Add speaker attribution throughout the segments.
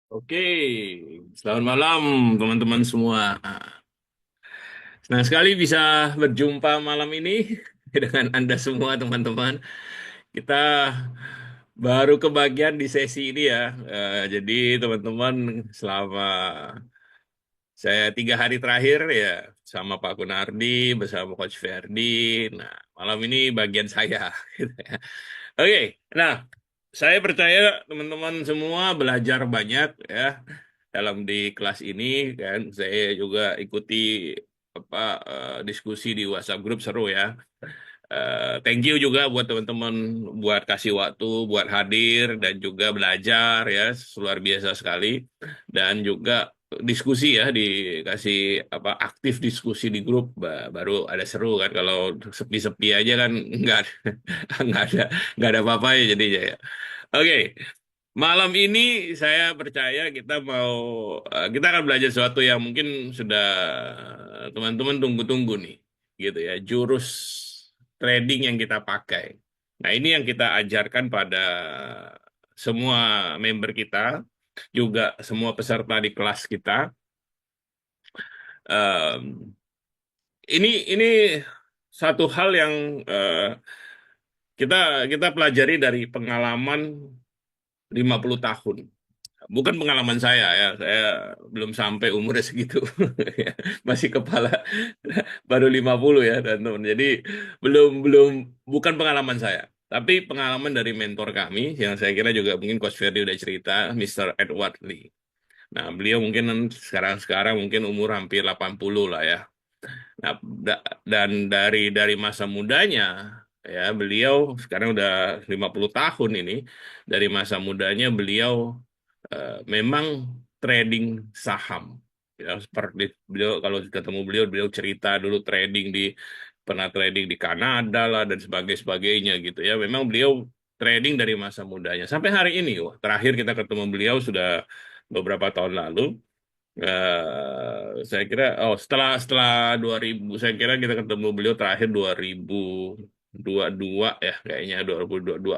Speaker 1: Oke, selamat malam teman-teman semua. Senang sekali bisa berjumpa malam ini dengan Anda semua teman-teman. Kita baru kebagian di sesi ini ya. Jadi teman-teman selama saya 3 hari terakhir ya sama Pak Kunardi bersama Coach Ferdi. Nah, malam ini bagian saya. Gitu ya. Oke, nah saya percaya teman-teman semua belajar banyak ya dalam di kelas ini kan. Saya juga ikuti apa diskusi di WhatsApp grup seru ya. Thank you juga buat teman-teman buat kasih waktu buat hadir dan juga belajar ya luar biasa sekali dan juga diskusi ya dikasih apa aktif diskusi di grup baru ada seru kan kalau sepi-sepi aja kan nggak ada nggak ada nggak ada apa-apa ya jadinya ya. Oke, malam ini saya percaya kita akan belajar sesuatu yang mungkin sudah teman-teman tunggu-tunggu nih, gitu ya, jurus trading yang kita pakai. Nah, ini yang kita ajarkan pada semua member kita, juga semua peserta di kelas kita. Em, ini satu hal yang eh, kita kita pelajari dari pengalaman 50 tahun. Bukan pengalaman saya belum sampai umurnya segitu. Ya, masih kepala baru 50 ya, teman-teman. Jadi belum belum bukan pengalaman saya, tapi pengalaman dari mentor kami yang saya kira juga mungkin Coach Ferdi udah cerita, Mr. Edward Lee. Nah, beliau mungkin sekarang mungkin umur hampir 80 lah ya. Nah, dan dari masa mudanya ya beliau sekarang udah 50 tahun ini dari masa mudanya beliau memang trading saham. Ya, seperti beliau kalau ketemu beliau cerita dulu pernah trading di Kanada lah dan sebagainya gitu ya. Memang beliau trading dari masa mudanya sampai hari ini. Wah, terakhir kita ketemu beliau sudah beberapa tahun lalu. Saya kira setelah setelah 2000 saya kira kita ketemu beliau terakhir 2022 ya kayaknya 2022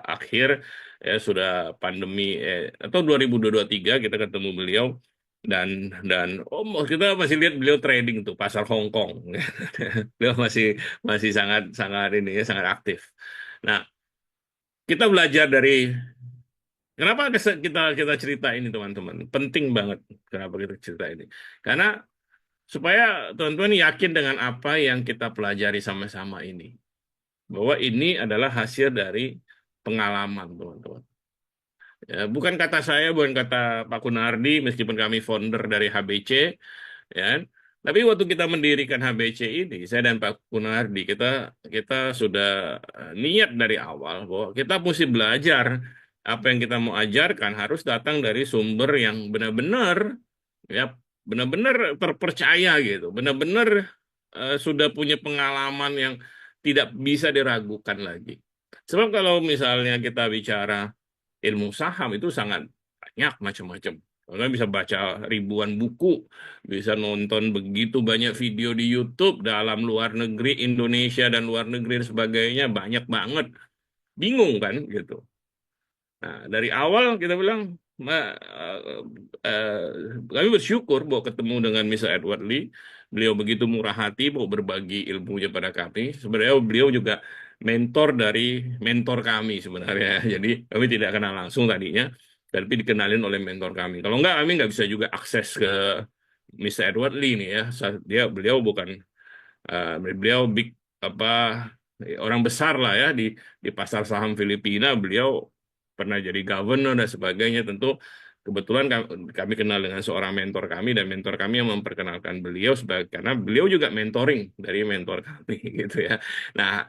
Speaker 1: akhir ya sudah pandemi atau 2023 kita ketemu beliau dan kita masih lihat beliau trading tuh pasar Hong Kong. Beliau masih masih sangat sangat ini ya sangat aktif. Nah, kita belajar dari kenapa kita kita cerita ini teman-teman? Penting banget kenapa kita cerita ini. Karena supaya teman-teman yakin dengan apa yang kita pelajari sama-sama ini. Bahwa ini adalah hasil dari pengalaman, teman-teman. Ya, bukan kata saya, bukan kata Pak Kunardi, meskipun kami founder dari HBC, ya. Tapi waktu kita mendirikan HBC ini, saya dan Pak Kunardi, kita kita sudah niat dari awal bahwa kita mesti belajar apa yang kita mau ajarkan harus datang dari sumber yang benar-benar ya benar-benar terpercaya gitu, benar-benar sudah punya pengalaman yang tidak bisa diragukan lagi. Sebab kalau misalnya kita bicara ilmu saham itu sangat banyak macam-macam. Kalian bisa baca ribuan buku, bisa nonton begitu banyak video di YouTube dalam luar negeri, Indonesia dan luar negeri dan sebagainya banyak banget. Bingung kan gitu. Nah, dari awal kita bilang, eh, kami bersyukur bahwa ketemu dengan Mr. Edward Lee. Beliau begitu murah hati mau berbagi ilmunya pada kami. Sebenarnya beliau juga dari mentor kami sebenarnya. Jadi kami tidak kenal langsung tadinya, tapi dikenalin oleh mentor kami. Kalau enggak, kami nggak bisa juga akses ke Mr. Edward Lee nih ya. Beliau bukan beliau big apa orang besar lah ya di pasar saham Filipina. Beliau pernah jadi governor dan sebagainya. Tentu kebetulan kami kenal dengan seorang mentor kami dan mentor kami yang memperkenalkan beliau sebagai karena beliau juga mentoring dari mentor kami gitu ya. Nah,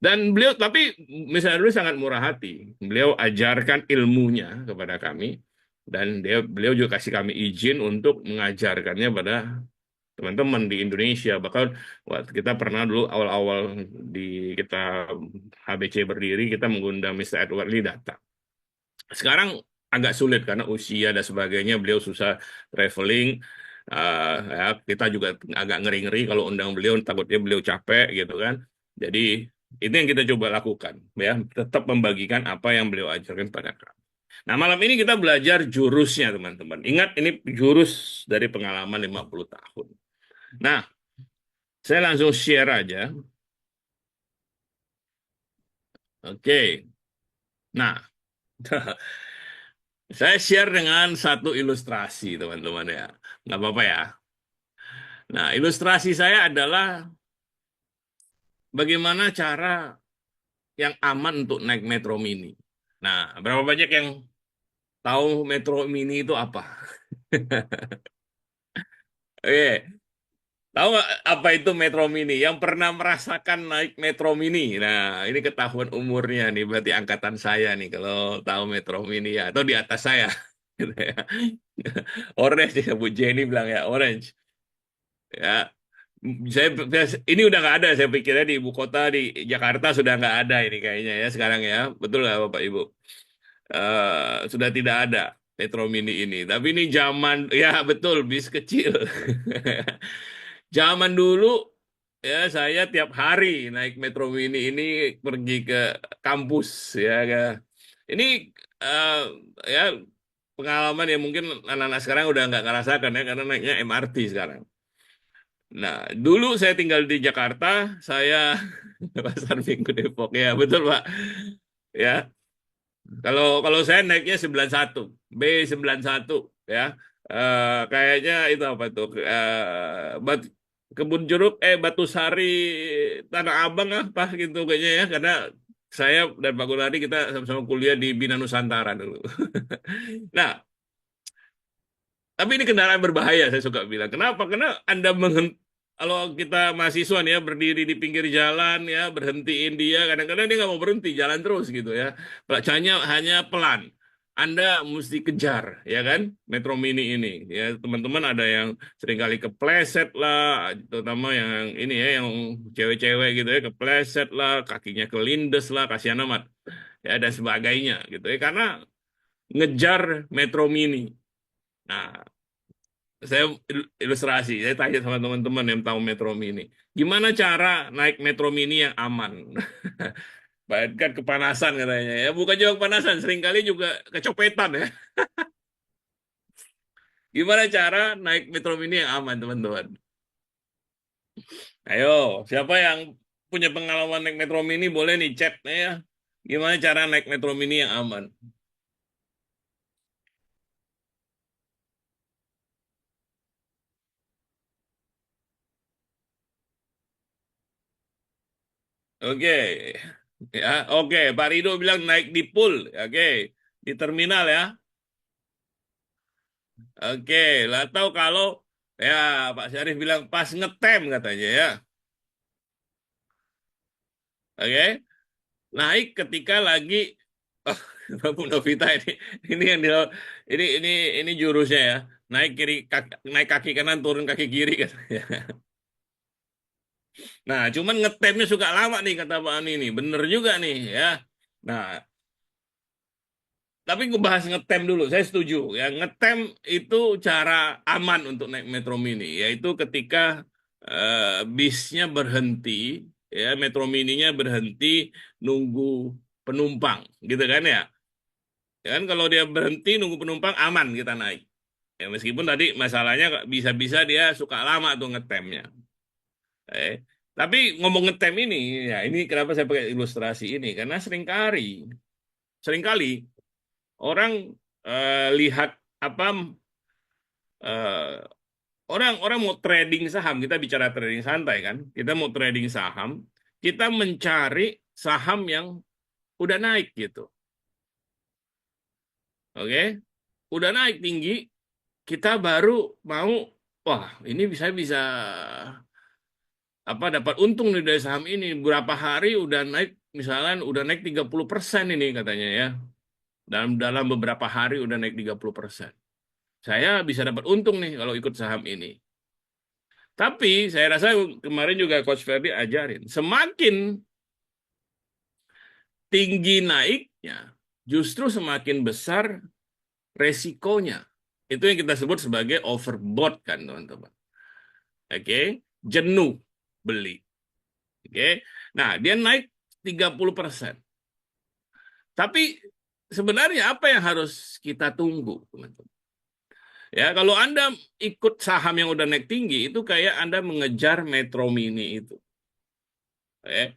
Speaker 1: dan beliau tapi misalnya dulu sangat murah hati. Beliau ajarkan ilmunya kepada kami dan beliau juga kasih kami izin untuk mengajarkannya pada teman-teman di Indonesia. Bahkan waktu kita pernah dulu awal-awal di kita HBC berdiri, kita mengundang Mr. Edward Lee datang. Sekarang agak sulit karena usia dan sebagainya, beliau susah traveling. Ya, kita juga agak ngeri-ngeri kalau undang beliau, takutnya beliau capek gitu kan. Jadi itu yang kita coba lakukan, ya, tetap membagikan apa yang beliau ajarkan pada kami. Nah, malam ini kita belajar jurusnya, teman-teman. Ingat, ini jurus dari pengalaman 50 tahun. Nah, saya langsung share aja. Oke. Nah, saya share dengan satu ilustrasi, teman-teman ya. Nggak apa-apa ya. Nah, ilustrasi saya adalah bagaimana cara yang aman untuk naik Metro Mini. Nah, berapa banyak yang tahu Metro Mini itu apa? Oke, tahu nggak apa itu Metro Mini? Yang pernah merasakan naik Metro Mini. Nah, ini ketahuan umurnya nih, berarti angkatan saya nih kalau tahu Metro Mini ya, atau di atas saya. Gitu ya. Orange ya, Bu Jenny bilang ya, orange. Ya, ini udah nggak ada. Saya pikirnya di ibu kota di Jakarta sudah nggak ada ini kayaknya ya sekarang ya. Betul nggak Bapak Ibu? Sudah tidak ada Metro Mini ini. Tapi ini zaman, ya betul, bis kecil. Zaman dulu ya saya tiap hari naik Metro Mini ini pergi ke kampus ya. Ini eh, ya pengalaman yang mungkin anak-anak sekarang udah nggak ngerasakan ya karena naiknya MRT sekarang. Nah, dulu saya tinggal di Jakarta, saya Pasar Minggu Depok ya, betul Pak. Ya, kalau kalau saya naiknya 91 B91 ya. Kayaknya itu apa tuh? Kebun Jeruk Batu Sari Tanah Abang apa gitu kayaknya ya karena saya dan Pak Gunadi kita sama-sama kuliah di Bina Nusantara dulu. Nah, tapi ini kendaraan berbahaya, saya suka bilang. Kenapa? Karena Anda kalau kita mahasiswa nih ya, berdiri di pinggir jalan ya, berhentiin dia, kadang-kadang dia nggak mau berhenti, jalan terus gitu ya. Pelacanya hanya pelan. Anda mesti kejar, ya kan? Metro Mini ini. Ya, teman-teman ada yang seringkali kepleset lah, terutama yang ini ya, yang cewek-cewek gitu ya, kepleset lah, kakinya kelindes lah, kasihan amat. Ya, dan sebagainya gitu ya. Karena ngejar Metro Mini. Nah, saya ilustrasi, saya tanya sama teman-teman yang tahu Metro Mini. Gimana cara naik Metro Mini yang aman? Kan kepanasan katanya ya. Bukan juga kepanasan, seringkali juga kecopetan ya. Gimana cara naik Metro Mini yang aman, teman-teman? Ayo, siapa yang punya pengalaman naik Metro Mini boleh nih chat ya. Gimana cara naik Metro Mini yang aman? Oke. Ya, oke. Pak Rido bilang naik di pool. Oke. Di terminal ya. Oke, lah tahu kalau ya Pak Syarif bilang pas ngetem katanya ya. Oke, naik ketika lagi oh, Bu Novita ini yang di ini jurusnya ya. Naik kaki kanan turun kaki kiri katanya. Nah, cuman ngetemnya suka lama nih kata Pak Ani nih. Bener juga nih ya. Nah, tapi ngebahas ngetem dulu, saya setuju. Ya, ngetem itu cara aman untuk naik Metro Mini, yaitu ketika bisnya berhenti, ya Metro Mininya berhenti nunggu penumpang, gitu kan ya? Ya kan kalau dia berhenti nunggu penumpang aman kita naik. Ya meskipun tadi masalahnya bisa-bisa dia suka lama tuh ngetemnya. Eh, tapi ngomong ngetem ini, ya ini kenapa saya pakai ilustrasi ini? Karena seringkali orang lihat apa eh, orang mau trading saham, kita bicara trading santai kan, kita mau trading saham, kita mencari saham yang udah naik gitu, oke, udah naik tinggi, kita baru mau, wah ini bisa bisa apa dapat untung nih dari saham ini, berapa hari udah naik, misalnya udah naik 30% ini katanya ya, dalam dalam beberapa hari udah naik 30%. Saya bisa dapat untung nih kalau ikut saham ini. Tapi saya rasa kemarin juga Coach Ferdi ajarin, semakin tinggi naiknya, justru semakin besar resikonya. Itu yang kita sebut sebagai overbought kan teman-teman. Oke, jenuh beli. Oke, nah dia naik 30%. Tapi sebenarnya apa yang harus kita tunggu, teman-teman? Ya, kalau Anda ikut saham yang udah naik tinggi, itu kayak Anda mengejar Metro Mini itu. Ya,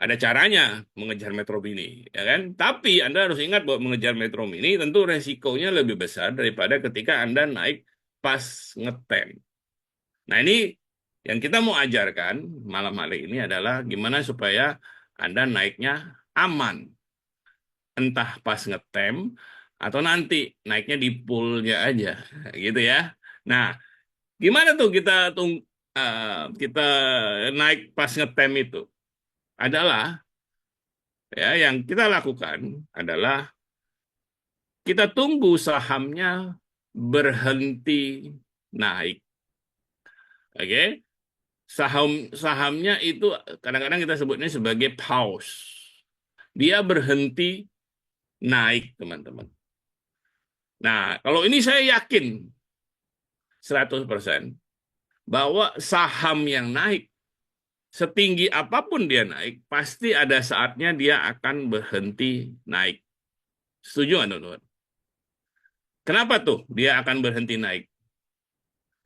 Speaker 1: ada caranya mengejar Metro Mini, ya kan? Tapi Anda harus ingat bahwa mengejar Metro Mini tentu resikonya lebih besar daripada ketika Anda naik pas ngetem. Nah, ini yang kita mau ajarkan malam hari ini adalah gimana supaya Anda naiknya aman. Entah pas ngetem atau nanti naiknya di poolnya aja, gitu ya. Nah, gimana tuh kita naik pas ngetem itu? Adalah ya yang kita lakukan adalah kita tunggu sahamnya berhenti naik. Oke? Sahamnya itu kadang-kadang kita sebutnya sebagai pause. Dia berhenti naik, teman-teman. Nah, kalau ini saya yakin 100% bahwa saham yang naik setinggi apapun dia naik, pasti ada saatnya dia akan berhenti naik. Setuju nggak, teman-teman? Kenapa tuh dia akan berhenti naik?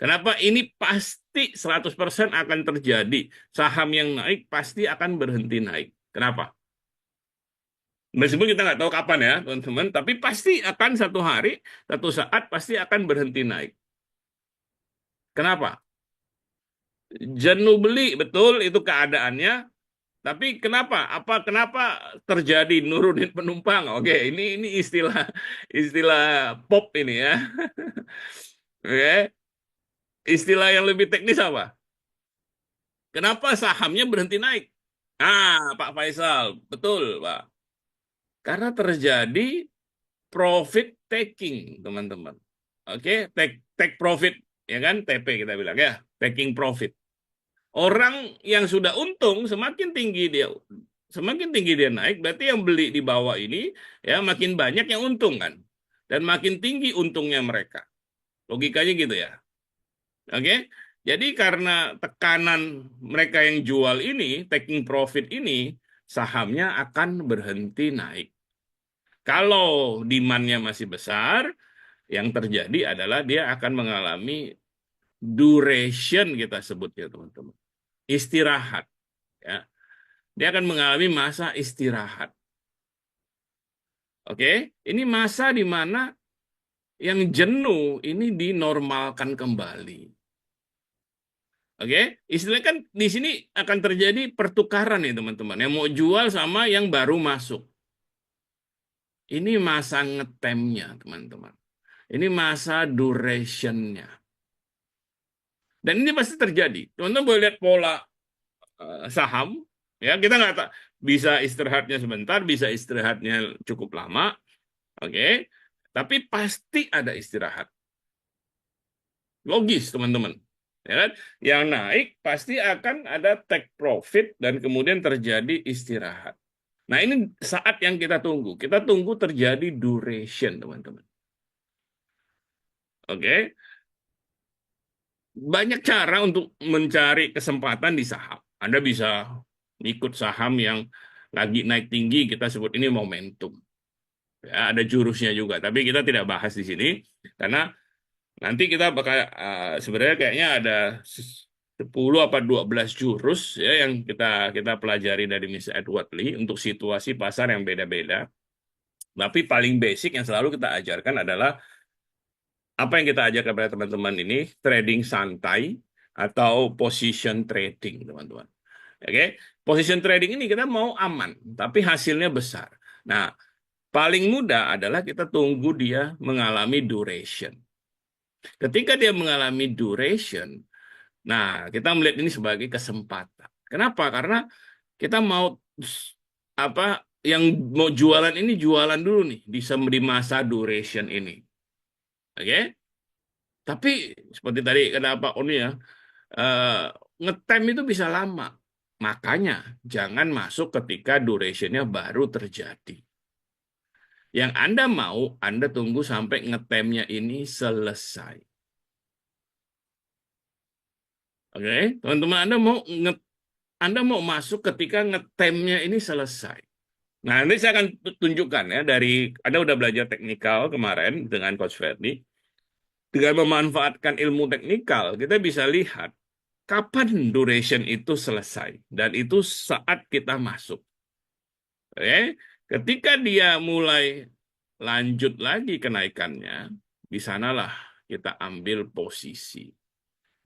Speaker 1: Kenapa ini pasti 100% akan terjadi? Saham yang naik pasti akan berhenti naik. Kenapa? Meskipun kita nggak tahu kapan ya, teman-teman, tapi pasti akan satu hari, satu saat pasti akan berhenti naik. Kenapa? Jenuh beli, betul itu keadaannya. Tapi kenapa terjadi nurunin penumpang? Oke, ini istilah istilah pop ini ya. Oke, istilah yang lebih teknis apa? Kenapa sahamnya berhenti naik? Pak Faisal, betul, Pak. Karena terjadi profit taking, teman-teman. Oke, take profit, ya kan? TP kita bilang ya, taking profit. Orang yang sudah untung semakin tinggi dia naik, berarti yang beli di bawah ini ya makin banyak yang untung kan, dan makin tinggi untungnya mereka. Logikanya gitu ya. Oke, jadi karena tekanan mereka yang jual ini, taking profit ini, sahamnya akan berhenti naik. Kalau demand-nya masih besar, yang terjadi adalah dia akan mengalami duration kita sebutnya teman-teman. Istirahat. Ya. Dia akan mengalami masa istirahat. Oke, ini masa di mana yang jenuh ini dinormalkan kembali. Oke, istilahnya kan di sini akan terjadi pertukaran nih teman-teman. Yang mau jual sama yang baru masuk. Ini masa ngetemnya teman-teman. Ini masa durationnya. Dan ini pasti terjadi. Teman-teman boleh lihat pola saham. Ya, kita nggak bisa istirahatnya sebentar, bisa istirahatnya cukup lama. Oke, tapi pasti ada istirahat. Logis, teman-teman. Ya kan? Yang naik pasti akan ada take profit dan kemudian terjadi istirahat. Nah, ini saat yang kita tunggu. Kita tunggu terjadi duration, teman-teman. Oke, banyak cara untuk mencari kesempatan di saham. Anda bisa ikut saham yang lagi naik tinggi, kita sebut ini momentum. Ya, ada jurusnya juga, tapi kita tidak bahas di sini karena nanti kita bakal sebenarnya kayaknya ada 10 apa 12 jurus ya yang kita pelajari dari Miss Edward Lee untuk situasi pasar yang beda-beda. Tapi paling basic yang selalu kita ajarkan adalah apa yang kita ajarkan kepada teman-teman ini, trading santai atau position trading, teman-teman. Oke, position trading ini kita mau aman, tapi hasilnya besar. Nah, paling mudah adalah kita tunggu dia mengalami duration. Ketika dia mengalami duration, nah kita melihat ini sebagai kesempatan. Kenapa? Karena kita mau apa yang mau jualan ini jualan dulu nih di masa duration ini. Oke? Tapi seperti tadi kenapa Oni ya, eh, ngetem itu bisa lama. Makanya jangan masuk ketika durationnya baru terjadi. Yang Anda mau, Anda tunggu sampai ngetemnya ini selesai. Oke, teman-teman Anda mau masuk ketika ngetemnya ini selesai. Nah, nanti saya akan tunjukkan ya dari Anda udah belajar teknikal kemarin dengan Coach Ferdi. Dengan memanfaatkan ilmu teknikal, kita bisa lihat kapan duration itu selesai dan itu saat kita masuk. Oke, ketika dia mulai lanjut lagi kenaikannya, di sanalah kita ambil posisi.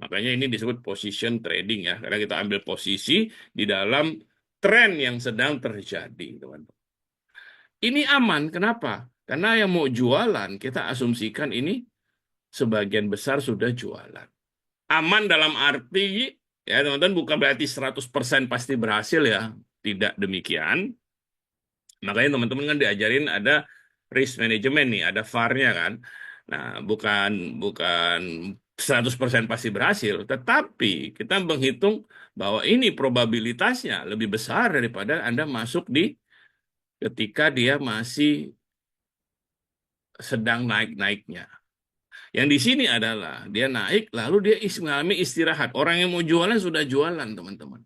Speaker 1: Makanya ini disebut position trading ya, karena kita ambil posisi di dalam tren yang sedang terjadi, teman-teman. Ini aman, kenapa? Karena yang mau jualan, kita asumsikan ini sebagian besar sudah jualan. Aman dalam arti, ya teman-teman, bukan berarti 100% pasti berhasil ya. Tidak demikian. Makanya teman-teman kan diajarin ada risk management nih, ada VAR-nya kan. Nah, bukan bukan 100% pasti berhasil, tetapi kita menghitung bahwa ini probabilitasnya lebih besar daripada Anda masuk di ketika dia masih sedang naik-naiknya. Yang di sini adalah dia naik lalu dia mengalami istirahat. Orang yang mau jualan sudah jualan, teman-teman.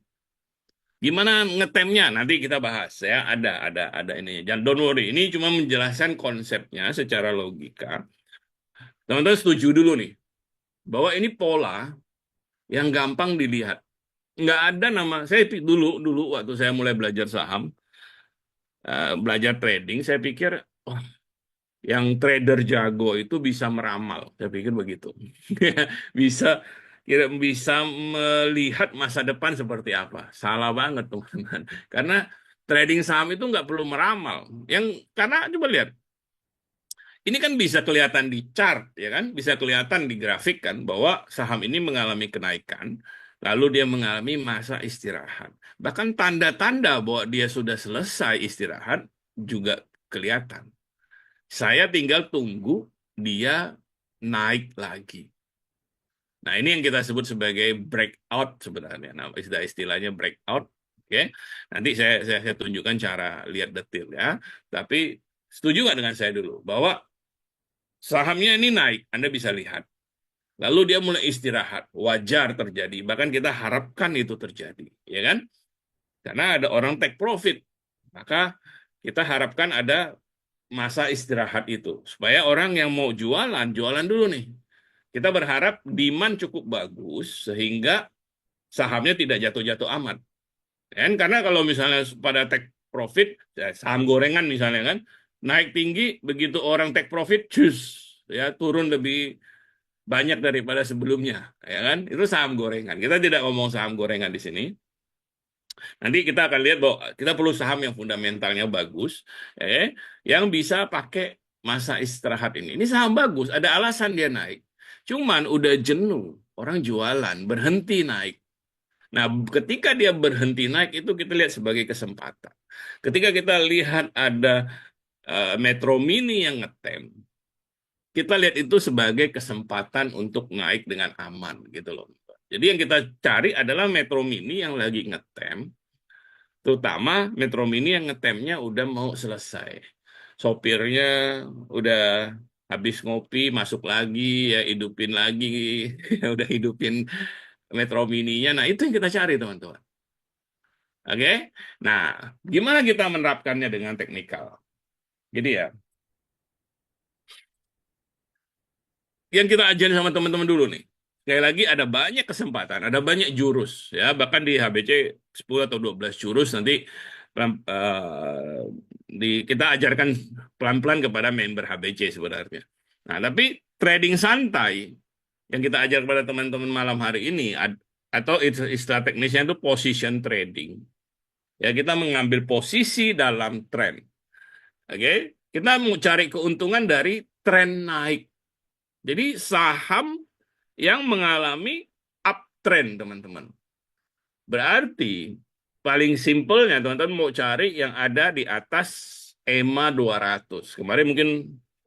Speaker 1: Gimana ngetemnya? Nanti kita bahas ya. Ada ini. Jangan don't worry. Ini cuma menjelaskan konsepnya secara logika. Teman-teman setuju dulu nih bahwa ini pola yang gampang dilihat. Nggak ada nama. Saya dulu dulu waktu saya mulai belajar saham, belajar trading, saya pikir wah, yang trader jago itu bisa meramal. Saya pikir begitu. Bisa kira bisa melihat masa depan seperti apa. Salah banget, teman-teman. Karena trading saham itu nggak perlu meramal. Karena coba lihat, ini kan bisa kelihatan di chart, ya kan? Bisa kelihatan di grafik kan bahwa saham ini mengalami kenaikan, lalu dia mengalami masa istirahat. Bahkan tanda-tanda bahwa dia sudah selesai istirahat juga kelihatan. Saya tinggal tunggu dia naik lagi. Nah, ini yang kita sebut sebagai breakout sebenarnya. Nah, istilahnya breakout. Oke, nanti saya tunjukkan cara lihat detail ya. Tapi setuju nggak dengan saya dulu bahwa sahamnya ini naik, Anda bisa lihat. Lalu dia mulai istirahat, wajar terjadi. Bahkan kita harapkan itu terjadi, ya kan? Karena ada orang take profit, maka kita harapkan ada masa istirahat itu supaya orang yang mau jualan, jualan dulu nih. Kita berharap demand cukup bagus sehingga sahamnya tidak jatuh-jatuh amat. Dan karena kalau misalnya pada take profit, ya saham gorengan misalnya kan, naik tinggi, begitu orang take profit, cus, ya turun lebih banyak daripada sebelumnya, ya kan? Itu saham gorengan. Kita tidak ngomong saham gorengan di sini. Nanti kita akan lihat bahwa kita perlu saham yang fundamentalnya bagus, yang bisa pakai masa istirahat ini. Ini saham bagus, ada alasan dia naik. Cuman udah jenuh, orang jualan, berhenti naik. Nah, ketika dia berhenti naik itu kita lihat sebagai kesempatan. Ketika kita lihat ada Metro Mini yang ngetem, kita lihat itu sebagai kesempatan untuk naik dengan aman gitu loh. Jadi yang kita cari adalah Metro Mini yang lagi ngetem, terutama Metro Mini yang ngetemnya udah mau selesai. Sopirnya udah habis ngopi, masuk lagi, ya hidupin lagi, udah hidupin Metro Mininya. Nah, itu yang kita cari, teman-teman. Oke? Nah, gimana kita menerapkannya dengan teknikal? Jadi ya, yang kita ajarin sama teman-teman dulu nih. Sekali lagi ada banyak kesempatan, ada banyak jurus ya, bahkan di HBC 10 atau 12 jurus nanti kita ajarkan pelan-pelan kepada member HBC sebenarnya. Nah, tapi trading santai yang kita ajar kepada teman-teman malam hari ini atau istilah teknisnya itu position trading. Ya, kita mengambil posisi dalam tren. Oke, kita mau cari keuntungan dari tren naik. Jadi saham yang mengalami uptrend, teman-teman. Berarti paling simpelnya teman-teman mau cari yang ada di atas EMA 200. Kemarin mungkin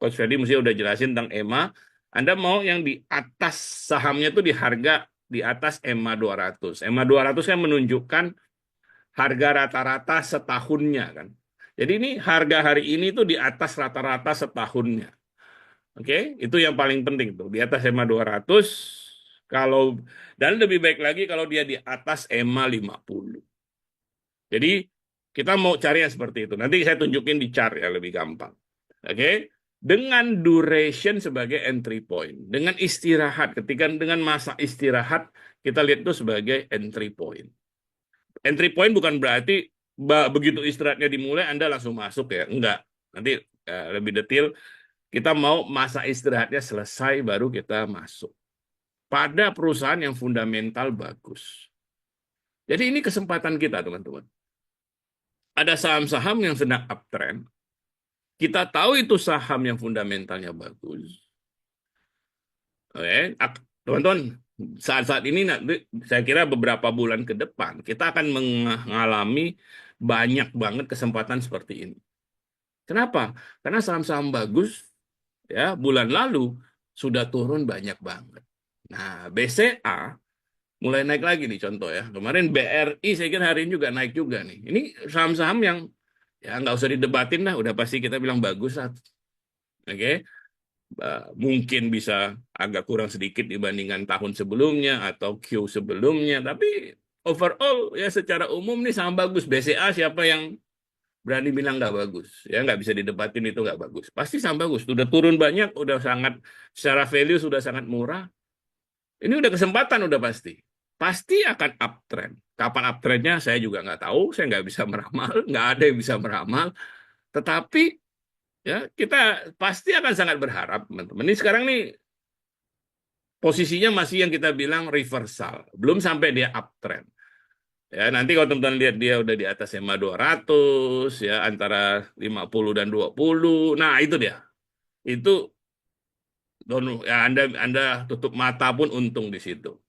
Speaker 1: Coach Freddy mesti udah jelasin tentang EMA. Anda mau yang di atas sahamnya itu di harga di atas EMA 200. EMA 200 kan menunjukkan harga rata-rata setahunnya kan. Jadi ini harga hari ini tuh di atas rata-rata setahunnya. Oke, itu yang paling penting tuh. Di atas EMA 200, kalau dan lebih baik lagi kalau dia di atas EMA 50. Jadi Kita mau cari yang seperti itu. Nanti saya tunjukin di chart ya lebih gampang. Oke? Dengan duration sebagai entry point, dengan istirahat, ketika dengan masa istirahat kita lihat itu sebagai entry point. Entry point bukan berarti begitu istirahatnya dimulai Anda langsung masuk ya. Enggak. Nanti lebih detail kita mau masa istirahatnya selesai baru kita masuk. Pada perusahaan yang fundamental bagus. Jadi ini kesempatan kita, teman-teman. Ada saham-saham yang sedang uptrend. Kita tahu itu saham yang fundamentalnya bagus. Oke, teman-teman, saat-saat ini nanti saya kira beberapa bulan ke depan kita akan mengalami banyak banget kesempatan seperti ini. Kenapa? Karena saham-saham bagus ya bulan lalu sudah turun banyak banget. Nah, BCA mulai naik lagi nih contoh ya. Kemarin BRI saya kira hari ini juga naik juga nih. Ini saham-saham yang ya nggak usah didebatin lah, udah pasti kita bilang bagus lah. Oke, mungkin bisa agak kurang sedikit dibandingkan tahun sebelumnya atau Q sebelumnya, tapi overall ya secara umum nih saham bagus. BCA siapa yang berani bilang nggak bagus? Ya nggak bisa didebatin itu nggak bagus. Pasti saham bagus. Sudah turun banyak, udah sangat secara value sudah sangat murah. Ini udah kesempatan udah pasti. Pasti akan uptrend. Kapan uptrendnya saya juga nggak tahu. Saya nggak bisa meramal. Nggak ada yang bisa meramal. Tetapi ya kita pasti akan sangat berharap, teman-teman. Ini sekarang nih posisinya masih yang kita bilang reversal. Belum sampai dia uptrend. Ya, nanti kalau teman-teman lihat dia udah di atas EMA 200, ya antara 50 dan 20. Nah, itu dia. Itu ya Anda tutup mata pun untung di situ.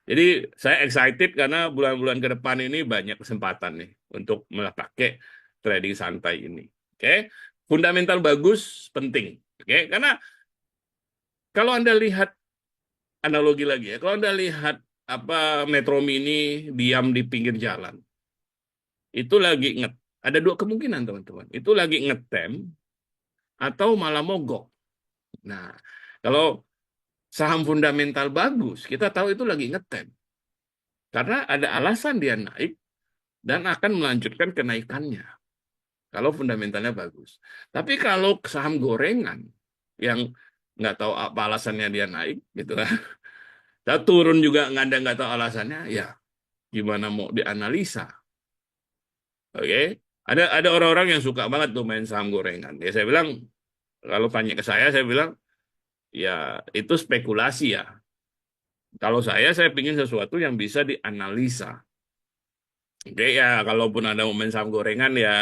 Speaker 1: Jadi saya excited karena bulan-bulan ke depan ini banyak kesempatan nih untuk pakai trading santai ini. Oke, fundamental bagus penting. Oke, karena kalau Anda lihat analogi lagi ya, kalau Anda lihat apa Metro Mini diam di pinggir jalan, itu lagi ada dua kemungkinan teman-teman. Itu lagi ngetem atau malah mogok. Nah, kalau saham fundamental bagus, kita tahu itu lagi ngetem. Karena ada alasan dia naik dan akan melanjutkan kenaikannya. Kalau fundamentalnya bagus. Tapi kalau saham gorengan yang nggak tahu apa alasannya dia naik, gitu kan. Dan turun juga nggak tahu alasannya, ya gimana mau dianalisa. Oke, ada orang-orang yang suka banget tuh main saham gorengan. Ya saya bilang, kalau tanya ke saya bilang, ya itu spekulasi ya. Kalau saya pingin sesuatu yang bisa dianalisa. Oke ya, kalaupun ada main saham gorengan ya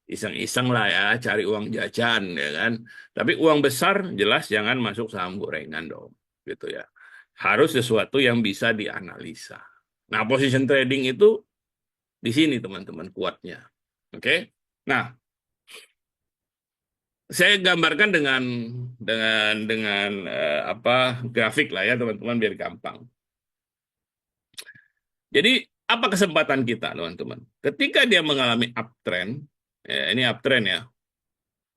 Speaker 1: iseng-iseng lah ya, cari uang jajan ya kan. Tapi uang besar jelas jangan masuk saham gorengan dong, gitu ya. Harus sesuatu yang bisa dianalisa. Nah, position trading itu di sini teman-teman kuatnya. Oke. Nah, saya gambarkan dengan apa grafik lah ya teman-teman biar gampang. Jadi apa kesempatan kita teman-teman? Ketika dia mengalami uptrend, ya, ini uptrend ya,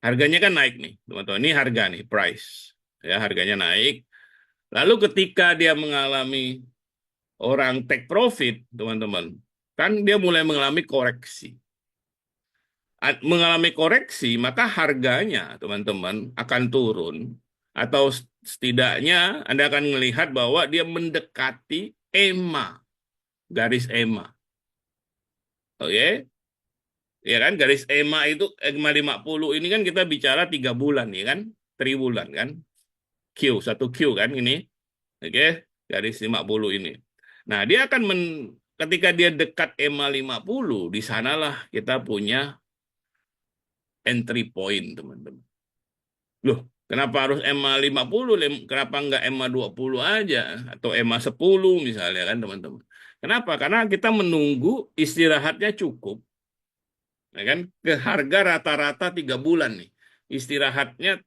Speaker 1: harganya kan naik nih teman-teman. Ini harga nih price, ya harganya naik. Lalu ketika dia mengalami orang take profit teman-teman, kan dia mulai mengalami koreksi. Mengalami koreksi, maka harganya teman-teman akan turun atau setidaknya Anda akan melihat bahwa dia mendekati EMA, garis EMA. Oke, ya kan garis EMA itu EMA 50 ini kan kita bicara 3 bulan ya kan, 3 bulan kan, satu Q kan ini, oke, garis 50 ini. Nah dia akan ketika dia dekat EMA 50, di sanalah kita punya entry point teman-teman. Loh, kenapa harus EMA 50? Kenapa nggak EMA 20 aja? Atau EMA 10 misalnya kan teman-teman. Kenapa? Karena kita menunggu istirahatnya cukup. Ya kan? Ke harga rata-rata 3 bulan nih. Istirahatnya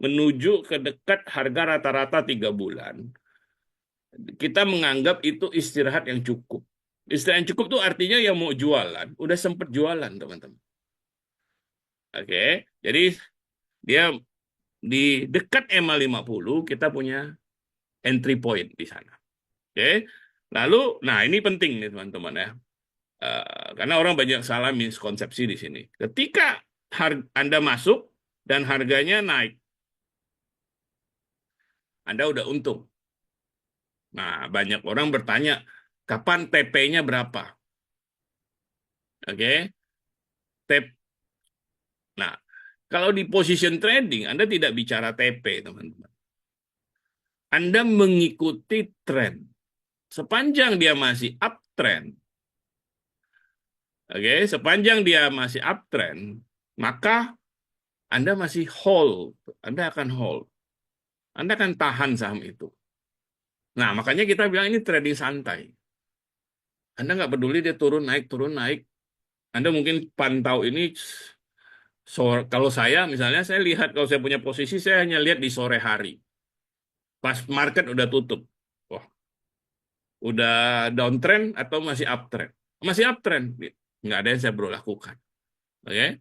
Speaker 1: menuju ke dekat harga rata-rata 3 bulan. Kita menganggap itu istirahat yang cukup. Istirahat yang cukup tuh artinya yang mau jualan, udah sempet jualan teman-teman. Oke, jadi dia di dekat EMA 50 kita punya entry point di sana. Oke. Lalu nah ini penting nih teman-teman ya. Karena orang banyak salah miskonsepsi di sini. Ketika Anda masuk dan harganya naik, Anda udah untung. Nah, banyak orang bertanya, kapan TP-nya berapa? Oke, TP. Nah, kalau di position trading, Anda tidak bicara TP, teman-teman. Anda mengikuti tren. Sepanjang dia masih uptrend, oke, sepanjang dia masih uptrend, maka Anda masih hold. Anda akan hold. Anda akan tahan saham itu. Nah, makanya kita bilang ini trading santai. Anda nggak peduli dia turun naik. Anda mungkin pantau ini, kalau saya misalnya, saya lihat kalau saya punya posisi, saya hanya lihat di sore hari. Pas market udah tutup. Wah, udah downtrend atau masih uptrend? Masih uptrend. Nggak ada yang saya perlu lakukan. Oke?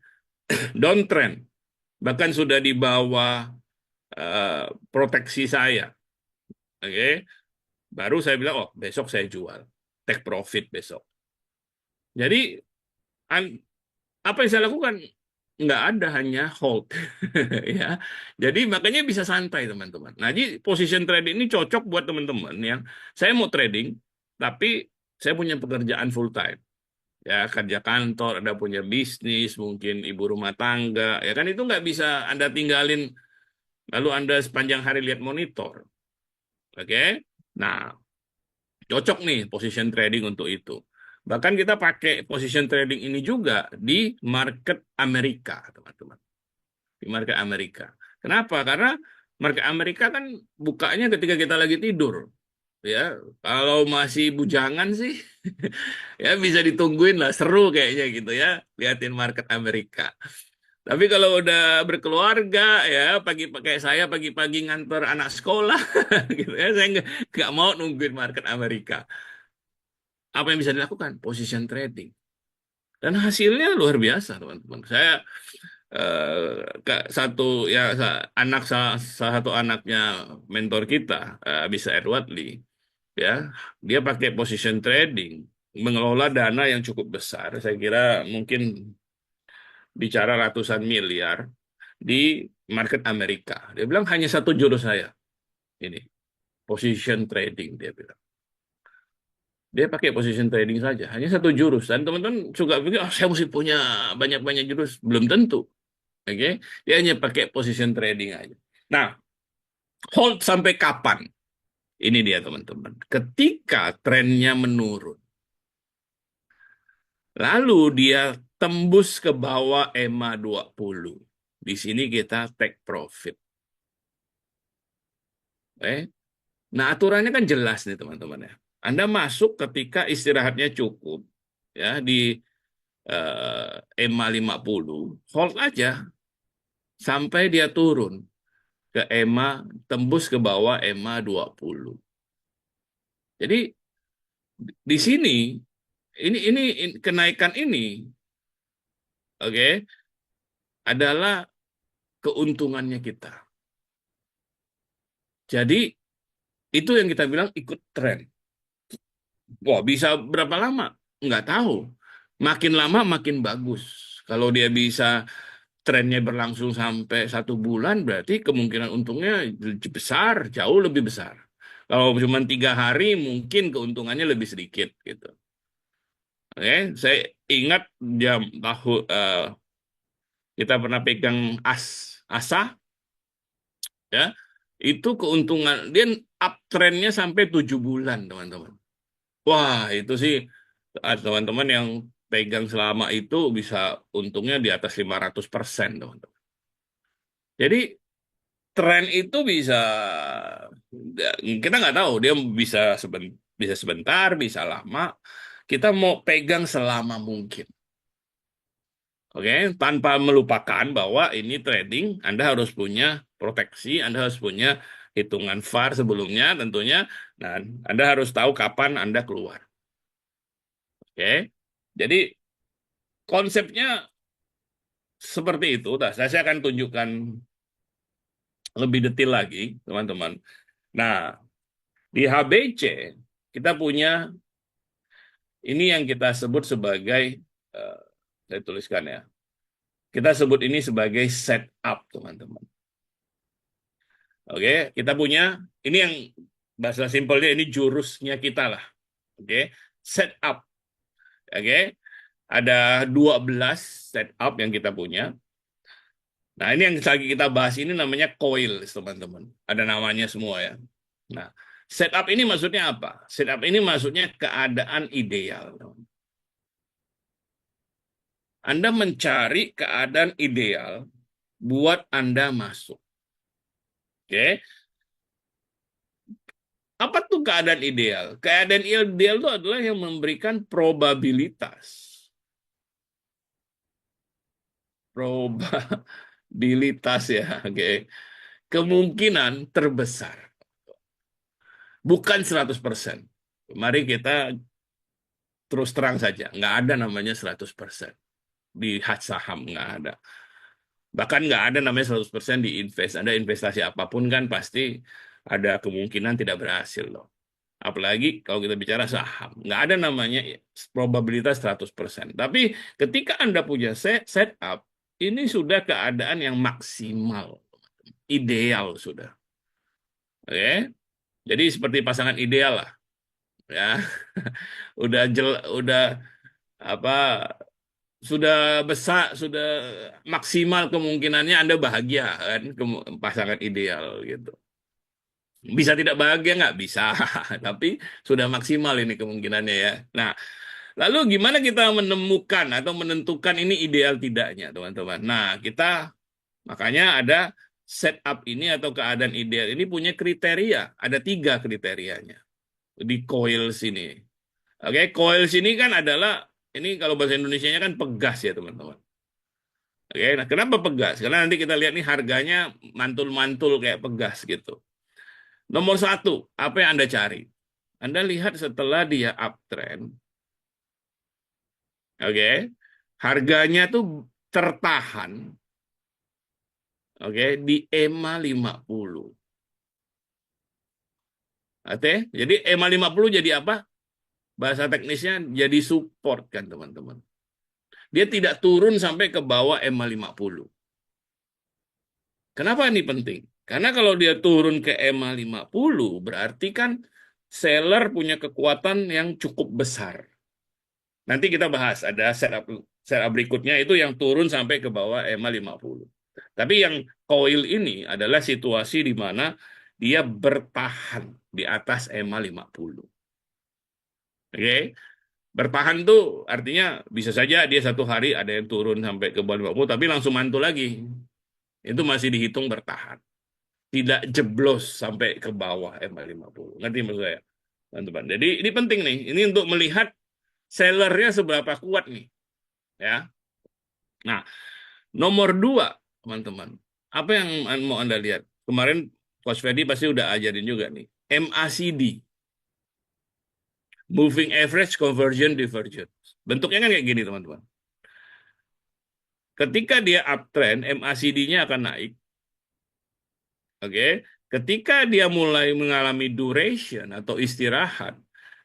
Speaker 1: Downtrend. Bahkan sudah di bawah eh, proteksi saya. Oke? Baru saya bilang, oh besok saya jual. Take profit besok. Jadi, an- apa yang saya lakukan? Nggak ada, hanya hold. Ya, jadi makanya bisa santai teman-teman. Nah, jadi position trading ini cocok buat teman-teman yang saya mau trading, tapi saya punya pekerjaan full time. Ya, kerja kantor, ada punya bisnis, mungkin ibu rumah tangga, ya kan itu nggak bisa Anda tinggalin, lalu Anda sepanjang hari lihat monitor. Oke? Nah, cocok nih position trading untuk itu. Bahkan kita pakai position trading ini juga di market Amerika, teman-teman. Di market Amerika. Kenapa? Karena market Amerika kan bukanya ketika kita lagi tidur. Ya, kalau masih bujangan sih, ya bisa ditungguin lah, seru kayaknya gitu ya, liatin market Amerika. Tapi kalau udah berkeluarga, ya pagi pakai saya pagi-pagi nganter anak sekolah, gitu ya, saya nggak mau nungguin market Amerika. Apa yang bisa dilakukan? Position trading. Dan hasilnya luar biasa, teman-teman. Saya satu ya salah satu anaknya mentor kita, bisa Edward Lee, ya dia pakai position trading, mengelola dana yang cukup besar. Saya kira mungkin bicara ratusan miliar di market Amerika. Dia bilang hanya satu jurus saya ini, position trading, dia bilang. Dia pakai position trading saja, hanya satu jurus. Dan teman-teman suka pikir, oh, saya mesti punya banyak-banyak jurus. Belum tentu. Oke, dia hanya pakai position trading aja. Nah, hold sampai kapan? Ini dia teman-teman. Ketika trennya menurun, lalu dia tembus ke bawah EMA 20. Di sini kita take profit. Nah, aturannya kan jelas nih teman-teman ya. Anda masuk ketika istirahatnya cukup, ya di EMA 50, hold aja sampai dia turun ke EMA, tembus ke bawah EMA 20. Jadi di sini kenaikan ini, oke, adalah keuntungannya kita. Jadi itu yang kita bilang ikut tren. Wah, bisa berapa lama? Nggak tahu. Makin lama makin bagus. Kalau dia bisa trennya berlangsung sampai 1 bulan, berarti kemungkinan untungnya besar, jauh lebih besar. Kalau cuma 3 hari, mungkin keuntungannya lebih sedikit gitu. Oke, saya ingat jam tahu kita pernah pegang ASA, ya, itu keuntungan dia uptrendnya sampai 7 bulan, teman-teman. Wah, itu sih teman-teman yang pegang selama itu bisa untungnya di atas 500%, teman-teman. Jadi tren itu bisa, kita nggak tahu dia bisa sebentar, bisa lama. Kita mau pegang selama mungkin. Oke, tanpa melupakan bahwa ini trading, Anda harus punya proteksi, Anda harus punya hitungan VAR sebelumnya tentunya, dan Anda harus tahu kapan Anda keluar. Oke, jadi konsepnya seperti itu. Nah, saya akan tunjukkan lebih detail lagi, teman-teman. Nah, di HBC kita punya Ini yang kita sebut sebagai, eh, saya tuliskan ya, kita sebut ini sebagai setup, teman-teman. Oke, kita punya, ini yang bahasa simpelnya ini jurusnya kita lah. Oke, setup. Oke, ada 12 setup yang kita punya. Nah, ini yang lagi kita bahas ini namanya coil, teman-teman. Ada namanya semua ya. Nah, setup ini maksudnya apa? Setup ini maksudnya keadaan ideal. Anda mencari keadaan ideal buat Anda masuk. Oke, apa tuh keadaan ideal? Keadaan ideal itu adalah yang memberikan probabilitas. Probabilitas ya, oke. Kemungkinan terbesar. Bukan 100%. Mari kita terus terang saja. Nggak ada namanya 100%. Di saham nggak ada. Bahkan nggak ada namanya 100% di invest. Ada investasi apapun kan pasti ada kemungkinan tidak berhasil loh. Apalagi kalau kita bicara saham. Nggak ada namanya probabilitas 100%. Tapi ketika Anda punya setup, ini sudah keadaan yang maksimal. Ideal sudah. Oke? Jadi seperti pasangan ideal lah. Ya. Udah apa sudah besar, sudah maksimal kemungkinannya Anda bahagia kan, pasangan ideal gitu. Bisa tidak bahagia nggak bisa, tapi sudah maksimal ini kemungkinannya ya. Nah, lalu gimana kita menemukan atau menentukan ini ideal tidaknya, teman-teman? Nah, kita makanya ada setup ini atau keadaan ideal ini punya kriteria. Ada 3 kriterianya di coil sini. Oke, coil sini kan adalah ini kalau bahasa Indonesianya kan pegas ya, teman-teman. Oke, nah kenapa pegas? Karena nanti kita lihat nih harganya mantul-mantul kayak pegas gitu. Nomor 1, apa yang Anda cari? Anda lihat setelah dia uptrend, oke, harganya tuh tertahan, oke, di EMA 50. Oke, jadi EMA 50 jadi apa? Bahasa teknisnya jadi support kan, teman-teman. Dia tidak turun sampai ke bawah EMA 50. Kenapa ini penting? Karena kalau dia turun ke EMA 50, berarti kan seller punya kekuatan yang cukup besar. Nanti kita bahas, ada setup berikutnya itu yang turun sampai ke bawah EMA 50. Tapi yang coil ini adalah situasi di mana dia bertahan di atas EMA 50. Oke? Bertahan tuh artinya bisa saja dia satu hari ada yang turun sampai ke bawah 50, tapi langsung mantul lagi. Itu masih dihitung bertahan. Tidak jeblos sampai ke bawah MA50. Ngerti maksud saya? Teman-teman. Jadi ini penting nih. Ini untuk melihat sellernya seberapa kuat nih. Ya. Nah, nomor 2, teman-teman. Apa yang mau Anda lihat? Kemarin Coach Fedi pasti udah ajarin juga nih. MACD. Moving Average Conversion Divergence. Bentuknya kan kayak gini, teman-teman. Ketika dia uptrend, MACD-nya akan naik. Oke, ketika dia mulai mengalami duration atau istirahat,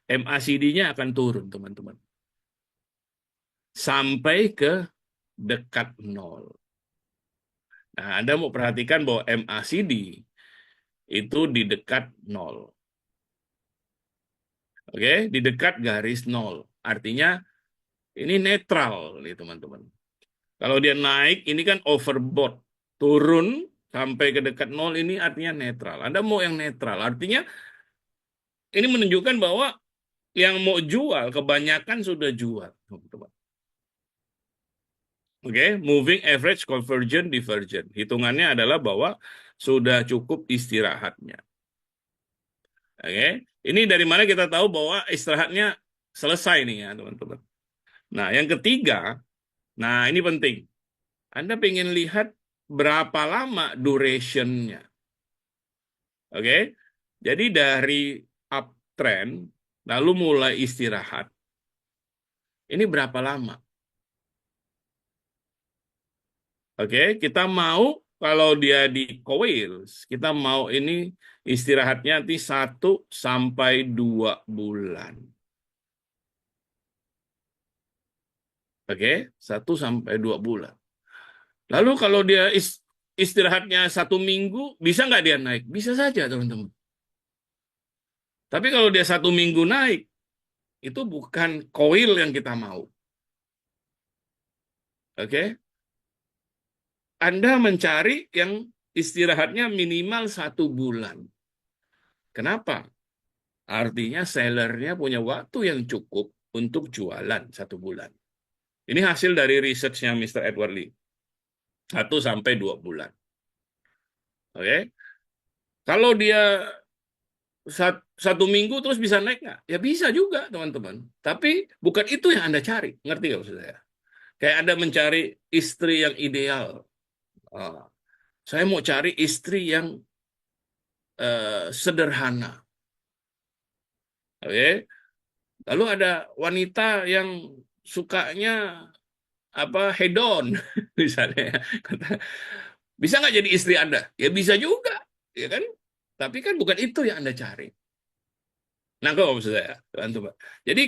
Speaker 1: MACD-nya akan turun, teman-teman. Sampai ke dekat nol. Nah, Anda mau perhatikan bahwa MACD itu di dekat nol. Oke, di dekat garis nol. Artinya ini netral nih, teman-teman. Kalau dia naik, ini kan overbought. Turun sampai ke dekat nol, ini artinya netral. Anda mau yang netral. Artinya ini menunjukkan bahwa yang mau jual, kebanyakan sudah jual, teman-teman. Oke, moving average convergent divergent. Hitungannya adalah bahwa sudah cukup istirahatnya. Oke, ini dari mana kita tahu bahwa istirahatnya selesai nih ya, teman-teman. Nah, yang ketiga, nah ini penting. Anda pengen lihat berapa lama durationnya. Oke, jadi dari uptrend, lalu mulai istirahat. Ini berapa lama? Oke, kita mau kalau dia di coils, kita mau ini istirahatnya nanti 1 sampai 2 bulan. Oke, 1 sampai 2 bulan. Lalu kalau dia istirahatnya 1 minggu, bisa nggak dia naik? Bisa saja, teman-teman. Tapi kalau dia 1 minggu naik, itu bukan koil yang kita mau. Oke, Anda mencari yang istirahatnya minimal 1 bulan. Kenapa? Artinya sellernya punya waktu yang cukup untuk jualan 1 bulan. Ini hasil dari researchnya Mr. Edward Lee. 1 sampai 2 bulan. Oke, kalau dia 1 minggu terus bisa naik nggak? Ya bisa juga, teman-teman. Tapi bukan itu yang Anda cari. Ngerti nggak maksud saya? Kayak Anda mencari istri yang ideal. Ah, saya mau cari istri yang sederhana. Oke. Lalu ada wanita yang sukanya apa hedon misalnya. Bisa nggak jadi istri Anda? Ya bisa juga, ya kan? Tapi kan bukan itu yang Anda cari. Nah, kok maksud saya, teman-teman. Jadi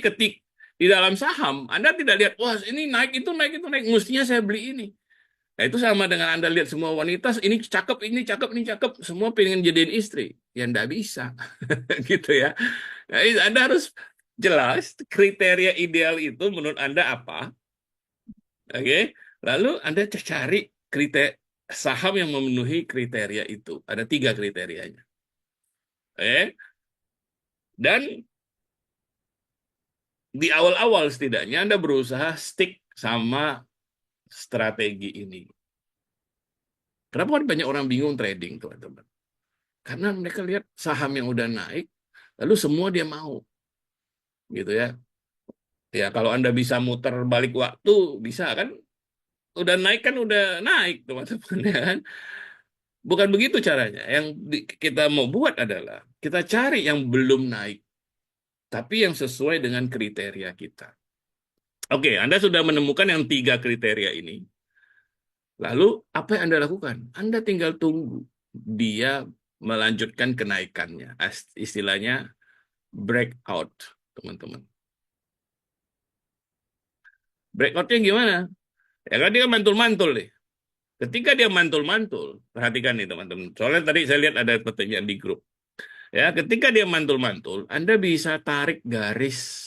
Speaker 1: di dalam saham Anda tidak lihat, wah ini naik itu naik itu naik, mestinya saya beli ini. Nah, itu sama dengan Anda lihat semua wanita, ini cakep, ini cakep, semua pengen jadiin istri. Ya enggak bisa. Gitu ya. Nah, Anda harus jelas kriteria ideal itu menurut Anda apa. Oke. Lalu Anda cari kriteria saham yang memenuhi kriteria itu. Ada 3 kriterianya. Oke. Dan di awal-awal setidaknya Anda berusaha stick sama strategi ini. Kenapa banyak orang bingung trading, teman-teman? Karena mereka lihat saham yang udah naik, lalu semua dia mau, gitu ya. Ya kalau Anda bisa muter balik waktu, bisa kan? Udah naik kan udah naik, teman-teman, ya kan? Bukan begitu caranya. Yang kita mau buat adalah kita cari yang belum naik, tapi yang sesuai dengan kriteria kita. Oke, Anda sudah menemukan yang 3 kriteria ini. Lalu apa yang Anda lakukan? Anda tinggal tunggu dia melanjutkan kenaikannya. Istilahnya breakout, teman-teman. Breakoutnya gimana? Ya kan dia mantul-mantul nih. Ketika dia mantul-mantul, perhatikan nih teman-teman. Soalnya tadi saya lihat ada pertanyaan di grup. Ya, ketika dia mantul-mantul, Anda bisa tarik garis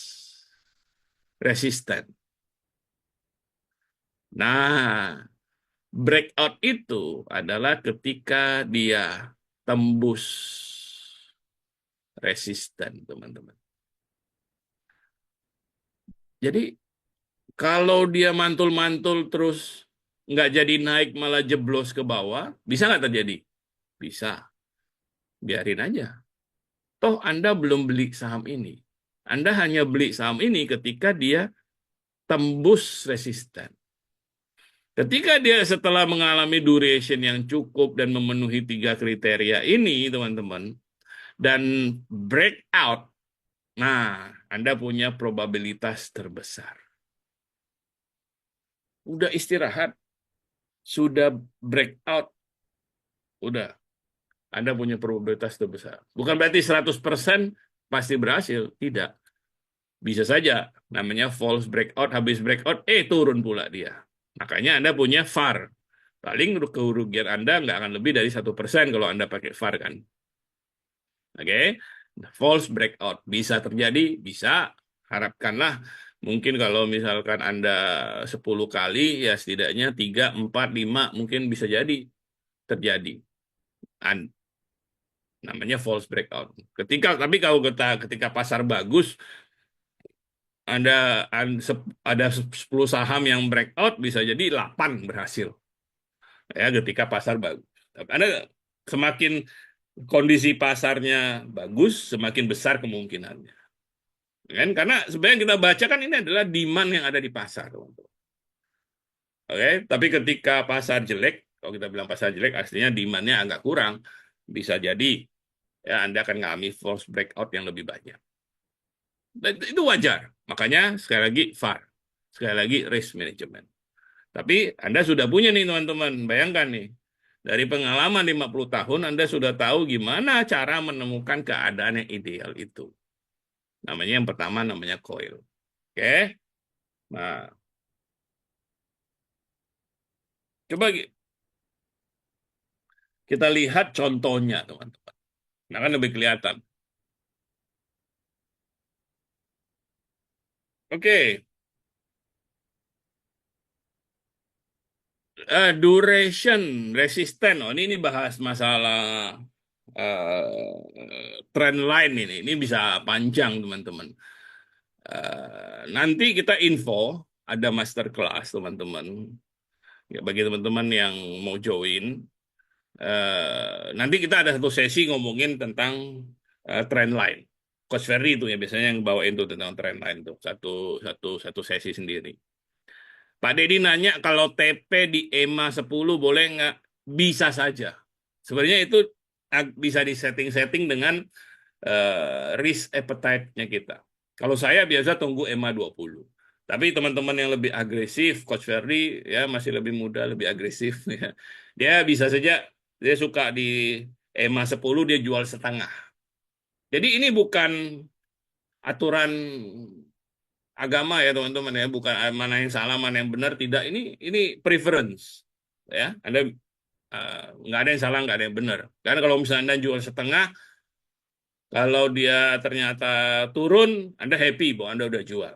Speaker 1: resisten. Nah, breakout itu adalah ketika dia tembus resisten, teman-teman. Jadi kalau dia mantul-mantul terus nggak jadi naik malah jeblos ke bawah, bisa nggak terjadi? Bisa. Biarin aja. Toh Anda belum beli saham ini. Anda hanya beli saham ini ketika dia tembus resisten. Ketika dia setelah mengalami duration yang cukup dan memenuhi 3 kriteria ini, teman-teman, dan breakout, nah, Anda punya probabilitas terbesar. Udah istirahat, sudah breakout, udah. Anda punya probabilitas terbesar. Bukan berarti 100% pasti berhasil. Tidak. Bisa saja. Namanya false breakout. Habis breakout, turun pula dia. Makanya Anda punya VAR. Paling kerugian Anda nggak akan lebih dari 1% kalau Anda pakai VAR kan. Oke. False breakout. Bisa terjadi, bisa. Harapkanlah. Mungkin kalau misalkan Anda 10 kali, ya setidaknya 3, 4, 5 mungkin bisa jadi terjadi. Namanya false breakout. Tapi kalau ketika pasar bagus, ada 10 saham yang breakout, bisa jadi 8 berhasil. Ya, ketika pasar bagus. Anda semakin kondisi pasarnya bagus, semakin besar kemungkinannya. Kan? Karena sebenarnya kita baca kan ini adalah demand yang ada di pasar, teman-teman. Oke, tapi ketika pasar jelek, kalau kita bilang pasar jelek, aslinya demand-nya agak kurang. Bisa jadi ya Anda akan mengalami false breakout yang lebih banyak. Dan itu wajar. Makanya sekali lagi VAR. Sekali lagi risk management. Tapi Anda sudah punya nih teman-teman. Bayangkan nih. Dari pengalaman 50 tahun Anda sudah tahu gimana cara menemukan keadaan yang ideal itu. Namanya yang pertama namanya coil. Oke. Nah, Coba kita lihat contohnya, teman-teman. Nah, kan lebih kelihatan. Oke, duration, resisten. Oh, ini bahas masalah trend line ini. Ini bisa panjang, teman-teman. Nanti kita info, ada masterclass, teman-teman. Ya, bagi teman-teman yang mau join, nanti kita ada satu sesi ngomongin tentang trend line. Coach Ferry itu ya biasanya yang bawain tuh tentang trend line tuh satu sesi sendiri. Pak Deddy nanya kalau TP di EMA 10 boleh nggak? Bisa saja. Sebenarnya itu bisa disetting-setting dengan risk appetite-nya kita. Kalau saya biasa tunggu EMA 20. Tapi teman-teman yang lebih agresif, Coach Ferdi ya masih lebih muda, lebih agresif ya. Dia bisa saja dia suka di EMA 10 dia jual setengah. Jadi ini bukan aturan agama ya teman-teman ya, bukan mana yang salah, mana yang benar, tidak. Ini preference ya. Anda nggak ada yang salah, nggak ada yang benar. Karena kalau misalnya Anda jual setengah, kalau dia ternyata turun, Anda happy bahwa Anda udah jual.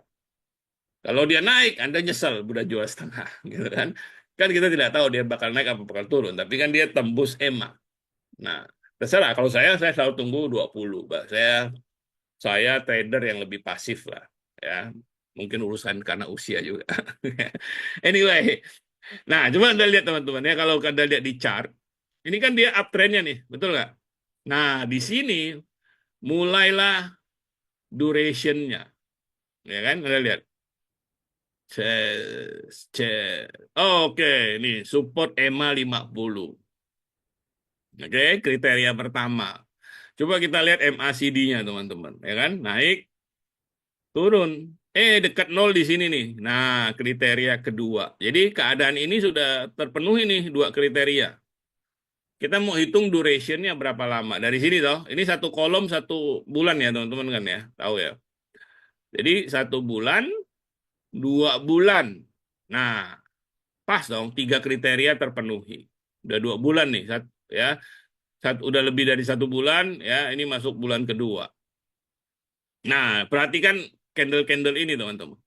Speaker 1: Kalau dia naik, Anda nyesel udah jual setengah, gitu kan? Kan kita tidak tahu dia bakal naik apa bakal turun, tapi kan dia tembus EMA. Nah, terserah. Kalau saya selalu tunggu 20, Mbak. Saya trader yang lebih pasif lah, ya. Mungkin urusan karena usia juga. Anyway, nah, cuma Anda lihat teman-teman ya, kalau Anda lihat di chart, ini kan dia uptrendnya nih, betul nggak? Nah, di sini mulailah durationnya, ya kan? Anda lihat. Oke, ini support EMA 50. Oke, kriteria pertama. Coba kita lihat MACD-nya, teman-teman. Ya kan? Naik, turun. Dekat nol di sini nih. Nah, kriteria kedua. Jadi keadaan ini sudah terpenuhi nih dua kriteria. Kita mau hitung durationnya berapa lama. Dari sini toh, ini satu kolom 1 bulan ya, teman-teman kan ya. Tahu ya. Jadi 1 bulan, 2 bulan. Nah, pas dong, 3 kriteria terpenuhi. Udah 2 bulan nih, ya, udah lebih dari 1 bulan, ya, ini masuk bulan kedua. Nah, perhatikan candle-candle ini, teman-teman.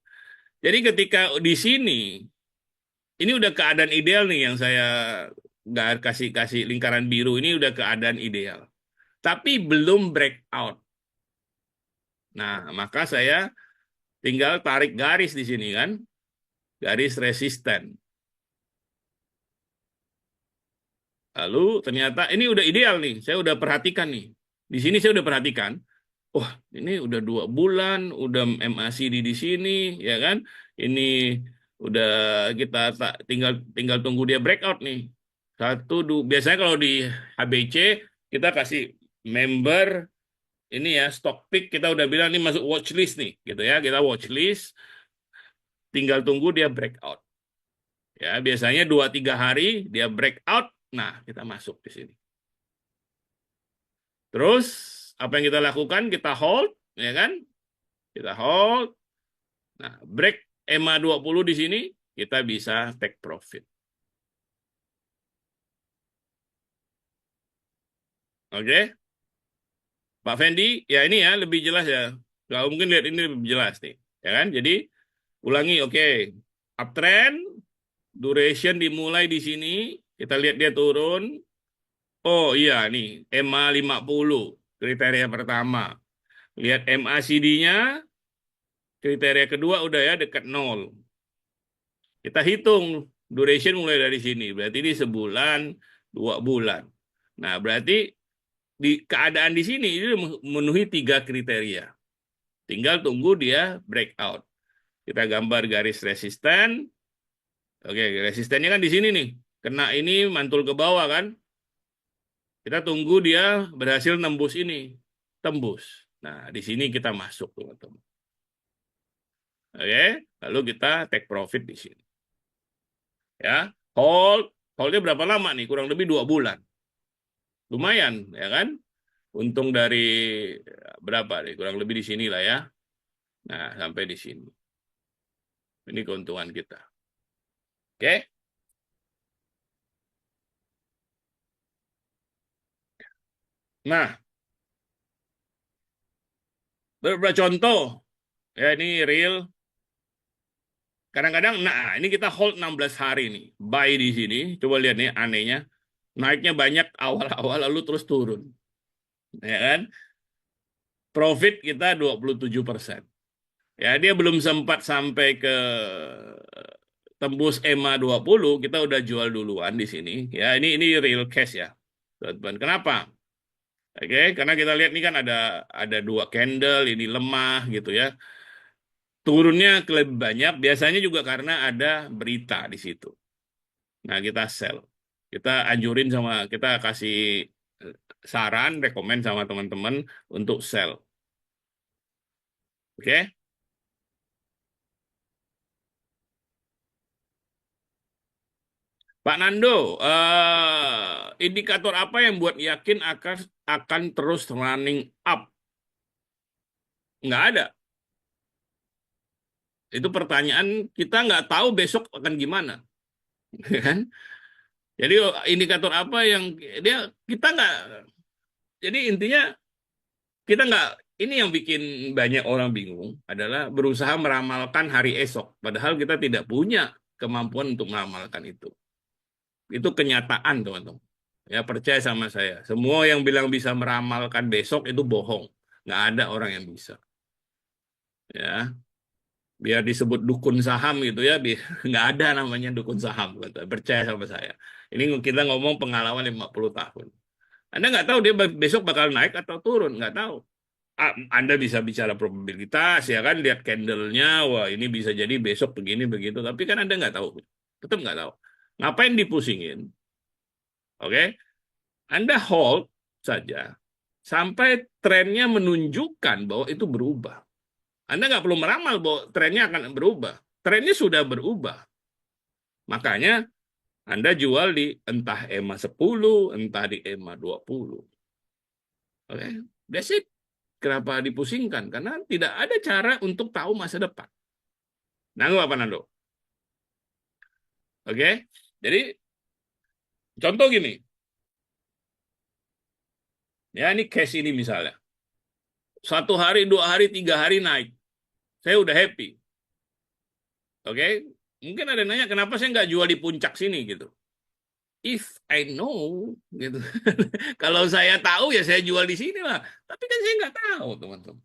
Speaker 1: Jadi ketika di sini, ini udah keadaan ideal nih yang saya nggak kasih kasih lingkaran biru ini udah keadaan ideal. Tapi belum breakout. Nah, maka saya tinggal tarik garis di sini kan, garis resisten. Lalu ternyata ini udah ideal nih. Saya udah perhatikan nih. Di sini saya udah perhatikan. Wah, ini udah 2 bulan, udah MACD di sini, ya kan? Ini udah kita tinggal tinggal tunggu dia breakout nih. Biasanya kalau di HBC kita kasih member ini ya stock pick kita udah bilang ini masuk watch list nih, gitu ya. Kita watch list, tinggal tunggu dia breakout. Ya, biasanya 2-3 hari dia breakout. Nah, kita masuk di sini. Terus apa yang kita lakukan? Kita hold, ya kan? Kita hold. Nah, break EMA 20 di sini, kita bisa take profit. Oke? Pak Fendi, ya ini ya lebih jelas ya. Kalau mungkin lihat ini lebih jelas nih. Ya kan? Jadi, ulangi, oke. Uptrend, duration dimulai di sini. Kita lihat dia turun. Oh iya nih, EMA 50. Kriteria pertama. Lihat MACD-nya, kriteria kedua udah ya dekat nol. Kita hitung duration mulai dari sini. Berarti ini sebulan, 2 bulan. Nah, berarti di keadaan di sini ini memenuhi 3 kriteria. Tinggal tunggu dia breakout. Kita gambar garis resisten. Oke, resistennya kan di sini nih. Kena ini mantul ke bawah kan. Kita tunggu dia berhasil nembus ini. Tembus. Nah, di sini kita masuk, teman-teman. Oke, lalu kita take profit di sini. Ya, hold. Holdnya berapa lama nih? Kurang lebih 2 bulan. Lumayan, ya kan? Untung dari berapa nih? Kurang lebih di sini lah ya. Nah, sampai di sini. Ini keuntungan kita. Oke? Nah, beberapa contoh ya ini real. Kadang-kadang, nah ini kita hold 16 hari nih, buy di sini. Coba lihat nih anehnya, naiknya banyak awal-awal lalu terus turun, ya kan? Profit kita 27%. Ya, dia belum sempat sampai ke tembus EMA 20, kita udah jual duluan di sini. Ya, ini real cash ya, teman-teman. Kenapa? Oke, karena kita lihat nih kan ada dua candle, ini lemah gitu ya. Turunnya lebih banyak, biasanya juga karena ada berita di situ. Nah, kita sell. Kita anjurin sama, kita kasih eh, saran, rekomen sama teman-teman untuk sell. Oke? Pak Nando, indikator apa yang buat yakin akan terus running up? Nggak ada. Itu pertanyaan kita nggak tahu besok akan gimana, kan? Jadi indikator apa yang dia kita nggak. Jadi intinya kita nggak. Ini yang bikin banyak orang bingung adalah berusaha meramalkan hari esok, padahal kita tidak punya kemampuan untuk meramalkan itu. Itu kenyataan, teman-teman. Ya, percaya sama saya. Semua yang bilang bisa meramalkan besok itu bohong. Nggak ada orang yang bisa. Ya, biar disebut dukun saham gitu ya, nggak ada namanya dukun saham. Percaya sama saya. Ini kita ngomong pengalaman 50 tahun. Anda nggak tahu dia besok bakal naik atau turun, nggak tahu. Anda bisa bicara probabilitas, ya kan, lihat candlenya, wah ini bisa jadi besok begini begitu. Tapi kan Anda nggak tahu, tetap nggak tahu. Ngapain dipusingin? Oke, Anda hold saja sampai trennya menunjukkan bahwa itu berubah. Anda nggak perlu meramal bahwa trennya akan berubah. Trennya sudah berubah. Makanya Anda jual di entah EMA 10, entah di EMA 20. Oke, that's it. Kenapa dipusingkan? Karena tidak ada cara untuk tahu masa depan. Nanggung apa, Nando? Oke, jadi contoh gini. Ya, ini case ini misalnya. 1 hari, 2 hari, 3 hari naik. Saya udah happy. Oke, mungkin ada yang nanya kenapa saya nggak jual di puncak sini gitu. If I know, gitu. Kalau saya tahu ya saya jual di sini lah. Tapi kan saya nggak tahu, teman-teman.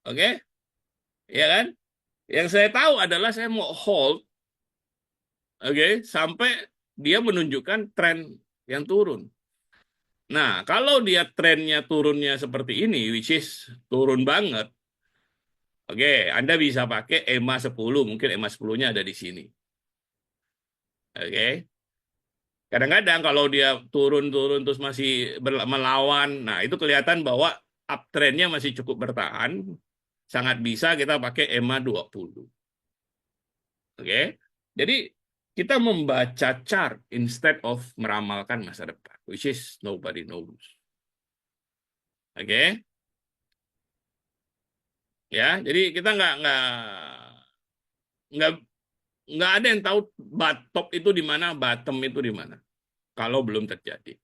Speaker 1: Oke, ya kan? Yang saya tahu adalah saya mau hold, oke, sampai dia menunjukkan tren yang turun. Nah, kalau dia trennya turunnya seperti ini, which is turun banget, oke, Anda bisa pakai EMA 10, mungkin EMA 10-nya ada di sini. Oke. Kadang-kadang kalau dia turun-turun terus masih melawan, nah itu kelihatan bahwa uptrendnya masih cukup bertahan, sangat bisa kita pakai EMA 20. Oke. Jadi kita membaca chart instead of meramalkan masa depan, which is nobody knows. Oke. Ya, jadi kita nggak nggak ada yang tahu top itu di mana, bottom itu di mana. Kalau belum terjadi,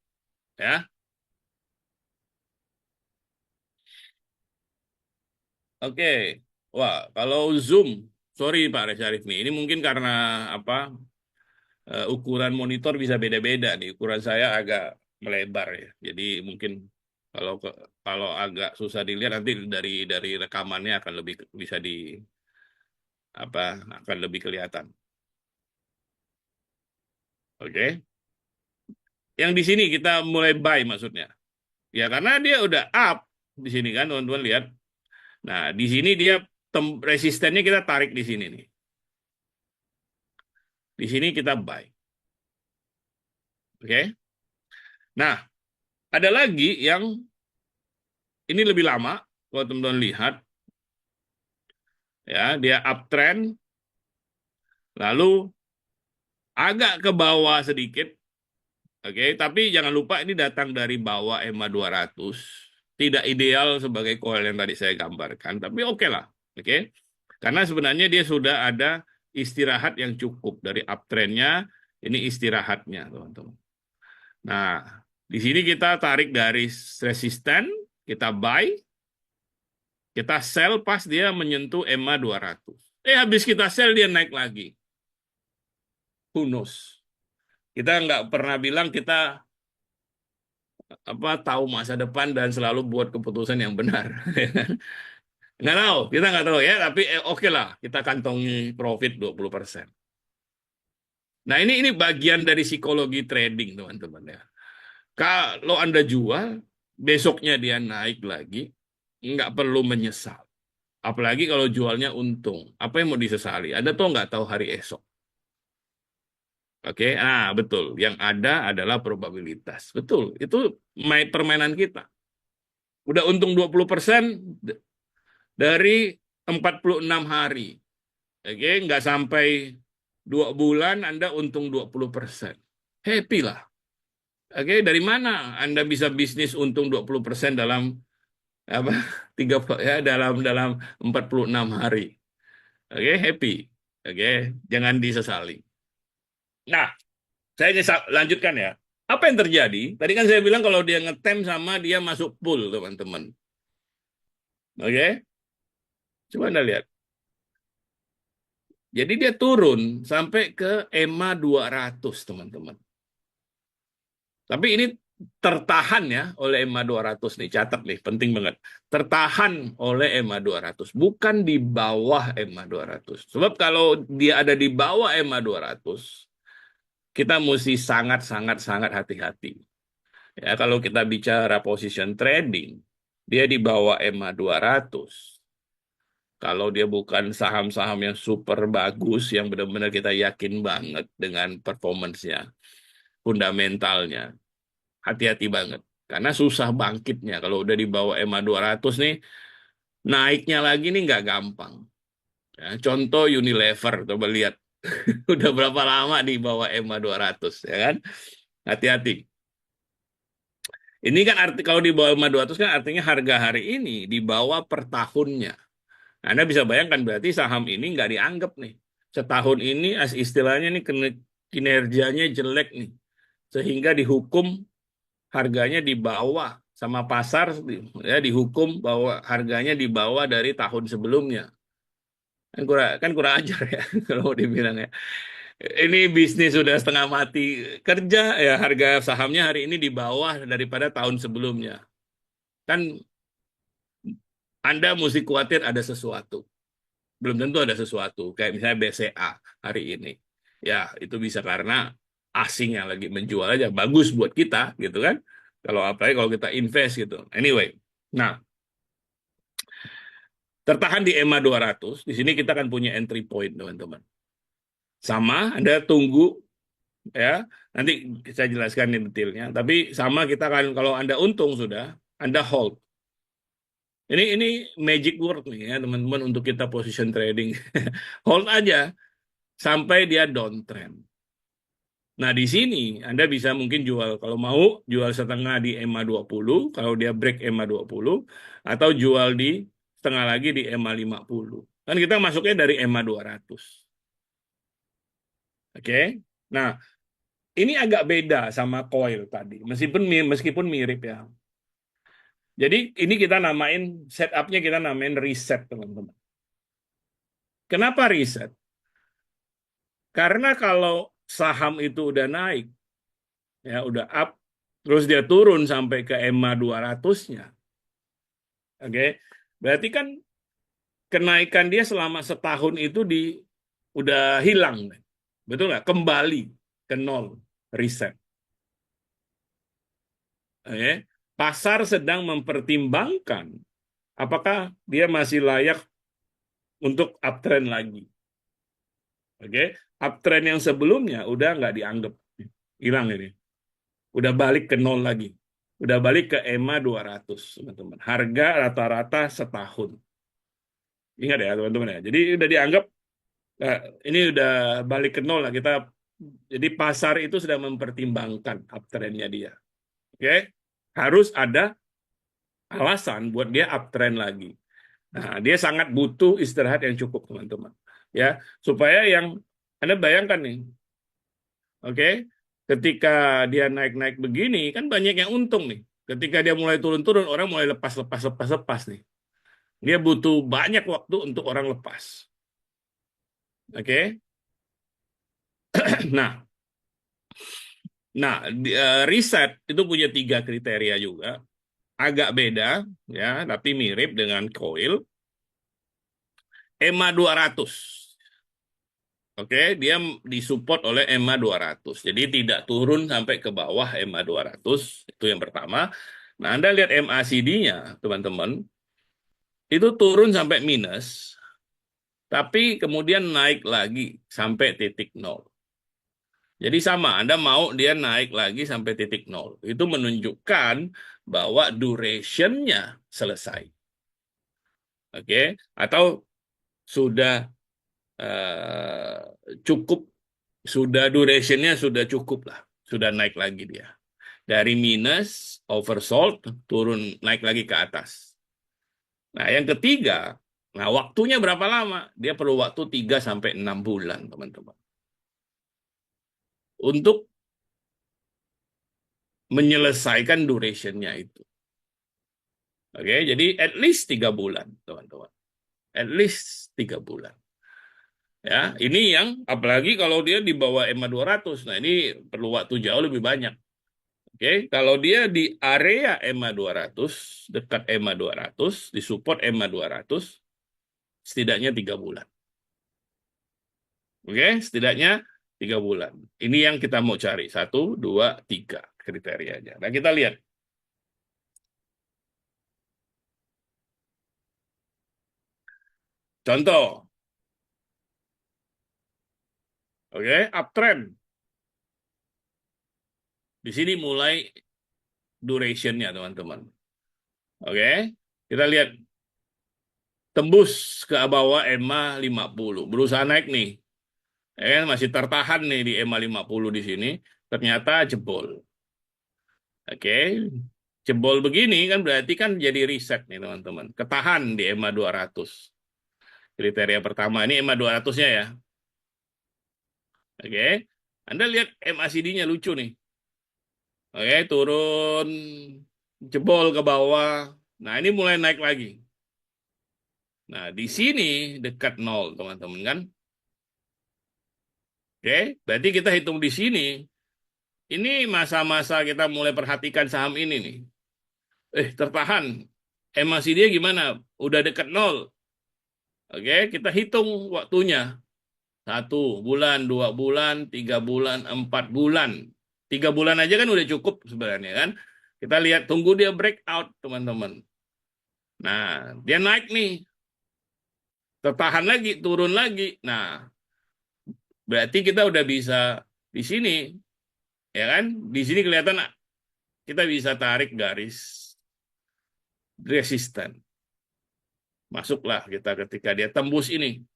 Speaker 1: ya. Oke. Wah, kalau Zoom, sorry Pak Syarif nih, ini mungkin karena apa? Ukuran monitor bisa beda-beda nih. Ukuran saya agak melebar ya. Jadi mungkin kalau kalau agak susah dilihat nanti dari rekamannya akan lebih bisa di apa? Akan lebih kelihatan. Oke. Yang di sini kita mulai buy maksudnya. Ya karena dia udah up di sini kan teman-teman lihat. Nah, di sini dia resistennya kita tarik di sini nih. Di sini kita buy. Oke. Nah, ada lagi yang ini lebih lama, kalau teman-teman lihat, ya dia uptrend, lalu agak ke bawah sedikit, oke, tapi jangan lupa ini datang dari bawah EMA 200, tidak ideal sebagai koil yang tadi saya gambarkan, tapi oke lah, oke, karena sebenarnya dia sudah ada istirahat yang cukup dari uptrendnya, ini istirahatnya, teman-teman. Nah, Di sini kita tarik garis resisten, kita buy, kita sell pas dia menyentuh EMA 200. Habis kita sell dia naik lagi. Who knows? Kita nggak pernah bilang kita tahu masa depan dan selalu buat keputusan yang benar. Nggak tahu, kita nggak tahu ya, tapi oke lah, kita kantongi profit 20%. Nah, ini bagian dari psikologi trading, teman-teman ya. Kalau Anda jual, besoknya dia naik lagi, nggak perlu menyesal. Apalagi kalau jualnya untung. Apa yang mau disesali? Anda tuh nggak tahu hari esok. Oke, betul. Yang ada adalah probabilitas. Betul, itu permainan kita. Udah untung 20% dari 46 hari. Oke, nggak sampai 2 bulan Anda untung 20%. Happy lah. Oke, dari mana Anda bisa bisnis untung 20% dalam apa 46 hari? Oke, happy. Oke, jangan disesali. Nah, saya lanjutkan ya. Apa yang terjadi? Tadi kan saya bilang kalau dia ngetem sama dia masuk pool, teman-teman. Oke, coba Anda lihat. Jadi dia turun sampai ke EMA 200, teman-teman. Tapi ini tertahan ya oleh EMA 200 nih, catat nih, penting banget. Tertahan oleh EMA 200, bukan di bawah EMA 200. Sebab kalau dia ada di bawah EMA 200, kita mesti sangat hati-hati. Ya, kalau kita bicara position trading, dia di bawah EMA 200. Kalau dia bukan saham-saham yang super bagus, yang benar-benar kita yakin banget dengan performance-nya, fundamentalnya, hati-hati banget. Karena susah bangkitnya. Kalau udah di bawah EMA 200 nih, naiknya lagi nih nggak gampang. Ya, contoh Unilever, coba lihat. Udah berapa lama di bawah EMA 200, ya kan? Hati-hati. Ini kan kalau di bawah EMA 200 kan artinya harga hari ini di bawah per tahunnya. Anda bisa bayangkan berarti saham ini nggak dianggap nih. Setahun ini istilahnya nih kinerjanya jelek nih. Sehingga dihukum harganya di bawah sama pasar ya dihukum bahwa harganya di bawah dari tahun sebelumnya. Kan kurang ajar ya kalau mau dibilang ya. Ini bisnis sudah setengah mati kerja ya harga sahamnya hari ini di bawah daripada tahun sebelumnya. Kan Anda mesti khawatir ada sesuatu. Belum tentu ada sesuatu. Kayak misalnya BCA hari ini. Ya, itu bisa karena asing yang lagi menjual aja. Bagus buat kita, gitu kan. Kalau apalagi kalau kita invest gitu. Anyway, nah, tertahan di EMA 200, di sini kita akan punya entry point, teman-teman. Sama, Anda tunggu, ya. Nanti saya jelaskan ini detailnya. Tapi sama kita akan, kalau Anda untung sudah, Anda hold. Ini magic word nih ya, teman-teman, untuk kita position trading. Hold aja sampai dia downtrend. Nah, di sini Anda bisa mungkin jual, kalau mau, jual setengah di EMA 20, kalau dia break EMA 20, atau jual di setengah lagi di EMA 50. Kan kita masuknya dari EMA 200. Oke? Nah, ini agak beda sama coil tadi, meskipun mirip ya. Jadi ini kita namain, setupnya kita namain reset, teman-teman. Kenapa reset? Karena kalau saham itu udah naik, ya udah up, terus dia turun sampai ke EMA 200-nya. Oke. Berarti kan kenaikan dia selama setahun itu udah hilang. Betul nggak? Kembali ke nol, reset. Oke. Pasar sedang mempertimbangkan apakah dia masih layak untuk uptrend lagi. Oke. Uptrend yang sebelumnya udah nggak dianggap. Hilang ini. Udah balik ke nol lagi. Udah balik ke EMA 200, teman-teman. Harga rata-rata setahun. Ingat ya, teman-teman ya. Jadi udah dianggap ini udah balik ke nol lah kita. Jadi pasar itu sudah mempertimbangkan uptrendnya dia. Oke, harus ada alasan buat dia uptrend lagi. Nah, dia sangat butuh istirahat yang cukup, teman-teman. Ya, supaya yang Anda bayangkan nih. Oke, ketika dia naik-naik begini, kan banyak yang untung nih. Ketika dia mulai turun-turun, orang mulai lepas nih. Dia butuh banyak waktu untuk orang lepas. Oke. Nah, riset itu punya 3 kriteria juga. Agak beda, ya, tapi mirip dengan coil. EMA 200. Oke, dia disupport oleh EMA 200. Jadi tidak turun sampai ke bawah EMA 200. Itu yang pertama. Nah, Anda lihat MACD-nya, teman-teman. Itu turun sampai minus, tapi kemudian naik lagi sampai titik nol. Jadi sama, Anda mau dia naik lagi sampai titik nol. Itu menunjukkan bahwa duration-nya selesai. Oke, atau sudah eh, cukup, sudah duration-nya sudah cukup lah. Sudah naik lagi dia. Dari minus, oversold, turun naik lagi ke atas. Nah, yang ketiga, nah waktunya berapa lama? Dia perlu waktu 3 sampai 6 bulan, teman-teman. Untuk menyelesaikan duration-nya itu. Oke, jadi at least 3 bulan, teman-teman. At least 3 bulan. Ya, ini yang apalagi kalau dia di bawah EMA 200. Nah, ini perlu waktu jauh lebih banyak. Oke, kalau dia di area EMA 200, dekat EMA 200, di support EMA 200, setidaknya 3 bulan. Oke, setidaknya 3 bulan. Ini yang kita mau cari. 1, 2, 3 kriterianya. Nah, kita lihat. Contoh, oke, uptrend. Di sini mulai duration-nya, teman-teman. Oke, kita lihat tembus ke bawah EMA 50. Berusaha naik nih. Ya kan, masih tertahan nih di EMA 50 di sini. Ternyata jebol. Oke, jebol begini kan berarti kan jadi reset nih, teman-teman. Ketahan di EMA 200. Kriteria pertama ini EMA 200-nya ya. Oke, Anda lihat MACD-nya lucu nih. Oke, turun, jebol ke bawah. Nah, ini mulai naik lagi. Nah, di sini dekat nol, teman-teman kan. Oke, berarti kita hitung di sini. Ini masa-masa kita mulai perhatikan saham ini nih. Tertahan. MACD-nya gimana? Udah dekat nol. Oke, kita hitung waktunya. 1 bulan, 2 bulan, 3 bulan, 4 bulan. 3 bulan aja kan udah cukup sebenarnya kan. Kita lihat, tunggu dia breakout, teman-teman. Nah, dia naik nih. Tertahan lagi, turun lagi. Nah, berarti kita udah bisa di sini. Ya kan? Di sini kelihatan kita bisa tarik garis resisten. Masuklah kita ketika dia tembus ini.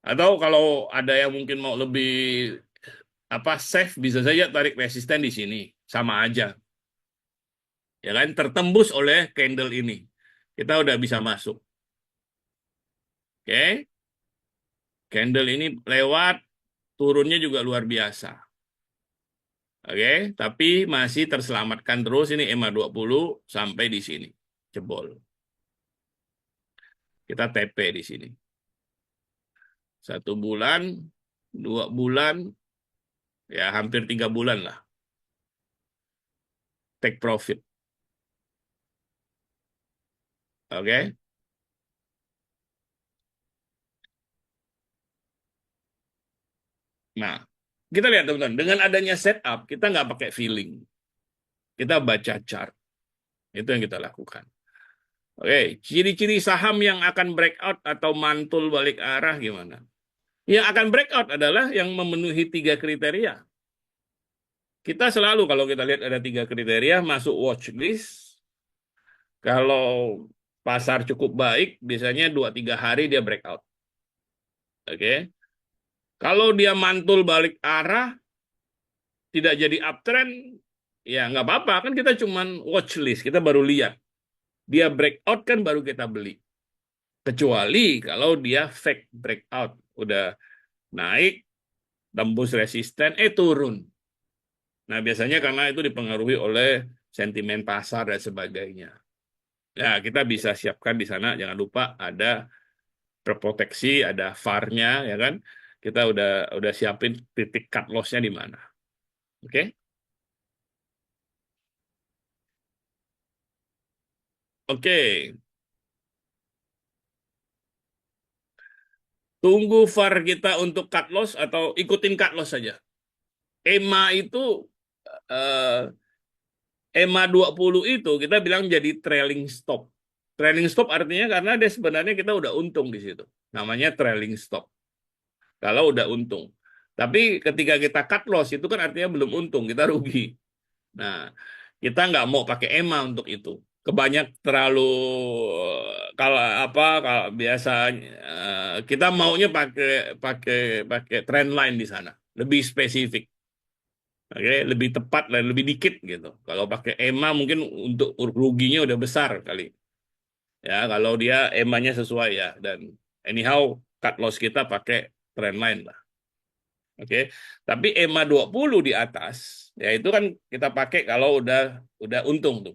Speaker 1: Atau kalau ada yang mungkin mau lebih safe, bisa saja tarik resisten di sini. Sama aja. Ya kan, tertembus oleh candle ini. Kita udah bisa masuk. Oke. Candle ini lewat, turunnya juga luar biasa. Oke, tapi masih terselamatkan terus ini EMA 20 sampai di sini. Jebol. Kita TP di sini. 1 bulan, 2 bulan, ya hampir 3 bulan lah. Take profit. Oke. Nah, kita lihat teman-teman, dengan adanya setup, kita nggak pakai feeling. Kita baca chart. Itu yang kita lakukan. Oke, ciri-ciri saham yang akan breakout atau mantul balik arah gimana? Yang akan breakout adalah yang memenuhi 3 kriteria. Kita selalu kalau kita lihat ada 3 kriteria, masuk watch list. Kalau pasar cukup baik, biasanya 2-3 hari dia breakout. Oke. Kalau dia mantul balik arah, tidak jadi uptrend, ya nggak apa-apa. Kan kita cuman watch list, kita baru lihat. Dia breakout kan baru kita beli. Kecuali kalau dia fake breakout. Udah naik, tembus resisten, turun. Nah, biasanya karena itu dipengaruhi oleh sentimen pasar dan sebagainya. Ya, kita bisa siapkan di sana. Jangan lupa ada terproteksi, ada VAR-nya, ya kan? Kita udah siapin titik cut loss-nya di mana. Oke? Oke. Tunggu VAR kita untuk cut loss atau ikutin cut loss saja. EMA itu eh, EMA 20 itu kita bilang jadi trailing stop. Trailing stop artinya karena dia sebenarnya kita udah untung di situ. Namanya trailing stop. Kalau udah untung. Tapi ketika kita cut loss itu kan artinya belum untung, kita rugi. Nah, kita nggak mau pakai EMA untuk itu. Kebanyak terlalu kalau apa kalau biasanya kita maunya pakai pakai pakai trend line di sana. Lebih spesifik. Oke, lebih tepat dan lebih dikit gitu. Kalau pakai EMA mungkin untuk ruginya udah besar kali. Ya, kalau dia EMA-nya sesuai ya. Dan anyhow, cut loss kita pakai trend line lah. Oke. Tapi EMA 20 di atas, ya itu kan kita pakai kalau udah untung tuh.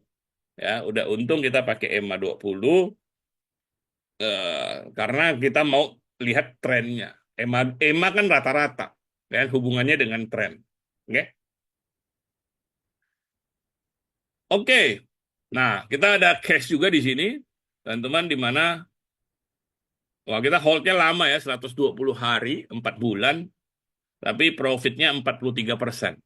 Speaker 1: Ya, udah untung kita pakai EMA 20 karena kita mau lihat trennya. EMA kan rata-rata, ya hubungannya dengan tren. Oke. Oke. Nah, kita ada cash juga di sini, teman-teman, di mana wah kita holdnya lama ya, 120 hari, 4 bulan, tapi profitnya 43%.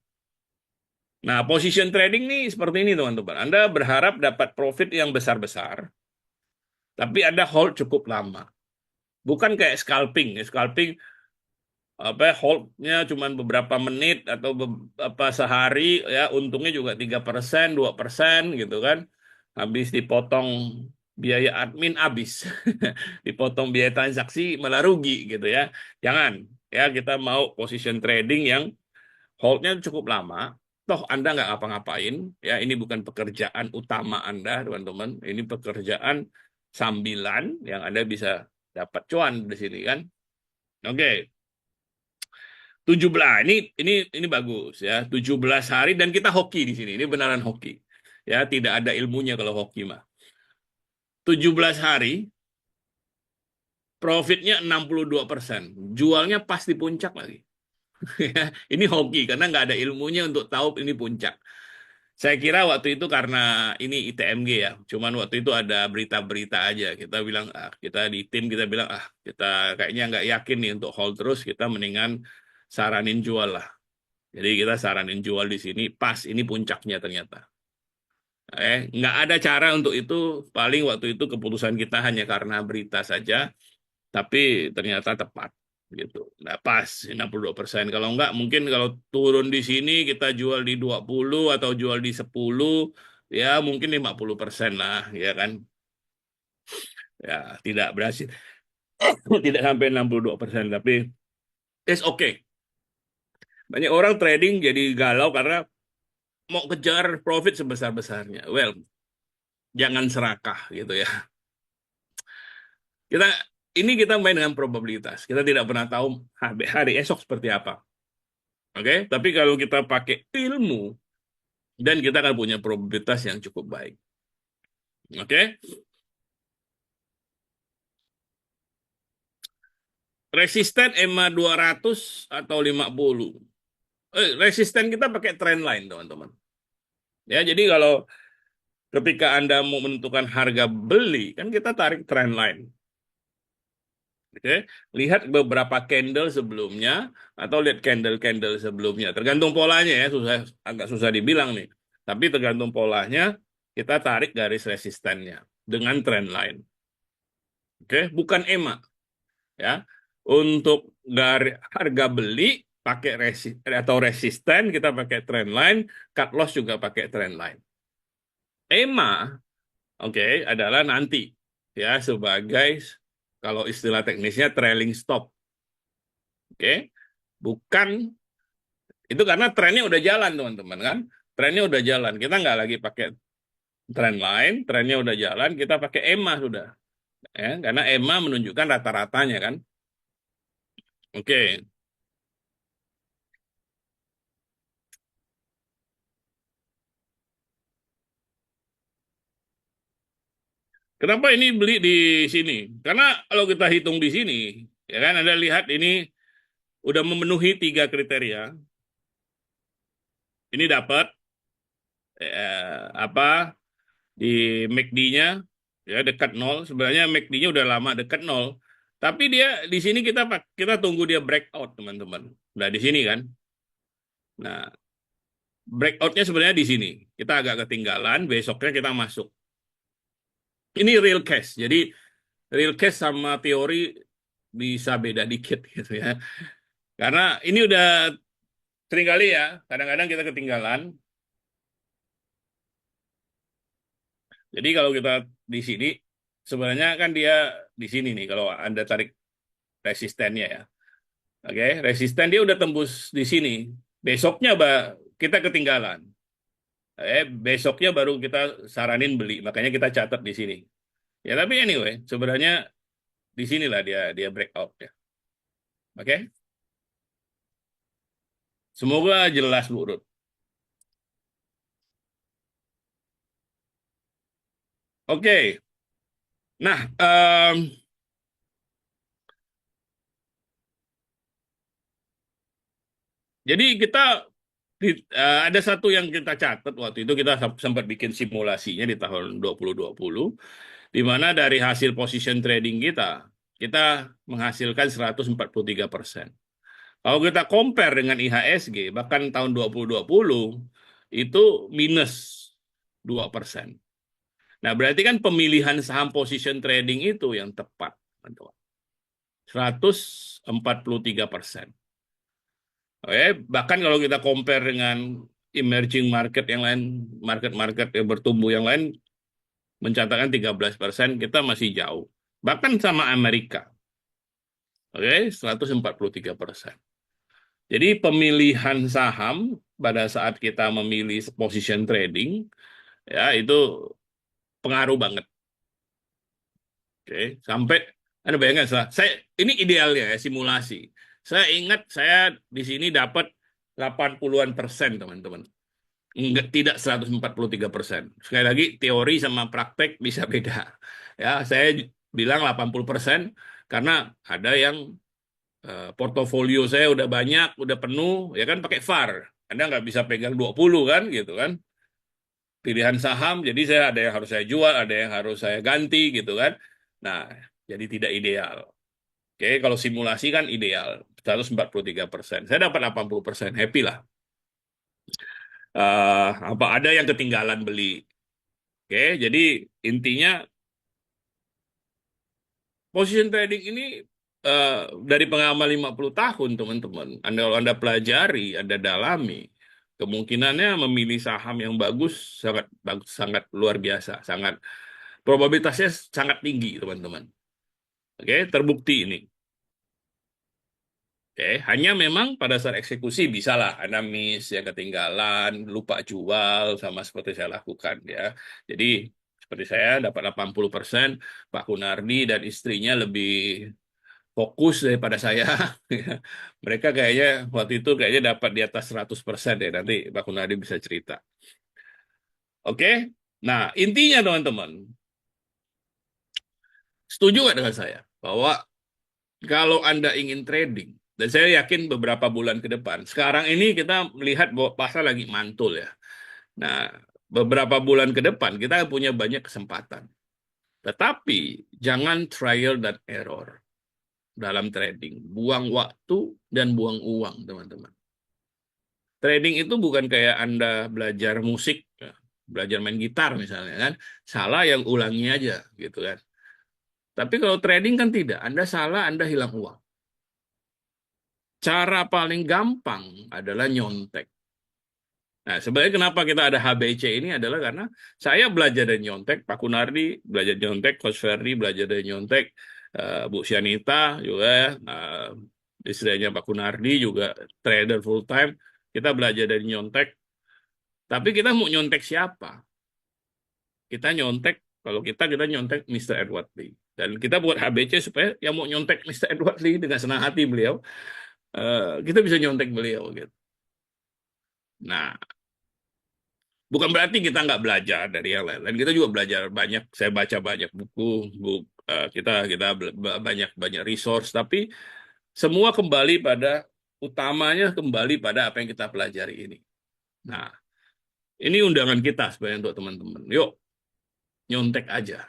Speaker 1: Nah, position trading nih seperti ini, teman-teman. Anda berharap dapat profit yang besar-besar, tapi Anda hold cukup lama. Bukan kayak scalping. Scalping apa holdnya cuma beberapa menit atau beberapa sehari, ya untungnya juga 3%, 2% gitu kan. Habis dipotong biaya admin habis. Dipotong biaya transaksi malah rugi gitu ya. Jangan. Ya, kita mau position trading yang holdnya cukup lama, toh Anda nggak ngapa-ngapain, ya ini bukan pekerjaan utama Anda, teman-teman. Ini pekerjaan sambilan yang Anda bisa dapat cuan di sini kan. Oke, 17 ini bagus ya. 17 hari dan kita hoki di sini. Ini beneran hoki. Ya, tidak ada ilmunya kalau hoki mah. 17 hari, profitnya 62%. Jualnya pas di puncak lagi. Ini hoki karena nggak ada ilmunya untuk tahu ini puncak. Saya kira waktu itu karena ini ITMG ya, cuman waktu itu ada berita-berita aja. Kita bilang, kita di tim kita bilang, kita kayaknya nggak yakin nih untuk hold terus, kita mendingan saranin jual lah. Jadi kita saranin jual di sini, pas ini puncaknya ternyata. Nggak ada cara untuk itu, paling waktu itu keputusan kita hanya karena berita saja, tapi ternyata tepat gitu. Nah, pas 62%. Kalau enggak mungkin kalau turun di sini kita jual di 20 atau jual di 10 ya mungkin 50% lah ya kan. Ya, tidak berhasil. Tidak sampai 62% tapi it's okay. Banyak orang trading jadi galau karena mau kejar profit sebesar-besarnya. Well, jangan serakah gitu ya. Kita kita main dengan probabilitas. Kita tidak pernah tahu hari esok seperti apa. Oke, tapi kalau kita pakai ilmu dan kita akan punya probabilitas yang cukup baik. Oke, resisten EMA 200 atau 50. Resisten kita pakai trend line, teman-teman. Ya, jadi kalau ketika Anda mau menentukan harga beli, kan kita tarik trend line. Oke, lihat beberapa candle sebelumnya atau lihat candle-candle sebelumnya. Tergantung polanya ya, agak susah dibilang nih. Tapi tergantung polanya, kita tarik garis resistennya dengan trend line. Oke, bukan EMA ya. Untuk harga beli pakai atau resisten kita pakai trend line, cut loss juga pakai trend line. EMA, oke, adalah nanti ya sebagai kalau istilah teknisnya trailing stop. Oke, bukan itu karena trennya udah jalan teman-teman kan. Trennya udah jalan. Kita nggak lagi pakai trend line, trennya udah jalan, kita pakai EMA sudah. Ya, karena EMA menunjukkan rata-ratanya kan. Oke. Kenapa ini beli di sini? Karena kalau kita hitung di sini, ya kan Anda lihat ini udah memenuhi tiga kriteria. Ini dapat apa di MACD-nya ya dekat nol. Sebenarnya MACD-nya udah lama dekat nol. Tapi dia di sini kita tunggu dia breakout, teman-teman. Nah, di sini kan. Nah, breakoutnya sebenarnya di sini. Kita agak ketinggalan, besoknya kita masuk. Ini real case. Jadi real case sama teori bisa beda dikit gitu ya. Karena ini udah sering kali ya, kadang-kadang kita ketinggalan. Jadi kalau kita di sini, sebenarnya kan dia di sini nih, kalau Anda tarik resistennya ya. Oke, resisten dia udah tembus di sini. Besoknya kita ketinggalan. Besoknya baru kita saranin beli, makanya kita catat di sini. Ya tapi anyway, sebenarnya di sinilah dia breakout ya. Oke, semoga jelas Bu Rut. Oke, nah jadi kita ada satu yang kita catat waktu itu kita sempat bikin simulasinya di tahun 2020, di mana dari hasil position trading kita menghasilkan 143%. Kalau kita compare dengan IHSG, bahkan tahun 2020 itu minus 2%. Nah, berarti kan pemilihan saham position trading itu yang tepat, teman-teman. 143%. Oke, bahkan kalau kita compare dengan emerging market yang lain, market-market yang bertumbuh yang lain mencatatkan 13%, kita masih jauh. Bahkan sama Amerika. Oke, 143%. Jadi pemilihan saham pada saat kita memilih position trading, ya itu pengaruh banget. Oke, sampai Anda bayangkan, ini idealnya ya, simulasi. Saya ingat saya di sini dapat 80-an%, teman-teman. Enggak, tidak 143%. Sekali lagi, teori sama praktek bisa beda. Ya, saya bilang 80% karena ada yang portofolio saya udah banyak, udah penuh, ya kan pakai VAR. Anda nggak bisa pegang 20 kan, gitu kan. Pilihan saham, jadi saya ada yang harus saya jual, ada yang harus saya ganti, gitu kan. Nah, jadi tidak ideal. Oke, kalau simulasi kan ideal, 143%. Saya dapat 80%, happy lah. Apa ada yang ketinggalan beli. Oke, jadi intinya position trading ini eh, dari pengalaman 50 tahun, teman-teman. Kalau Anda pelajari, Anda dalami, kemungkinannya memilih saham yang bagus, sangat luar biasa, sangat probabilitasnya sangat tinggi, teman-teman. Oke, terbukti ini. Oke, hanya memang pada saat eksekusi bisalah Anda miss, ya ketinggalan, lupa jual, sama seperti saya lakukan ya. Jadi seperti saya dapat 80%, Pak Kunardi dan istrinya lebih fokus daripada saya. Mereka kayaknya waktu itu kayaknya dapat di atas 100% ya. Nanti Pak Kunardi bisa cerita. Oke? Nah, intinya teman-teman, setuju nggak dengan saya? Bahwa kalau Anda ingin trading, dan saya yakin beberapa bulan ke depan, sekarang ini kita melihat bahwa pasar lagi mantul ya. Nah, beberapa bulan ke depan kita punya banyak kesempatan. Tetapi jangan trial dan error dalam trading. Buang waktu dan buang uang, teman-teman. Trading itu bukan kayak Anda belajar musik, ya, belajar main gitar misalnya kan. Salah yang ulangi aja gitu kan. Tapi kalau trading kan tidak. Anda salah, Anda hilang uang. Cara paling gampang adalah nyontek. Nah, sebenarnya kenapa kita ada HBC ini adalah karena saya belajar dari nyontek, Pak Kunardi belajar nyontek, Coach Ferdi belajar dari nyontek, Bu Sianita juga, istrinya Pak Kunardi juga trader full time. Kita belajar dari nyontek. Tapi kita mau nyontek siapa? Kita nyontek, kalau kita nyontek Mr. Edward Lee. Dan kita buat HBC supaya yang mau nyontek Mr. Edward Lee dengan senang hati beliau, kita bisa nyontek beliau gitu. Nah, Bukan berarti kita nggak belajar dari yang lain-lain. Kita juga belajar banyak. Saya baca banyak buku, kita kita banyak banyak resource. Tapi semua kembali pada utamanya kembali pada apa yang kita pelajari ini. Nah, ini undangan kita sebenarnya untuk teman-teman. Yuk, nyontek aja,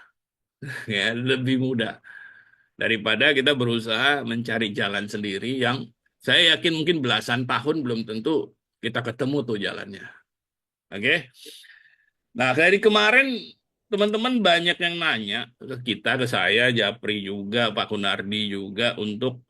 Speaker 1: ya lebih mudah daripada kita berusaha mencari jalan sendiri yang saya yakin mungkin belasan tahun belum tentu kita ketemu tuh jalannya. Oke? Nah, dari kemarin teman-teman banyak yang nanya ke kita, ke saya, Japri juga, Pak Kunardi juga untuk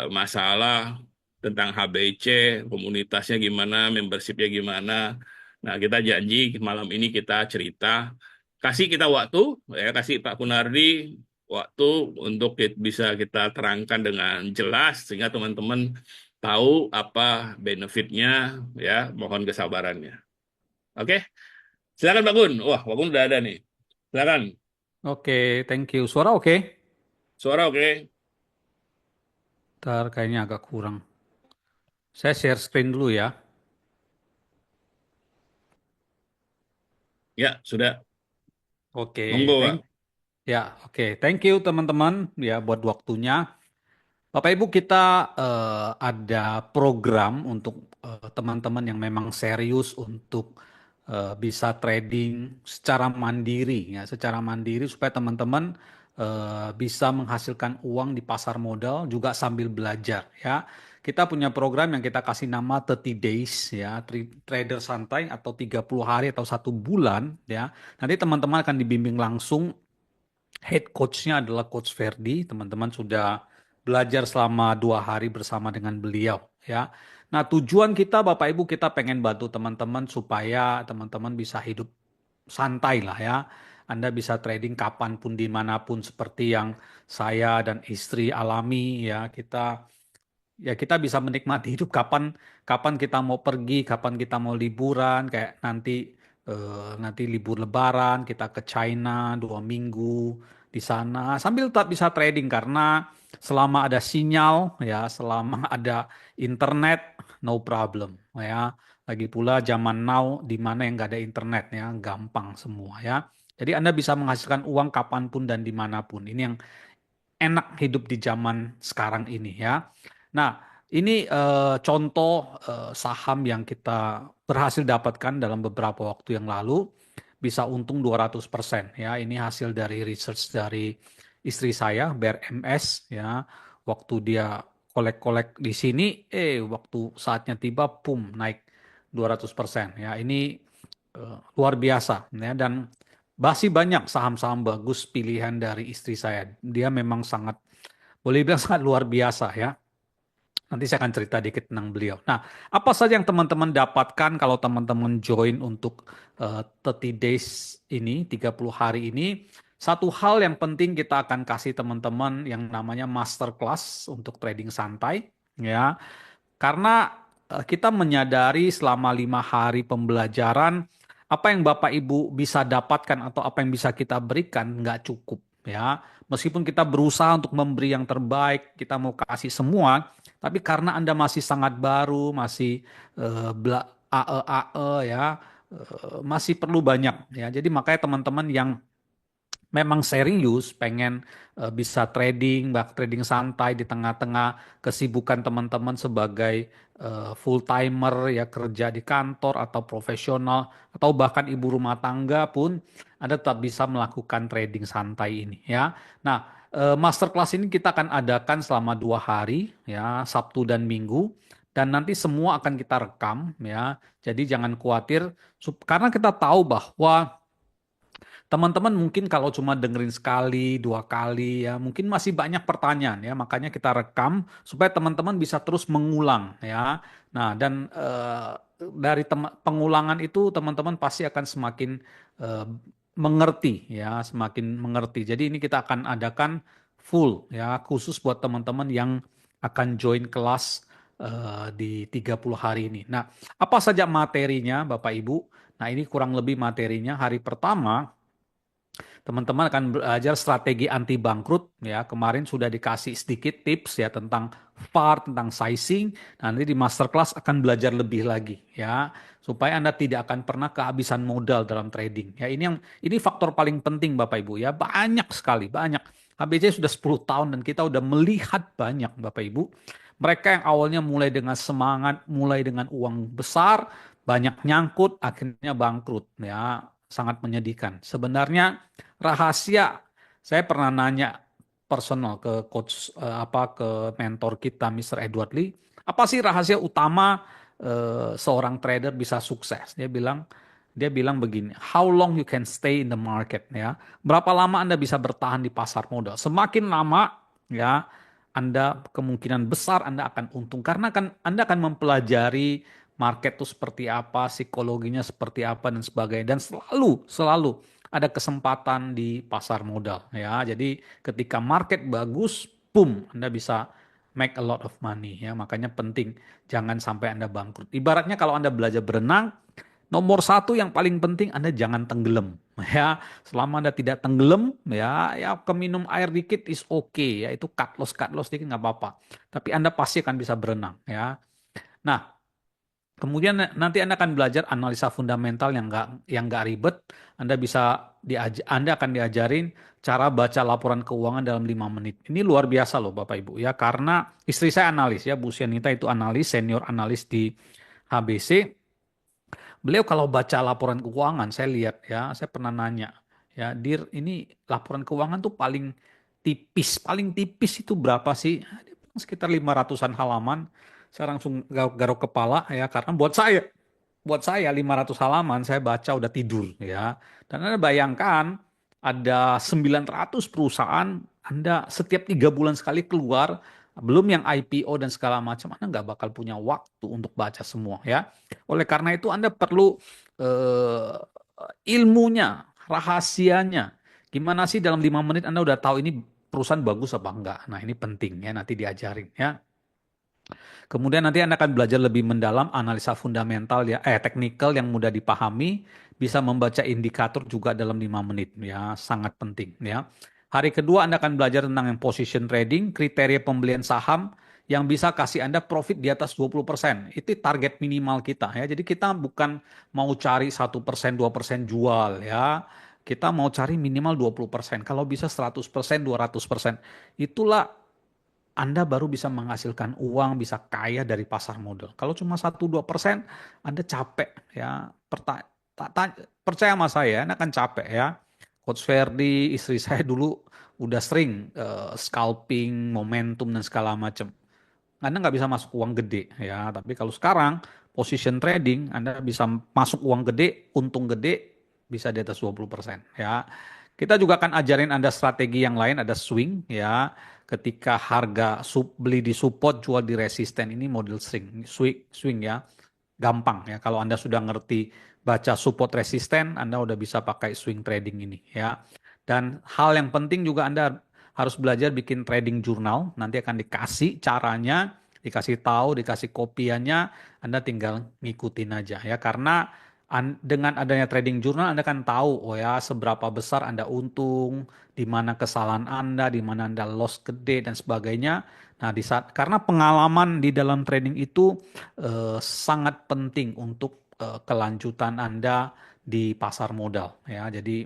Speaker 1: masalah tentang HBC, komunitasnya gimana, membershipnya gimana. Nah, kita janji malam ini kita cerita, kasih kita waktu, ya kasih Pak Kunardi waktu untuk bisa kita terangkan dengan jelas sehingga teman-teman tahu apa benefitnya, ya, mohon kesabarannya. Oke? Silakan Pak Gun. Wah, Pak Gun udah ada nih. Silakan.
Speaker 2: Oke, thank you. Suara oke?
Speaker 1: Suara oke?
Speaker 2: Ntar kayaknya agak kurang. Saya share screen dulu ya.
Speaker 1: Ya, sudah.
Speaker 2: Oke,
Speaker 1: Monggo, Pak.
Speaker 2: thank you teman-teman ya buat waktunya. Bapak Ibu kita ada program untuk teman-teman yang memang serius untuk bisa trading secara mandiri ya, secara mandiri supaya teman-teman bisa menghasilkan uang di pasar modal juga sambil belajar ya. Kita punya program yang kita kasih nama 30 days ya, trader santai atau 30 hari atau 1 bulan ya. Nanti teman-teman akan dibimbing langsung. Head coachnya adalah Coach Ferdi. Teman-teman sudah belajar selama 2 hari bersama dengan beliau ya. Nah tujuan kita Bapak Ibu kita pengen bantu teman-teman supaya teman-teman bisa hidup santai lah ya. Anda bisa trading kapanpun dimanapun seperti yang saya dan istri alami ya. Kita bisa menikmati hidup kapan kapan kita mau pergi, kapan kita mau liburan, kayak nanti libur Lebaran kita ke China 2 minggu di sana sambil tetap bisa trading karena selama ada sinyal ya, selama ada internet no problem ya. Lagi pula zaman now di mana yang nggak ada internet ya, gampang semua ya. Jadi Anda bisa menghasilkan uang kapanpun dan dimanapun. Ini yang enak hidup di zaman sekarang ini ya. Nah, ini contoh saham yang kita berhasil dapatkan dalam beberapa waktu yang lalu bisa untung 200% ya. Ini hasil dari research dari istri saya, BRMS ya. Waktu dia kolek-kolek di sini, waktu saatnya tiba, pum, naik 200% ya. Ini luar biasa ya, dan masih banyak saham-saham bagus pilihan dari istri saya. Dia memang sangat, boleh bilang sangat luar biasa ya. Nanti saya akan cerita dikit tentang beliau. Nah, apa saja yang teman-teman dapatkan kalau teman-teman join untuk 30 days ini, 30 hari ini. Satu hal yang penting kita akan kasih teman-teman yang namanya masterclass untuk trading santai ya. Karena kita menyadari selama 5 hari pembelajaran, apa yang Bapak Ibu bisa dapatkan atau apa yang bisa kita berikan nggak cukup ya. Meskipun kita berusaha untuk memberi yang terbaik, kita mau kasih semua, tapi karena Anda masih sangat baru, masih AE ya, masih perlu banyak ya. Jadi makanya teman-teman yang memang serius pengen bisa trading, trading santai di tengah-tengah kesibukan teman-teman sebagai full timer ya, kerja di kantor atau profesional atau bahkan ibu rumah tangga pun Anda tetap bisa melakukan trading santai ini ya. Nah, masterclass ini kita akan adakan selama 2 hari ya, Sabtu dan Minggu. Dan nanti semua akan kita rekam ya. Jadi jangan khawatir karena kita tahu bahwa teman-teman mungkin kalau cuma dengerin sekali, 2 kali ya, mungkin masih banyak pertanyaan ya. Makanya kita rekam supaya teman-teman bisa terus mengulang ya. Nah, dan dari pengulangan itu teman-teman pasti akan semakin eh, mengerti ya, semakin mengerti. Jadi ini kita akan adakan full ya, khusus buat teman-teman yang akan join kelas di 30 hari ini. Nah, apa saja materinya Bapak Ibu? Nah, ini kurang lebih materinya. Hari pertama Teman-teman akan belajar strategi anti bangkrut ya. Kemarin sudah dikasih sedikit tips ya tentang VAR, tentang sizing. Nanti di masterclass akan belajar lebih lagi ya, supaya Anda tidak akan pernah kehabisan modal dalam trading. Ya, ini faktor paling penting Bapak Ibu ya. Banyak sekali, banyak. HBC sudah 10 tahun dan kita udah melihat banyak Bapak Ibu. Mereka yang awalnya mulai dengan semangat, mulai dengan uang besar, banyak nyangkut, akhirnya bangkrut ya. Sangat menyedihkan. Sebenarnya rahasia, saya pernah nanya personal ke coach ke mentor kita Mr. Edward Lee, apa sih rahasia utama seorang trader bisa sukses? Dia bilang begini, how long you can stay in the market ya. Berapa lama Anda bisa bertahan di pasar modal? Semakin lama ya, Anda kemungkinan besar Anda akan untung karena Anda akan mempelajari market itu seperti apa, psikologinya seperti apa dan sebagainya, dan selalu selalu ada kesempatan di pasar modal ya. Jadi ketika market bagus, boom, Anda bisa make a lot of money ya. Makanya penting jangan sampai Anda bangkrut. Ibaratnya kalau Anda belajar berenang, nomor satu yang paling penting Anda jangan tenggelam ya. Selama Anda tidak tenggelam ya keminum air dikit is okay ya, itu cut loss dikit nggak apa-apa. Tapi Anda pasti akan bisa berenang ya. Nah, kemudian nanti Anda akan belajar analisa fundamental yang nggak ribet. Anda akan diajarin cara baca laporan keuangan dalam 5 menit. Ini luar biasa loh Bapak Ibu ya, karena istri saya analis ya, Bu Sianita itu analis, senior analis di HBC. Beliau kalau baca laporan keuangan, saya lihat ya, saya pernah nanya, ya, Dir, ini laporan keuangan tuh paling tipis itu berapa sih? Dia bilang sekitar 500-an halaman. Saya langsung garuk kepala ya, karena buat saya 500 halaman saya baca udah tidur ya. Dan Anda bayangkan ada 900 perusahaan, Anda setiap 3 bulan sekali keluar, belum yang IPO dan segala macam, Anda nggak bakal punya waktu untuk baca semua ya. Oleh karena itu Anda perlu eh, ilmunya, rahasianya. Gimana sih dalam 5 menit Anda udah tahu ini perusahaan bagus apa enggak. Nah ini penting ya, nanti diajarin ya. Kemudian nanti Anda akan belajar lebih mendalam analisa fundamental ya, teknikal yang mudah dipahami, bisa membaca indikator juga dalam 5 menit ya, sangat penting ya. Hari kedua Anda akan belajar tentang yang position trading, kriteria pembelian saham yang bisa kasih Anda profit di atas 20%. Itu target minimal kita ya. Jadi kita bukan mau cari 1%, 2% jual ya. Kita mau cari minimal 20%. Kalau bisa 100%, 200%. Itulah Anda baru bisa menghasilkan uang, bisa kaya dari pasar modal. Kalau cuma 1-2%, Anda capek ya. Percaya sama saya, Anda akan capek ya. Coach Ferdi, istri saya dulu udah sering scalping, momentum dan segala macam. Anda nggak bisa masuk uang gede ya. Tapi kalau sekarang position trading, Anda bisa masuk uang gede, untung gede, bisa di atas 20% ya. Kita juga akan ajarin Anda strategi yang lain, ada swing ya. Ketika harga beli di support, jual di resisten, ini model swing ya. Gampang ya. Kalau Anda sudah ngerti baca support resisten, Anda udah bisa pakai swing trading ini ya. Dan hal yang penting juga Anda harus belajar bikin trading journal. Nanti akan dikasih caranya, dikasih tahu, dikasih kopiannya, Anda tinggal ngikutin aja ya. Karena dengan adanya trading journal Anda kan tahu oh ya seberapa besar Anda untung, di mana kesalahan Anda, di mana Anda loss gede dan sebagainya. Nah, karena pengalaman di dalam trading itu sangat penting untuk kelanjutan Anda di pasar modal ya. Jadi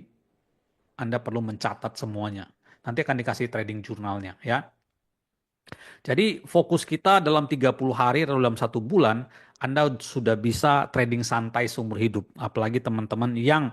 Speaker 2: Anda perlu mencatat semuanya. Nanti akan dikasih trading jurnalnya ya. Jadi fokus kita dalam 30 hari atau dalam 1 bulan, Anda sudah bisa trading santai seumur hidup. Apalagi teman-teman yang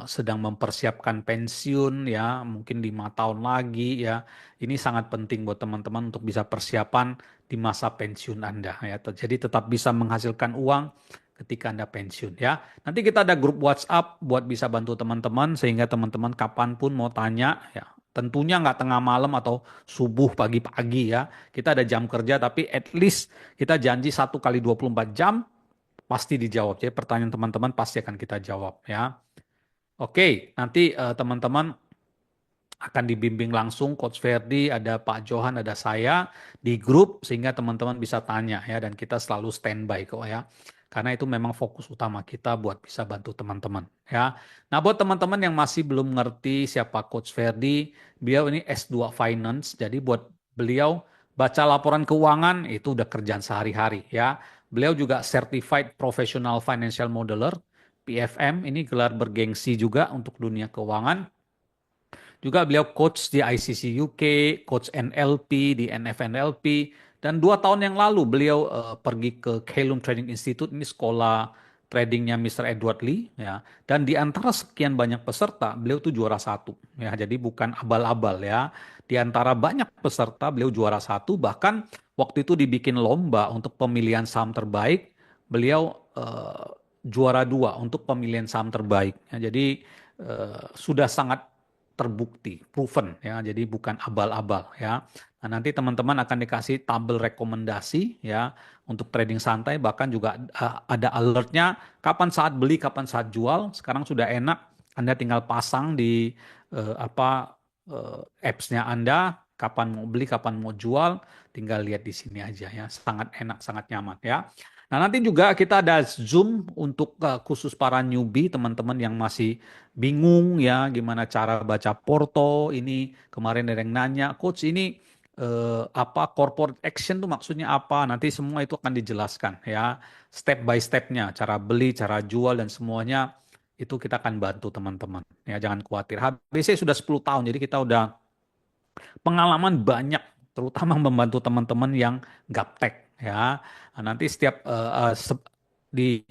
Speaker 2: sedang mempersiapkan pensiun ya, mungkin 5 tahun lagi ya. Ini sangat penting buat teman-teman untuk bisa persiapan di masa pensiun Anda ya. Jadi tetap bisa menghasilkan uang ketika Anda pensiun ya. Nanti kita ada grup WhatsApp buat bisa bantu teman-teman sehingga teman-teman kapanpun mau tanya ya. Tentunya nggak tengah malam atau subuh pagi-pagi ya. Kita ada jam kerja tapi at least kita janji 1 kali 24 jam pasti dijawab. Jadi pertanyaan teman-teman pasti akan kita jawab ya. Oke, nanti teman-teman akan dibimbing langsung Coach Ferdi, ada Pak Johan, ada saya di grup sehingga teman-teman bisa tanya ya dan kita selalu standby kok ya. Karena itu memang fokus utama kita buat bisa bantu teman-teman ya. Nah, buat teman-teman yang masih belum ngerti siapa Coach Ferdi, beliau ini S2 Finance. Jadi buat beliau baca laporan keuangan itu udah kerjaan sehari-hari ya. Beliau juga Certified Professional Financial Modeler, PFM, ini gelar bergengsi juga untuk dunia keuangan. Juga beliau coach di ICC UK, coach NLP di NFNLP, dan 2 tahun yang lalu beliau pergi ke Keelung Trading Institute, ini sekolah tradingnya Mr. Edward Lee, ya. Dan di antara sekian banyak peserta, beliau tuh juara satu, ya. Jadi bukan abal-abal ya. Di antara banyak peserta, beliau juara satu. Bahkan waktu itu dibikin lomba untuk pemilihan saham terbaik, beliau juara dua untuk pemilihan saham terbaik. Ya, jadi sudah sangat terbukti, proven ya. Jadi bukan abal-abal ya. Nah, nanti teman-teman akan dikasih tabel rekomendasi ya untuk trading santai, bahkan juga ada alertnya kapan saat beli, kapan saat jual. Sekarang sudah enak, Anda tinggal pasang di apps-nya Anda, kapan mau beli, kapan mau jual, tinggal lihat di sini aja ya. Sangat enak, sangat nyaman ya. Nah, nanti juga kita ada Zoom untuk khusus para newbie, teman-teman yang masih bingung ya gimana cara baca porto. Ini kemarin ada yang nanya, Coach ini apa corporate action tuh maksudnya apa? Nanti semua itu akan dijelaskan ya, step by stepnya, cara beli, cara jual dan semuanya itu kita akan bantu teman-teman. Ya jangan khawatir. HBC sudah 10 tahun, jadi kita udah pengalaman banyak, terutama membantu teman-teman yang gaptek ya. Nah, nanti setiap di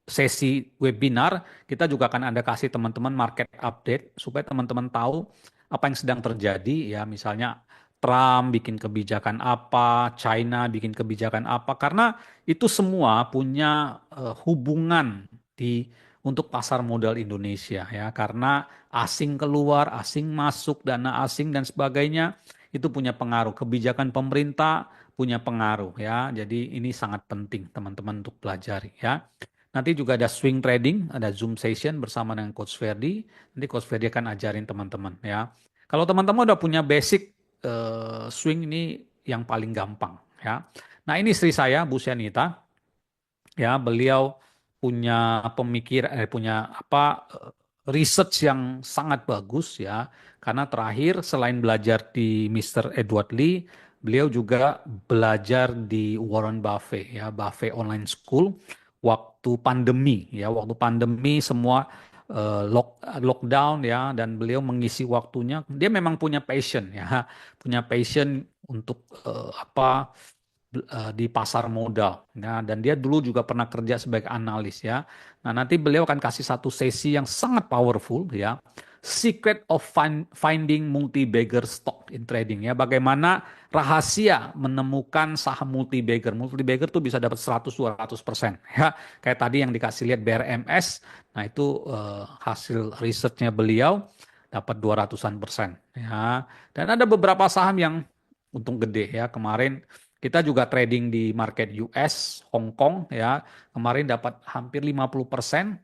Speaker 2: sesi webinar, kita juga akan ada kasih teman-teman market update supaya teman-teman tahu apa yang sedang terjadi ya. Misalnya Trump bikin kebijakan apa, China bikin kebijakan apa, karena itu semua punya hubungan di untuk pasar modal Indonesia ya. Karena asing keluar, asing masuk, dana asing dan sebagainya itu punya pengaruh. Kebijakan pemerintah punya pengaruh ya. Jadi ini sangat penting teman-teman untuk pelajari ya. Nanti juga ada swing trading, ada Zoom session bersama dengan Coach Ferdi. Nanti Coach Ferdi akan ajarin teman-teman ya. Kalau teman-teman udah punya basic swing, ini yang paling gampang ya. Nah, ini istri saya, Bu Sianita, ya. Beliau punya punya apa research yang sangat bagus ya. Karena terakhir selain belajar di Mr. Edward Lee, beliau juga belajar di Warren Buffett ya, Buffett Online School waktu pandemi ya. Waktu pandemi semua lockdown ya, dan beliau mengisi waktunya. Dia memang punya passion ya, punya passion untuk di pasar modal ya, dan dia dulu juga pernah kerja sebagai analis ya. Nah, nanti beliau akan kasih satu sesi yang sangat powerful ya. Secret of finding multi-bagger stock in trading ya. Bagaimana rahasia menemukan saham multi-bagger. Multi-bagger tuh bisa dapat 100-200% ya. Kayak tadi yang dikasih lihat BRMS. Nah, itu hasil risetnya beliau dapat 200-an% ya. Dan ada beberapa saham yang untung gede ya. Kemarin kita juga trading di market US, Hong Kong ya. Kemarin dapat hampir 50%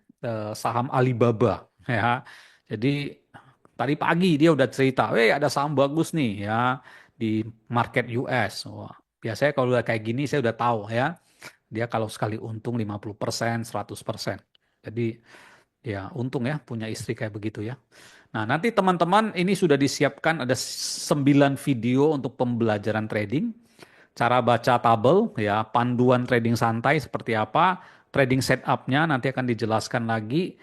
Speaker 2: saham Alibaba ya. Jadi tadi pagi dia udah cerita, ada saham bagus nih ya di market US. Wah, biasanya kalau udah kayak gini saya udah tahu ya. Dia kalau sekali untung 50%, 100%. Jadi ya untung ya punya istri kayak begitu ya. Nah, nanti teman-teman ini sudah disiapkan ada 9 video untuk pembelajaran trading, cara baca tabel ya, panduan trading santai seperti apa, trading setupnya nanti akan dijelaskan lagi,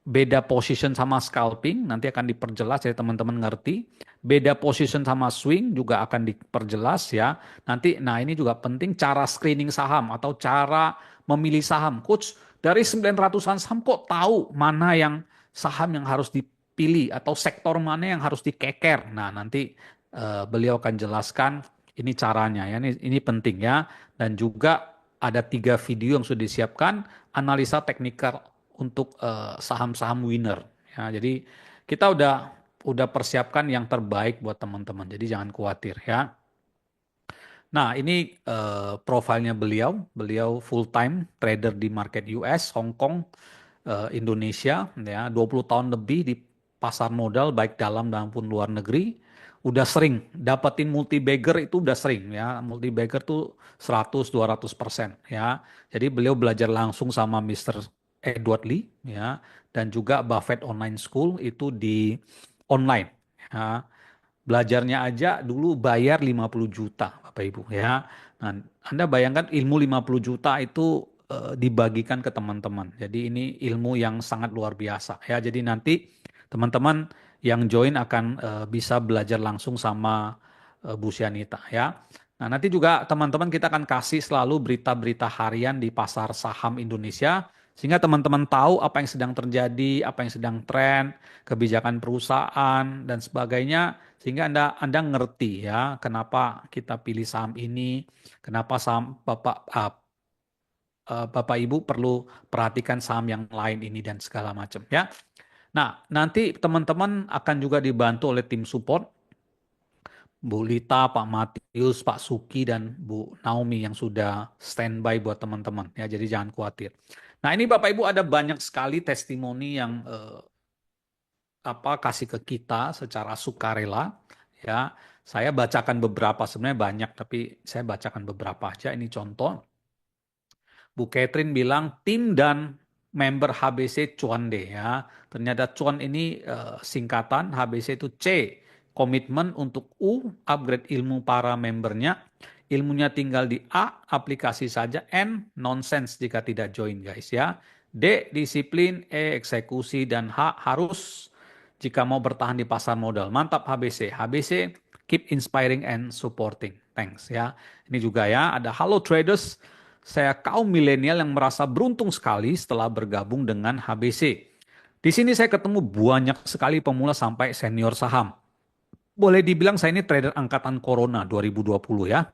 Speaker 2: beda position sama scalping nanti akan diperjelas jadi teman-teman ngerti, beda position sama swing juga akan diperjelas ya. Nanti, nah ini juga penting, cara screening saham atau cara memilih saham. Coach, dari 900-an saham kok tahu mana yang saham yang harus dipilih atau sektor mana yang harus dikeker. Nah, nanti beliau akan jelaskan ini caranya ya, ini penting ya. Dan juga ada 3 video yang sudah disiapkan, analisa teknikal untuk saham-saham winner. Ya, jadi kita udah persiapkan yang terbaik buat teman-teman. Jadi jangan khawatir ya. Nah, ini profilnya beliau. Beliau full time trader di market US, Hong Kong, Indonesia ya, 20 tahun lebih di pasar modal baik dalam maupun luar negeri. udah sering dapetin multi bagger itu udah sering ya. Multi bagger tuh 100-200% ya. Jadi beliau belajar langsung sama Mr. Edward Lee ya, dan juga Buffett Online School itu di online ya. Belajarnya aja dulu bayar 50 juta Bapak Ibu ya. Nah, Anda bayangkan ilmu 50 juta itu dibagikan ke teman-teman. Jadi ini ilmu yang sangat luar biasa ya. Jadi nanti teman-teman yang join akan bisa belajar langsung sama Bu Sianita ya. Nah, nanti juga teman-teman kita akan kasih selalu berita-berita harian di pasar saham Indonesia sehingga teman-teman tahu apa yang sedang terjadi, apa yang sedang tren, kebijakan perusahaan dan sebagainya sehingga Anda ngerti ya kenapa kita pilih saham ini, kenapa saham Bapak Ibu perlu perhatikan saham yang lain ini dan segala macam ya. Nah, nanti teman-teman akan juga dibantu oleh tim support Bu Lita, Pak Matius, Pak Suki dan Bu Naomi yang sudah standby buat teman-teman ya. Jadi jangan khawatir. Nah, ini Bapak Ibu ada banyak sekali testimoni yang kasih ke kita secara sukarela ya. Saya bacakan beberapa, sebenarnya banyak tapi saya bacakan beberapa aja. Ini contoh. Bu Catherine bilang tim dan member HBC cuan deh ya. Ternyata cuan ini singkatan, HBC itu C, komitmen, untuk U, upgrade ilmu para membernya. Ilmunya tinggal di A, aplikasi saja. N, nonsense jika tidak join guys ya. D, disiplin. E, eksekusi. Dan H, harus jika mau bertahan di pasar modal. Mantap HBC. HBC, keep inspiring and supporting. Thanks ya. Ini juga ya, ada halo traders. Saya kaum milenial yang merasa beruntung sekali setelah bergabung dengan HBC. Di sini saya ketemu banyak sekali pemula sampai senior saham. Boleh dibilang saya ini trader angkatan Corona 2020 ya.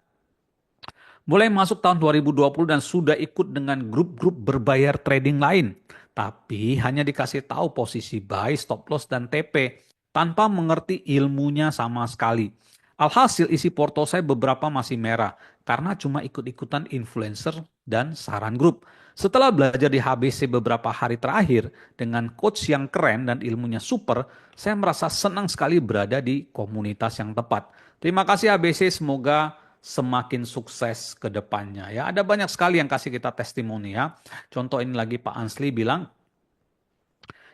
Speaker 2: Mulai masuk tahun 2020 dan sudah ikut dengan grup-grup berbayar trading lain. Tapi hanya dikasih tahu posisi buy, stop loss, dan TP tanpa mengerti ilmunya sama sekali. Alhasil isi porto saya beberapa masih merah karena cuma ikut-ikutan influencer dan saran grup. Setelah belajar di HBC beberapa hari terakhir dengan coach yang keren dan ilmunya super, saya merasa senang sekali berada di komunitas yang tepat. Terima kasih HBC, semoga semakin sukses ke depannya ya. Ada banyak sekali yang kasih kita testimoni ya. Contoh ini lagi Pak Ansli bilang,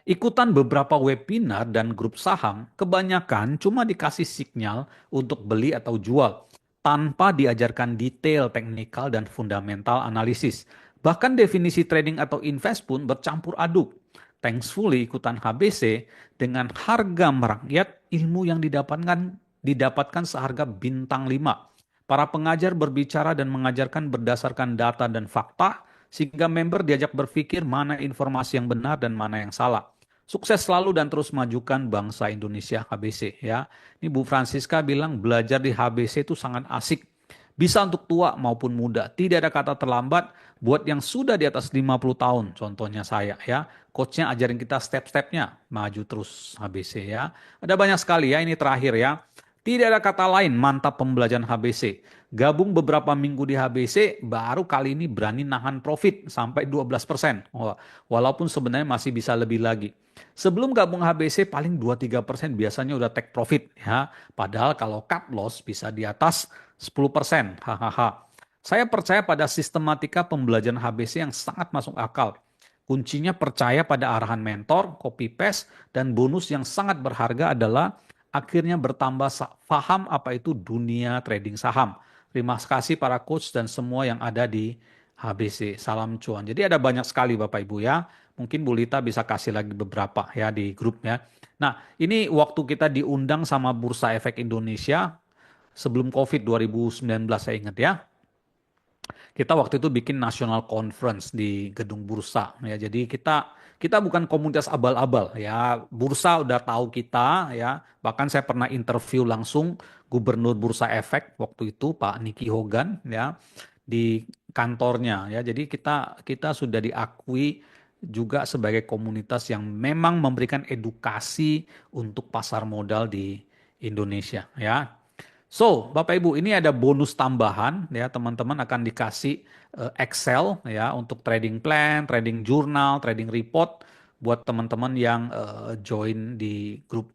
Speaker 2: ikutan beberapa webinar dan grup saham, kebanyakan cuma dikasih sinyal untuk beli atau jual, tanpa diajarkan detail teknikal dan fundamental analisis. Bahkan definisi trading atau invest pun bercampur aduk. Thankfully ikutan HBC dengan harga merakyat, ilmu yang didapatkan seharga bintang 5. Para pengajar berbicara dan mengajarkan berdasarkan data dan fakta, sehingga member diajak berpikir mana informasi yang benar dan mana yang salah. Sukses selalu dan terus majukan bangsa Indonesia HBC ya. Ini Bu Francisca bilang belajar di HBC itu sangat asik. Bisa untuk tua maupun muda. Tidak ada kata terlambat buat yang sudah di atas 50 tahun. Contohnya saya ya. Coachnya ajarin kita step-stepnya. Maju terus HBC ya. Ada banyak sekali ya, ini terakhir ya. Tidak ada kata lain, mantap pembelajaran HBC. Gabung beberapa minggu di HBC, baru kali ini berani nahan profit sampai 12%. Walaupun sebenarnya masih bisa lebih lagi. Sebelum gabung HBC paling 2-3% biasanya udah take profit ya. Padahal kalau cut loss bisa di atas 10%. Hahaha. Saya percaya pada sistematika pembelajaran HBC yang sangat masuk akal. Kuncinya percaya pada arahan mentor, copy paste, dan bonus yang sangat berharga adalah akhirnya bertambah paham apa itu dunia trading saham. Terima kasih para coach dan semua yang ada di HBC. Salam cuan. Jadi ada banyak sekali Bapak Ibu ya. Mungkin Bu Lita bisa kasih lagi beberapa ya di grup ya. Nah, ini waktu kita diundang sama Bursa Efek Indonesia sebelum COVID 2019 saya ingat ya. Kita waktu itu bikin national conference di gedung bursa ya. Jadi kita bukan komunitas abal-abal ya. Bursa udah tahu kita ya. Bahkan saya pernah interview langsung Gubernur Bursa Efek waktu itu Pak Niki Hogan ya di kantornya ya. Jadi kita sudah diakui juga sebagai komunitas yang memang memberikan edukasi untuk pasar modal di Indonesia ya. So, Bapak Ibu, ini ada bonus tambahan ya, teman-teman akan dikasih Excel ya untuk trading plan, trading journal, trading report buat teman-teman yang join di grup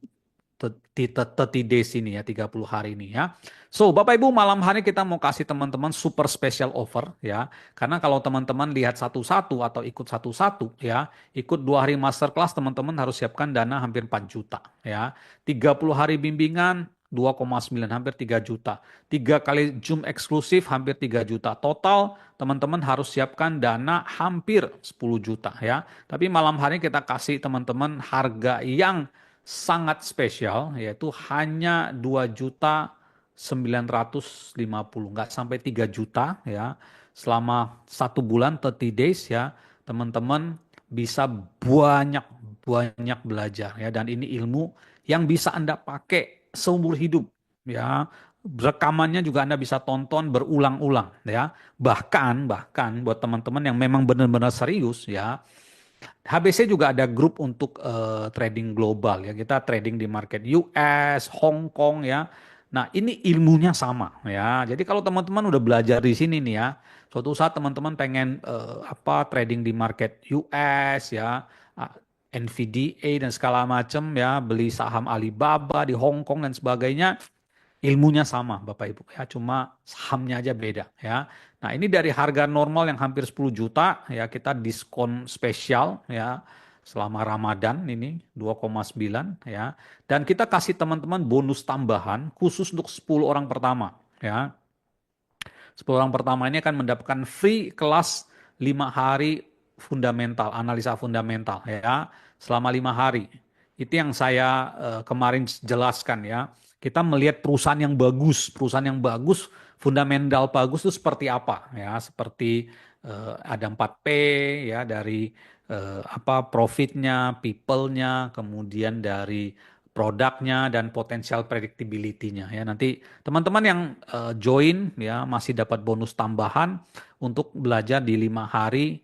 Speaker 2: 30 days ini ya, 30 hari ini ya. So, Bapak Ibu, malam hari kita mau kasih teman-teman super special offer ya. Karena kalau teman-teman lihat satu-satu atau ikut satu-satu ya, ikut 2 hari masterclass teman-teman harus siapkan dana hampir 4 juta ya. 30 hari bimbingan 2,9 hampir 3 juta. 3 kali Zoom eksklusif hampir 3 juta. Total teman-teman harus siapkan dana hampir 10 juta ya. Tapi malam hari kita kasih teman-teman harga yang sangat spesial yaitu hanya 2.950.000, nggak sampai 3 juta ya. Selama 1 bulan 30 days ya, teman-teman bisa banyak banyak belajar ya, dan ini ilmu yang bisa Anda pakai seumur hidup ya. Rekamannya juga Anda bisa tonton berulang-ulang ya. Bahkan buat teman-teman yang memang benar-benar serius ya, HBC juga ada grup untuk trading global ya. Kita trading di market US, Hong Kong ya. Nah, ini ilmunya sama ya. Jadi kalau teman-teman udah belajar di sini nih ya, suatu saat teman-teman pengen trading di market US ya, ah, NVDA dan segala macam ya, beli saham Alibaba di Hong Kong dan sebagainya, ilmunya sama Bapak Ibu ya, cuma sahamnya aja beda ya. Nah, ini dari harga normal yang hampir 10 juta ya, kita diskon spesial ya selama Ramadan ini 2,9 ya. Dan kita kasih teman-teman bonus tambahan khusus untuk 10 orang pertama ya. 10 orang pertama ini akan mendapatkan free kelas 5 hari fundamental, analisa fundamental ya, selama 5 hari. Itu yang saya kemarin jelaskan ya. Kita melihat perusahaan yang bagus, fundamental bagus itu seperti apa ya, seperti ada 4P ya, dari profitnya, people-nya, kemudian dari produknya dan potensial predictability-nya ya. Nanti teman-teman yang join ya masih dapat bonus tambahan untuk belajar di 5 hari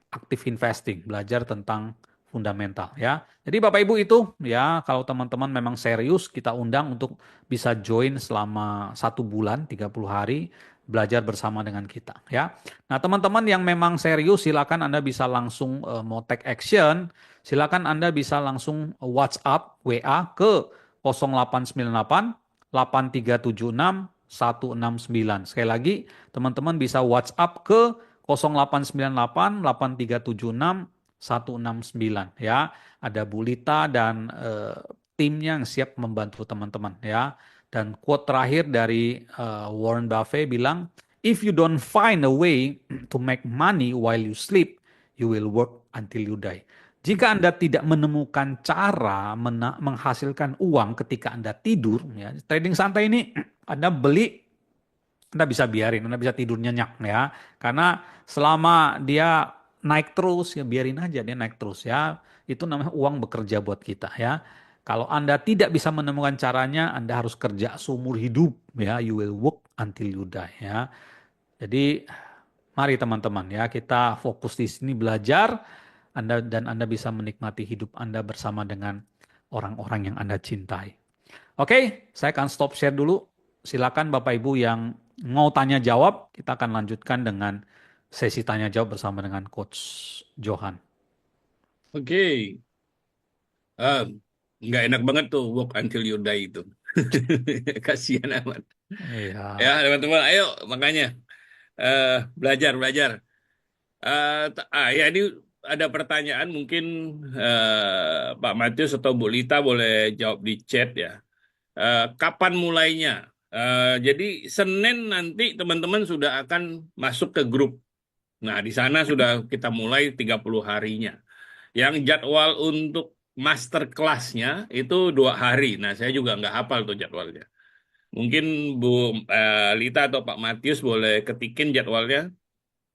Speaker 2: active investing, belajar tentang fundamental ya. Jadi Bapak Ibu itu ya, kalau teman-teman memang serius, kita undang untuk bisa join selama 1 bulan 30 hari belajar bersama dengan kita ya. Nah, teman-teman yang memang serius silakan Anda bisa langsung mau take action, silakan Anda bisa langsung WhatsApp WA ke 0898 8376 169. Sekali lagi, teman-teman bisa WhatsApp ke 0898 8376 169 ya. Ada Bu Lita dan timnya yang siap membantu teman-teman ya. Dan quote terakhir dari Warren Buffett bilang, "If you don't find a way to make money while you sleep, you will work until you die." Jika Anda tidak menemukan cara menghasilkan uang ketika Anda tidur, ya, trading santai ini Anda beli, Anda bisa biarin, Anda bisa tidur nyenyak ya. Karena selama dia naik terus, ya biarin aja dia naik terus ya. Itu namanya uang bekerja buat kita ya. Kalau Anda tidak bisa menemukan caranya, Anda harus kerja seumur hidup ya. You will work until you die ya. Jadi mari teman-teman ya, kita fokus di sini belajar, Anda bisa menikmati hidup Anda bersama dengan orang-orang yang Anda cintai. Oke, saya akan stop share dulu. Silakan Bapak Ibu yang mau tanya jawab, kita akan lanjutkan dengan sesi tanya jawab bersama dengan Coach Johan.
Speaker 1: Oke. Ah, nggak enak banget tuh work until you die itu. Kasihan amat.
Speaker 2: Iya.
Speaker 1: Ya, teman-teman, ayo makanya eh belajar, belajar. Ya ini ada pertanyaan mungkin Pak Matius atau Bu Lita boleh jawab di chat ya. Kapan mulainya? Jadi Senin nanti teman-teman sudah akan masuk ke grup. Nah, di sana sudah kita mulai 30 harinya. Yang jadwal untuk master kelasnya itu 2 hari. Nah, saya juga nggak hafal tuh jadwalnya. Mungkin Bu Lita atau Pak Matius boleh ketikin jadwalnya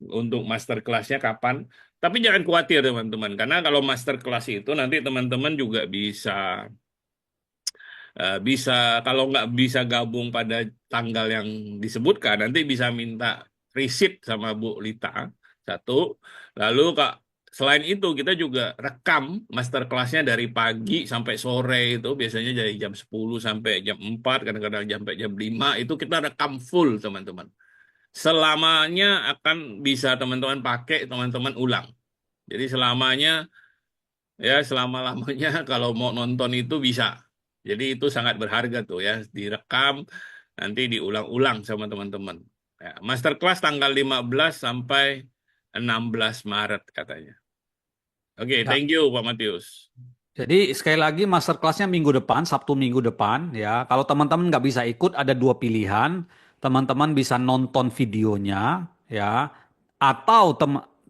Speaker 1: untuk master kelasnya kapan. Tapi jangan khawatir teman-teman, karena kalau master kelas itu nanti teman-teman juga bisa kalau nggak bisa gabung pada tanggal yang disebutkan, nanti bisa minta receipt sama Bu Lita satu. Lalu Kak, selain itu kita juga rekam master kelasnya dari pagi sampai sore, itu biasanya dari jam 10 sampai jam 4, kadang-kadang sampai jam 5 itu kita rekam full teman-teman. Selamanya akan bisa teman-teman pakai, teman-teman ulang. Jadi selamanya ya selama-lamanya kalau mau nonton itu bisa. Jadi itu sangat berharga tuh ya, direkam nanti diulang-ulang sama teman-teman. Ya, masterclass tanggal 15 sampai 16 Maret katanya. Oke,
Speaker 2: Ya,
Speaker 1: thank you Pak Matius.
Speaker 2: jadi sekali lagi masterclassnya minggu depan, Sabtu minggu depan ya. Kalau teman-teman nggak bisa ikut, ada dua pilihan. Teman-teman bisa nonton videonya ya, atau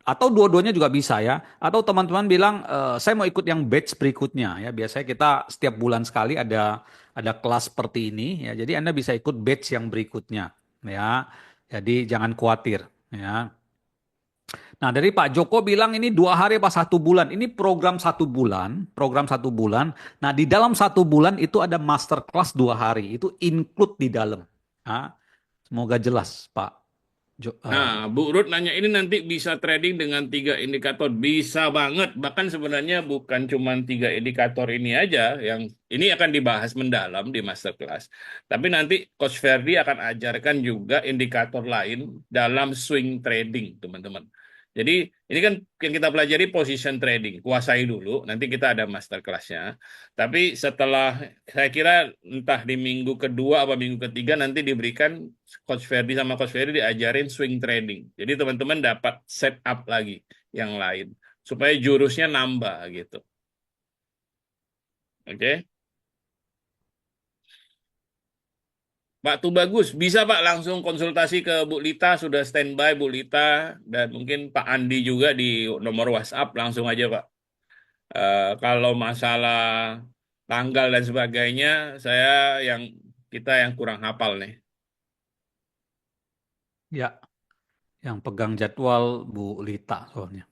Speaker 2: atau dua-duanya juga bisa ya. Atau teman-teman bilang, saya mau ikut yang batch berikutnya ya. Biasanya kita setiap bulan sekali ada kelas seperti ini ya. Jadi Anda bisa ikut batch yang berikutnya ya. Jadi jangan khawatir ya. Nah, dari Pak Joko bilang ini 2 hari apa 1 bulan. Ini program 1 bulan, program 1 bulan. Nah, di dalam 1 bulan itu ada masterclass 2 hari. Itu include di dalam. Nah, semoga jelas, Pak.
Speaker 1: Nah, Bu Ruth nanya ini nanti bisa trading dengan 3 indikator. Bisa banget. Bahkan sebenarnya bukan cuma 3 indikator ini aja yang ini akan dibahas mendalam di masterclass. Tapi nanti Coach Ferdi akan ajarkan juga indikator lain dalam swing trading, teman-teman. Jadi ini kan yang kita pelajari position trading. Kuasai dulu, nanti kita ada masterclassnya. Tapi setelah saya kira entah di minggu kedua atau minggu ketiga nanti diberikan Coach Ferdi sama Coach Ferdi diajarin swing trading. Jadi teman-teman dapat setup lagi yang lain supaya jurusnya nambah gitu. Oke. Pak tuh bagus, bisa Pak langsung konsultasi ke Bu Lita, sudah standby Bu Lita dan mungkin Pak Andi juga di nomor WhatsApp langsung aja Pak. Kalau masalah tanggal dan sebagainya, saya yang kita yang kurang hafal nih.
Speaker 2: Ya, yang pegang jadwal Bu Lita soalnya.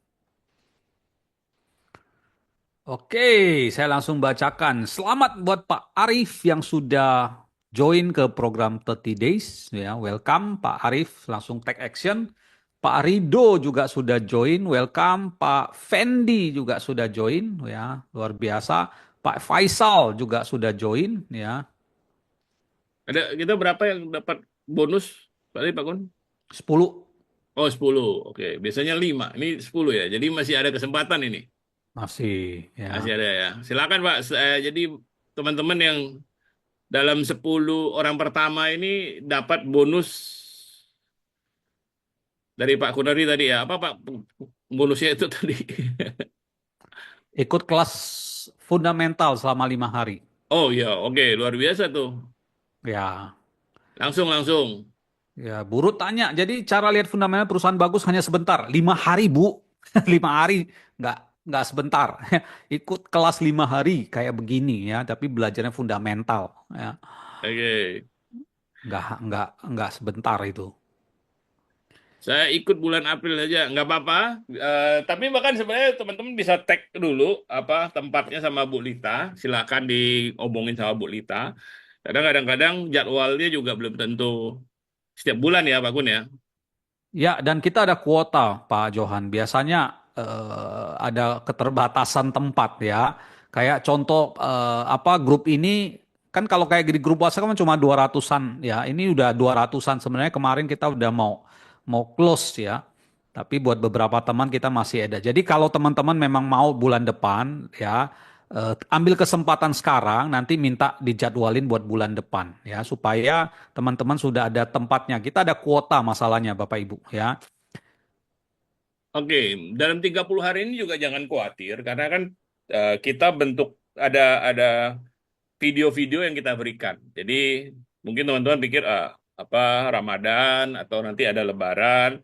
Speaker 2: Oke, saya langsung bacakan. Selamat buat Pak Arif yang sudah join ke program 30 Days. Ya, welcome Pak Arif, langsung take action. Pak Rido juga sudah join, welcome. Pak Fendi juga sudah join, ya, luar biasa. Pak Faisal juga sudah join, ya.
Speaker 1: Ada kita berapa yang dapat bonus? Pak Kun?
Speaker 2: 10
Speaker 1: Oh, 10. Oke, biasanya 5. Ini 10 ya. Jadi masih ada kesempatan ini.
Speaker 2: masih,
Speaker 1: Masih
Speaker 2: ya.
Speaker 1: ada ya. Silakan Pak. Jadi teman-teman yang dalam 10 orang pertama ini dapat bonus dari Pak Kunari tadi ya. Apa Pak bonusnya itu tadi?
Speaker 2: Ikut kelas fundamental selama 5 hari.
Speaker 1: Oh ya, oke. Luar biasa tuh.
Speaker 2: Ya,
Speaker 1: Langsung, langsung.
Speaker 2: ya, Buru tanya, jadi cara lihat fundamental perusahaan bagus hanya sebentar. 5 hari, Bu. 5 hari, nggak nggak sebentar. Ikut kelas 5 hari kayak begini ya, tapi belajarnya fundamental ya.
Speaker 1: Oke.
Speaker 2: Nggak sebentar itu.
Speaker 1: Saya ikut bulan April aja, nggak apa-apa. Tapi bahkan sebenarnya teman-teman bisa tag dulu apa tempatnya sama Bu Lita. Silakan diomongin sama Bu Lita. Kadang-kadang jadwalnya juga belum tentu setiap bulan ya, Pak Gun ya.
Speaker 2: Ya, dan kita ada kuota, Pak Johan. Biasanya ada keterbatasan tempat ya. Kayak contoh apa grup ini kan kalau kayak di grup WhatsApp kan cuma 200-an ya. Ini udah 200-an sebenarnya kemarin kita udah mau mau close ya. Tapi buat beberapa teman kita masih ada. Jadi kalau teman-teman memang mau bulan depan ya ambil kesempatan sekarang nanti minta dijadwalin buat bulan depan ya supaya teman-teman sudah ada tempatnya. Kita ada kuota masalahnya Bapak Ibu ya.
Speaker 1: Oke, dalam 30 hari ini juga jangan khawatir karena kan kita bentuk ada ada video-video yang kita berikan. Jadi mungkin teman-teman pikir apa Ramadan atau nanti ada Lebaran,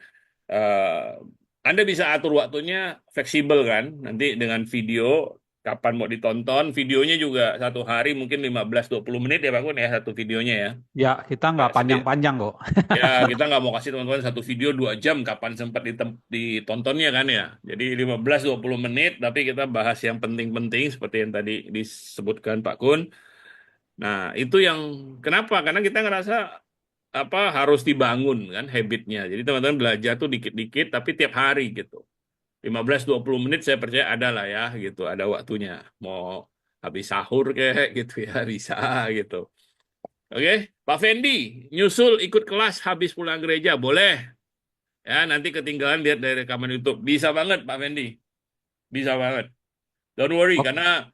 Speaker 1: Anda bisa atur waktunya fleksibel kan? Nanti dengan video kapan mau ditonton, videonya juga 1 hari mungkin 15-20 menit ya Pak Kun ya satu videonya ya.
Speaker 2: Ya, kita nggak panjang-panjang kok.
Speaker 1: Ya, kita nggak mau kasih teman-teman satu video 2 jam kapan sempat ditontonnya kan ya. Jadi 15-20 menit, tapi kita bahas yang penting-penting seperti yang tadi disebutkan Pak Kun. Nah, itu yang kenapa? Karena kita ngerasa apa harus dibangun kan habitnya. Jadi teman-teman belajar tuh dikit-dikit tapi tiap hari gitu. 15-20 menit saya percaya ada lah ya gitu, ada waktunya. Mau habis sahur kayak gitu ya bisa gitu. Oke, Pak Fendi, nyusul ikut kelas habis pulang gereja, boleh? Ya, nanti ketinggalan lihat dari rekaman YouTube. Bisa banget, Pak Fendi. Bisa banget. Don't worry,
Speaker 2: Oke.
Speaker 1: karena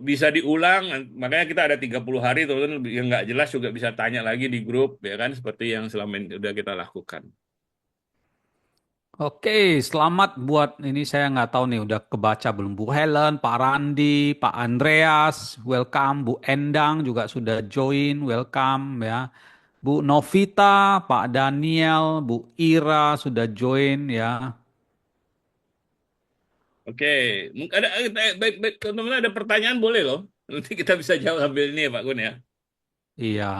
Speaker 1: bisa diulang, makanya kita ada 30 hari teman-teman yang nggak jelas juga bisa tanya lagi di grup ya kan, seperti yang selama ini udah kita lakukan.
Speaker 2: Oke, selamat buat ini saya nggak tahu nih udah kebaca belum Bu Helen, Pak Randi, Pak Andreas, welcome, Bu Endang juga sudah join, welcome ya. Bu Novita, Pak Daniel, Bu Ira sudah join ya.
Speaker 1: Oke, ada baik, baik teman-teman ada pertanyaan boleh loh. Nanti kita bisa jawab sambil ini ya Pak Gun ya.
Speaker 2: Iya,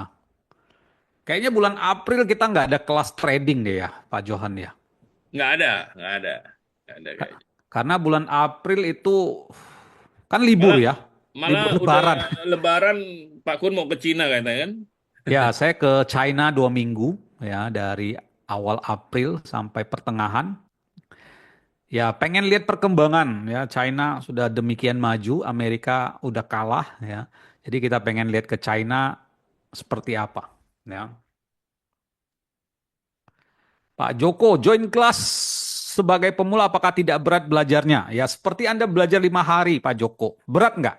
Speaker 2: kayaknya bulan April kita nggak ada kelas trading deh ya, Pak Johan ya.
Speaker 1: Nggak ada, nggak ada, nggak ada
Speaker 2: Ka-
Speaker 1: kayaknya.
Speaker 2: Karena bulan April itu kan libur
Speaker 1: Malah
Speaker 2: ya,
Speaker 1: malah
Speaker 2: libur
Speaker 1: udah
Speaker 2: Lebaran.
Speaker 1: Lebaran Pak Kun mau ke Cina katanya kan?
Speaker 2: Ya, saya ke China 2 minggu ya dari awal April sampai pertengahan. Ya, pengen lihat perkembangan ya. China sudah demikian maju, Amerika udah kalah ya. Jadi kita pengen lihat ke China seperti apa ya. Pak Joko, join kelas sebagai pemula apakah tidak berat belajarnya? Ya, seperti Anda belajar 5 hari, Pak Joko. Berat nggak?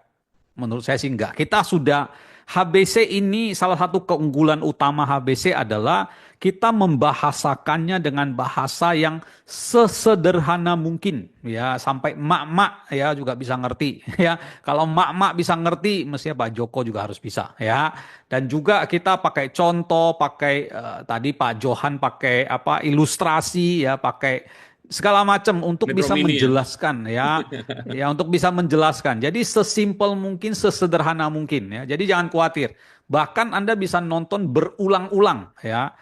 Speaker 2: Menurut saya sih enggak. Kita sudah HBC ini salah satu keunggulan utama HBC adalah kita membahasakannya dengan bahasa yang sesederhana mungkin ya sampai emak-emak ya juga bisa ngerti ya. Kalau emak-emak bisa ngerti mestinya Pak Joko juga harus bisa ya. Dan juga kita pakai contoh, pakai tadi Pak Johan pakai apa ilustrasi ya, pakai segala macam untuk
Speaker 1: Metro
Speaker 2: bisa
Speaker 1: Mini ya.
Speaker 2: menjelaskan ya. Ya, untuk bisa menjelaskan. Jadi sesimpel mungkin, sesederhana mungkin ya. Jadi jangan khawatir. Bahkan Anda bisa nonton berulang-ulang ya.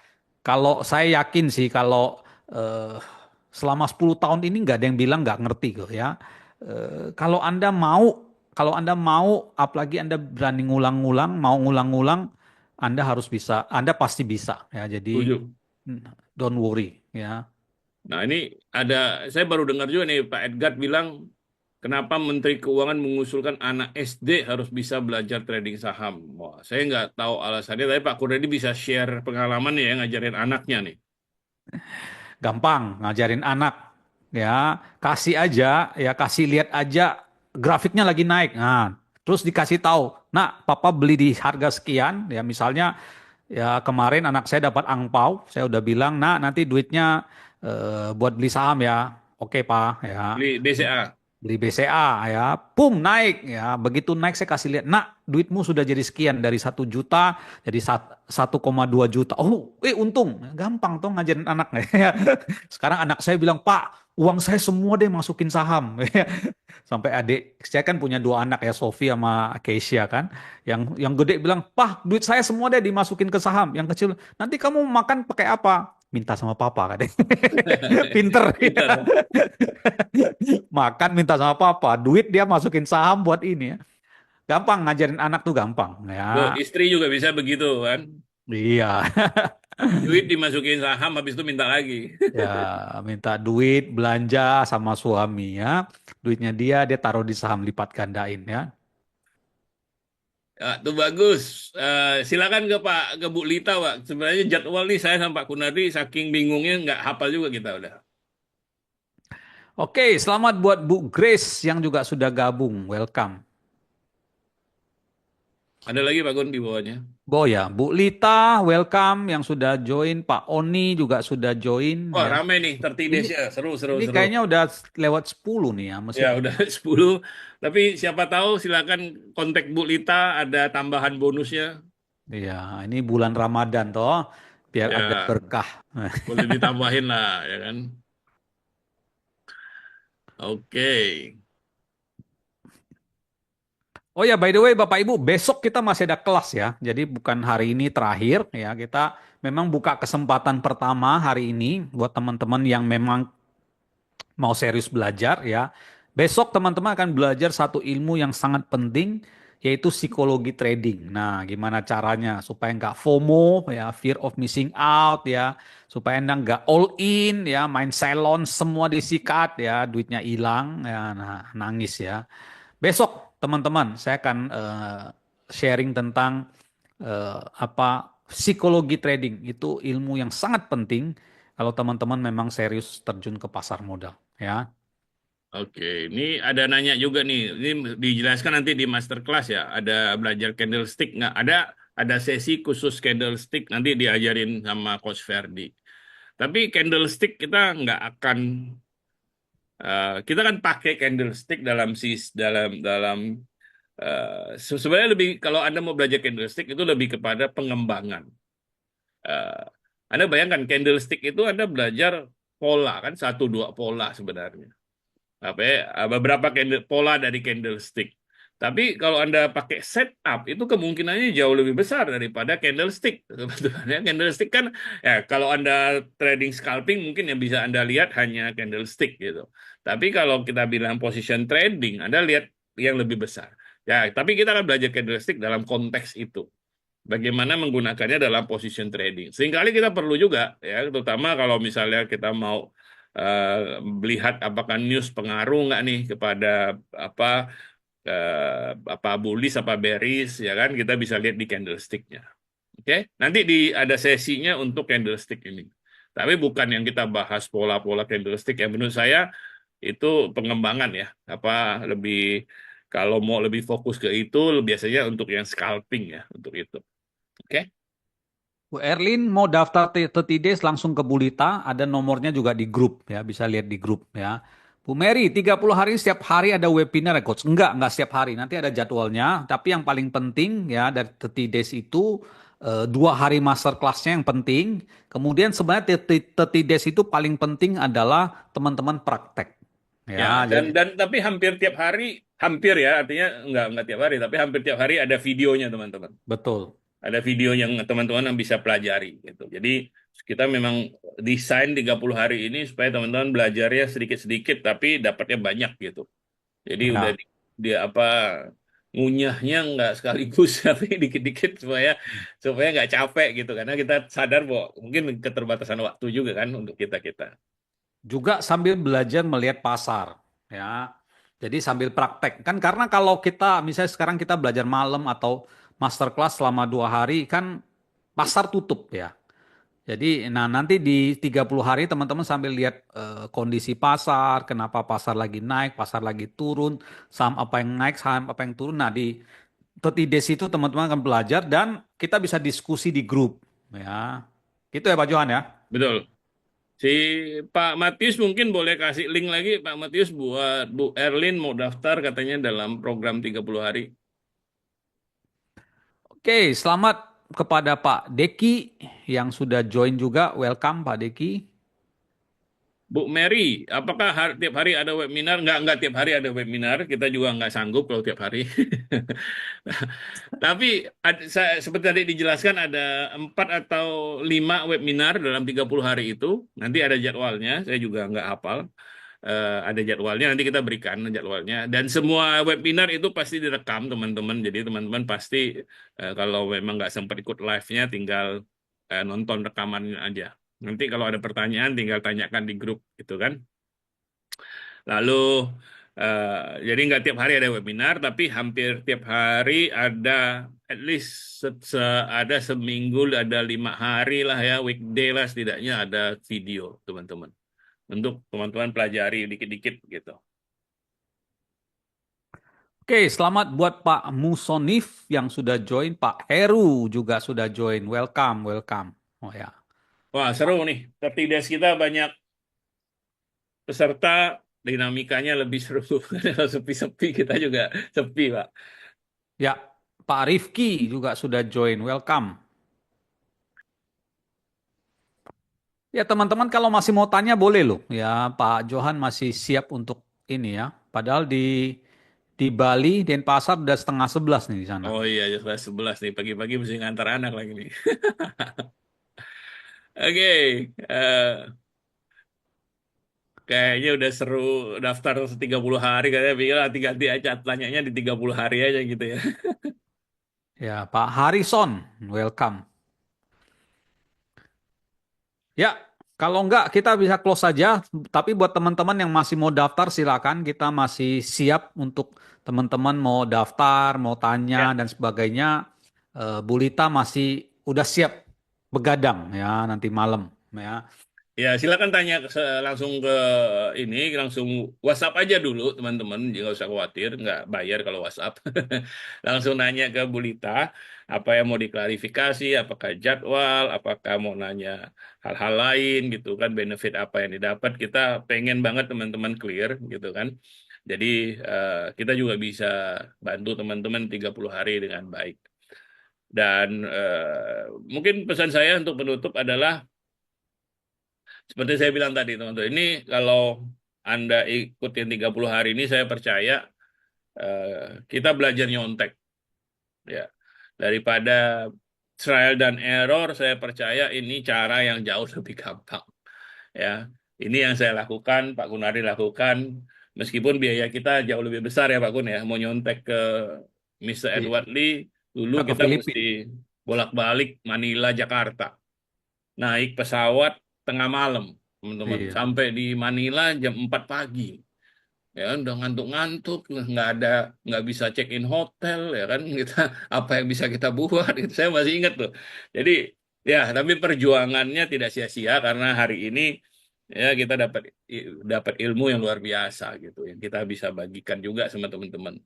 Speaker 2: Kalau saya yakin sih kalau eh, selama 10 tahun ini nggak ada yang bilang nggak ngerti kok ya. Kalau Anda mau, apalagi Anda berani ngulang-ngulang, mau ngulang-ngulang, Anda harus bisa, Anda pasti bisa ya. Jadi
Speaker 1: Setuju.
Speaker 2: don't worry ya.
Speaker 1: Nah ini ada, saya baru dengar juga nih Pak Edgar bilang kenapa Menteri Keuangan mengusulkan anak SD harus bisa belajar trading saham. Wah, saya nggak tahu alasannya, tapi Pak Kurniadi bisa share pengalaman ya ngajarin anaknya nih.
Speaker 2: Gampang ngajarin anak ya, kasih aja ya, kasih lihat aja grafiknya lagi naik. Nah, terus dikasih tahu, "Nak, papa beli di harga sekian." Ya misalnya ya kemarin anak saya dapat angpau, saya udah bilang, "Nak, nanti duitnya buat beli saham ya." Oke, Pak, ya.
Speaker 1: Beli BCA.
Speaker 2: Beli BCA ya, pum naik ya. Begitu naik saya kasih lihat, nak duitmu sudah jadi sekian dari 1 juta jadi 1,2 juta. Oh, untung, gampang tuh ngajarin anak ya. Sekarang anak saya bilang, Pak, uang saya semua deh masukin saham. Sampai adik saya kan punya 2 anak ya, Sophie sama Keisha kan. Yang gede bilang, Pak, duit saya semua deh dimasukin ke saham. Yang kecil, nanti kamu makan pakai apa? Minta sama papa katanya. Pinter ya.
Speaker 1: Pintar.
Speaker 2: Makan minta sama papa, duit dia masukin saham buat ini ya. Gampang ngajarin anak tuh gampang
Speaker 1: Tuh,
Speaker 2: ya.
Speaker 1: istri juga bisa begitu kan.
Speaker 2: Iya.
Speaker 1: Duit dimasukin saham, habis itu minta lagi.
Speaker 2: Ya, minta duit belanja sama suami ya. Duitnya dia taruh di saham lipat gandain ya.
Speaker 1: Ya, tuh bagus. Silakan ke ke Bu Lita, Pak. Sebenarnya jadwal nih saya sama Pak Kunardi saking bingungnya nggak hafal juga kita udah.
Speaker 2: Oke, selamat buat Bu Grace yang juga sudah gabung. Welcome.
Speaker 1: Ada lagi Pak Gun di bawahnya.
Speaker 2: Ya, Bu Lita, welcome yang sudah join. Pak Oni juga sudah join
Speaker 1: Wah,
Speaker 2: ya.
Speaker 1: rame nih, 30
Speaker 2: Ini
Speaker 1: days ya. Seru, seru,
Speaker 2: ini
Speaker 1: seru.
Speaker 2: kayaknya udah lewat 10 nih ya,
Speaker 1: Ya,
Speaker 2: meskipun.
Speaker 1: udah 10. Tapi siapa tahu silakan kontak Bu Lita, ada tambahan bonusnya.
Speaker 2: Iya, ini bulan Ramadan toh, biar ada
Speaker 1: Ya,
Speaker 2: berkah.
Speaker 1: boleh ditambahin lah, ya kan? Oke.
Speaker 2: Oh ya, by the way, Bapak Ibu, besok kita masih ada kelas ya. Jadi bukan hari ini terakhir ya. Kita memang buka kesempatan pertama hari ini buat teman-teman yang memang mau serius belajar ya. Besok teman-teman akan belajar satu ilmu yang sangat penting yaitu psikologi trading. Nah, gimana caranya supaya nggak FOMO ya, fear of missing out ya, supaya Anda nggak all in ya, main salon semua disikat ya, duitnya hilang ya, nah nangis ya. Besok teman-teman saya akan sharing tentang apa psikologi trading. Itu ilmu yang sangat penting kalau teman-teman memang serius terjun ke pasar modal ya.
Speaker 1: Oke, ini ada nanya juga nih. Ini dijelaskan nanti di masterclass ya. Ada belajar candlestick nggak? Ada sesi khusus candlestick nanti diajarin sama Coach Ferdi. Tapi candlestick kita nggak akan kita kan pakai candlestick dalam sebenarnya lebih kalau Anda mau belajar candlestick itu lebih kepada pengembangan. Eh, Anda bayangkan candlestick itu Anda belajar pola kan satu dua pola sebenarnya. Apa ya, beberapa pola dari candlestick. Tapi kalau Anda pakai setup itu kemungkinannya jauh lebih besar daripada candlestick. Sebetulnya candlestick kan ya kalau Anda trading scalping mungkin yang bisa Anda lihat hanya candlestick gitu. Tapi kalau kita bilang position trading, Anda lihat yang lebih besar. Ya, tapi kita akan belajar candlestick dalam konteks itu. Bagaimana menggunakannya dalam position trading. Seringkali kita perlu juga ya, terutama kalau misalnya kita mau melihat apakah news pengaruh nggak nih kepada apa apa bullish apa bearish ya kan kita bisa lihat di candlesticknya. Oke, nanti ada sesinya untuk candlestick ini. Tapi bukan yang kita bahas pola-pola candlestick yang menurut saya itu pengembangan ya. Apa lebih kalau mau lebih fokus ke itu biasanya untuk yang scalping ya untuk itu. Oke.
Speaker 2: Bu Erlin mau daftar 30 days langsung ke Bulita, ada nomornya juga di grup ya, bisa lihat di grup ya. Bu Mary, 30 hari setiap hari ada webinar ya coach? Enggak setiap hari, nanti ada jadwalnya. Tapi yang paling penting ya dari 30 days itu 2 hari master classnya yang penting. Kemudian sebenarnya 30 days itu paling penting adalah teman-teman praktek.
Speaker 1: Ya,
Speaker 2: Ya,
Speaker 1: dan
Speaker 2: jadi
Speaker 1: dan tapi hampir tiap hari, hampir ya, artinya nggak tiap hari, tapi hampir tiap hari ada videonya teman-teman.
Speaker 2: betul.
Speaker 1: Ada video yang teman-teman yang bisa pelajari gitu. Jadi kita memang desain 30 hari ini supaya teman-teman belajarnya sedikit-sedikit tapi dapatnya banyak gitu. Jadi udah
Speaker 2: Ya.
Speaker 1: dia apa ngunyahnya nggak sekaligus tapi dikit-dikit supaya supaya nggak capek gitu karena kita sadar bahwa mungkin keterbatasan waktu juga kan untuk kita-kita.
Speaker 2: Juga sambil belajar melihat pasar ya. Jadi sambil praktek kan karena kalau kita misalnya sekarang kita belajar malam atau masterclass selama 2 hari kan pasar tutup ya. Jadi nah nanti di 30 hari teman-teman sambil lihat kondisi pasar, kenapa pasar lagi naik, pasar lagi turun, saham apa yang naik, saham apa yang turun. Nah di 30 days itu teman-teman akan belajar dan kita bisa diskusi di grup ya. Gitu ya Pak Johan ya.
Speaker 1: Betul. Si Pak Matius mungkin boleh kasih link lagi Pak Matius buat Bu Erlin mau daftar katanya dalam program 30 hari.
Speaker 2: Oke, selamat kepada Pak Deki yang sudah join juga. Welcome Pak Deki.
Speaker 1: Bu Mary, apakah tiap hari ada webinar? Nggak tiap hari ada webinar. Kita juga nggak sanggup kalau tiap hari. Tapi seperti tadi dijelaskan ada 4 atau 5 webinar dalam 30 hari itu. Nanti ada jadwalnya. Saya juga nggak hafal. Ada jadwalnya. Nanti kita berikan jadwalnya. Dan semua webinar itu pasti direkam teman-teman. Jadi teman-teman pasti kalau memang nggak sempat ikut live-nya, tinggal nonton rekamannya aja. Nanti kalau ada pertanyaan tinggal tanyakan di grup gitu kan. Lalu eh, jadi nggak tiap hari ada webinar, tapi hampir tiap hari ada at least ada seminggu ada 5 hari lah ya weekday lah setidaknya ada video teman-teman untuk teman-teman pelajari dikit-dikit gitu.
Speaker 2: Oke, selamat buat Pak Musonif yang sudah join. Pak Heru juga sudah join. Welcome, welcome. Oh ya.
Speaker 1: Wah seru nih, 30 days kita banyak peserta, dinamikanya lebih seru. Kalau sepi-sepi kita juga sepi Pak.
Speaker 2: Ya, Pak Rifki juga sudah join. Welcome. Ya, teman-teman kalau masih mau tanya boleh loh. Ya, Pak Johan masih siap untuk ini ya. Padahal di Bali, Denpasar udah setengah 11 nih di sana.
Speaker 1: Oh iya, ya kelas 11 nih. Pagi-pagi mesti ngantar anak lagi nih. Oke, kayaknya udah seru daftar 30 hari. Kayaknya pikir ganti-ganti aja tanyanya di 30 hari aja gitu ya.
Speaker 2: Ya, Pak Harrison, welcome. Ya, kalau enggak kita bisa close saja. Tapi buat teman-teman yang masih mau daftar silakan. Kita masih siap untuk teman-teman mau daftar, mau
Speaker 1: Ya,
Speaker 2: tanya dan sebagainya. Bu Lita masih udah siap begadang ya nanti malam ya.
Speaker 1: Ya, silakan tanya langsung ke ini, langsung WhatsApp aja dulu teman-teman, jangan usah khawatir, nggak bayar kalau WhatsApp. Langsung nanya ke Bu Lita, apa yang mau diklarifikasi, apakah jadwal, apakah mau nanya hal-hal lain gitu kan, benefit apa yang didapat. Kita pengen banget teman-teman clear gitu kan. Jadi kita juga bisa bantu teman-teman 30 hari dengan baik. Dan mungkin pesan saya untuk penutup adalah seperti saya bilang tadi, teman-teman, ini kalau Anda ikutin 30 hari ini, saya percaya kita belajar nyontek, ya. Daripada trial dan error, saya percaya ini cara yang jauh lebih gampang, ya. Ini yang saya lakukan, Pak Gunari lakukan, meskipun biaya kita jauh lebih besar ya Pak Gun ya, mau nyontek ke Mr.
Speaker 2: Iya,
Speaker 1: Edward Lee, dulu
Speaker 2: ke
Speaker 1: kita mesti
Speaker 2: Filipina.
Speaker 1: bolak-balik Manila, Jakarta. Naik pesawat tengah malam, teman-teman.
Speaker 2: Iya,
Speaker 1: Sampai di Manila jam 4 pagi. Ya kan, udah ngantuk-ngantuk, nggak bisa check in hotel, ya kan, kita apa yang bisa kita buat, itu saya masih ingat tuh. Jadi, ya, tapi perjuangannya tidak sia-sia karena hari ini ya kita dapat ilmu yang luar biasa gitu, yang kita bisa bagikan juga sama teman-teman.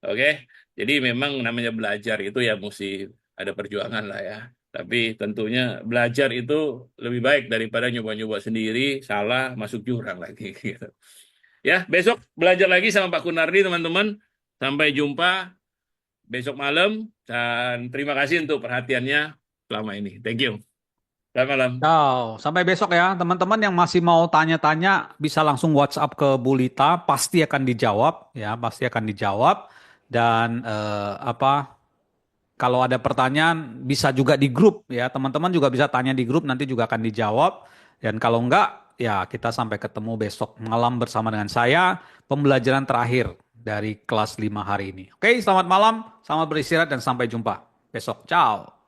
Speaker 1: Oke, jadi memang namanya belajar itu ya mesti ada perjuangan lah ya. Tapi tentunya belajar itu lebih baik daripada nyoba-nyoba sendiri, salah, masuk jurang lagi gitu. Ya, besok belajar lagi sama Pak Kunardi teman-teman. Sampai jumpa besok malam dan terima kasih untuk perhatiannya selama ini. Thank you. Selamat malam.
Speaker 2: ciao. Sampai besok ya. Teman-teman yang masih mau tanya-tanya bisa langsung WhatsApp ke Bulita, pasti akan dijawab ya, pasti akan dijawab. Dan kalau ada pertanyaan bisa juga di grup ya. Teman-teman juga bisa tanya di grup, nanti juga akan dijawab. Dan kalau enggak, ya kita sampai ketemu besok malam bersama dengan saya, pembelajaran terakhir dari kelas 5 hari ini. Oke, selamat malam, selamat beristirahat dan sampai jumpa besok. Ciao.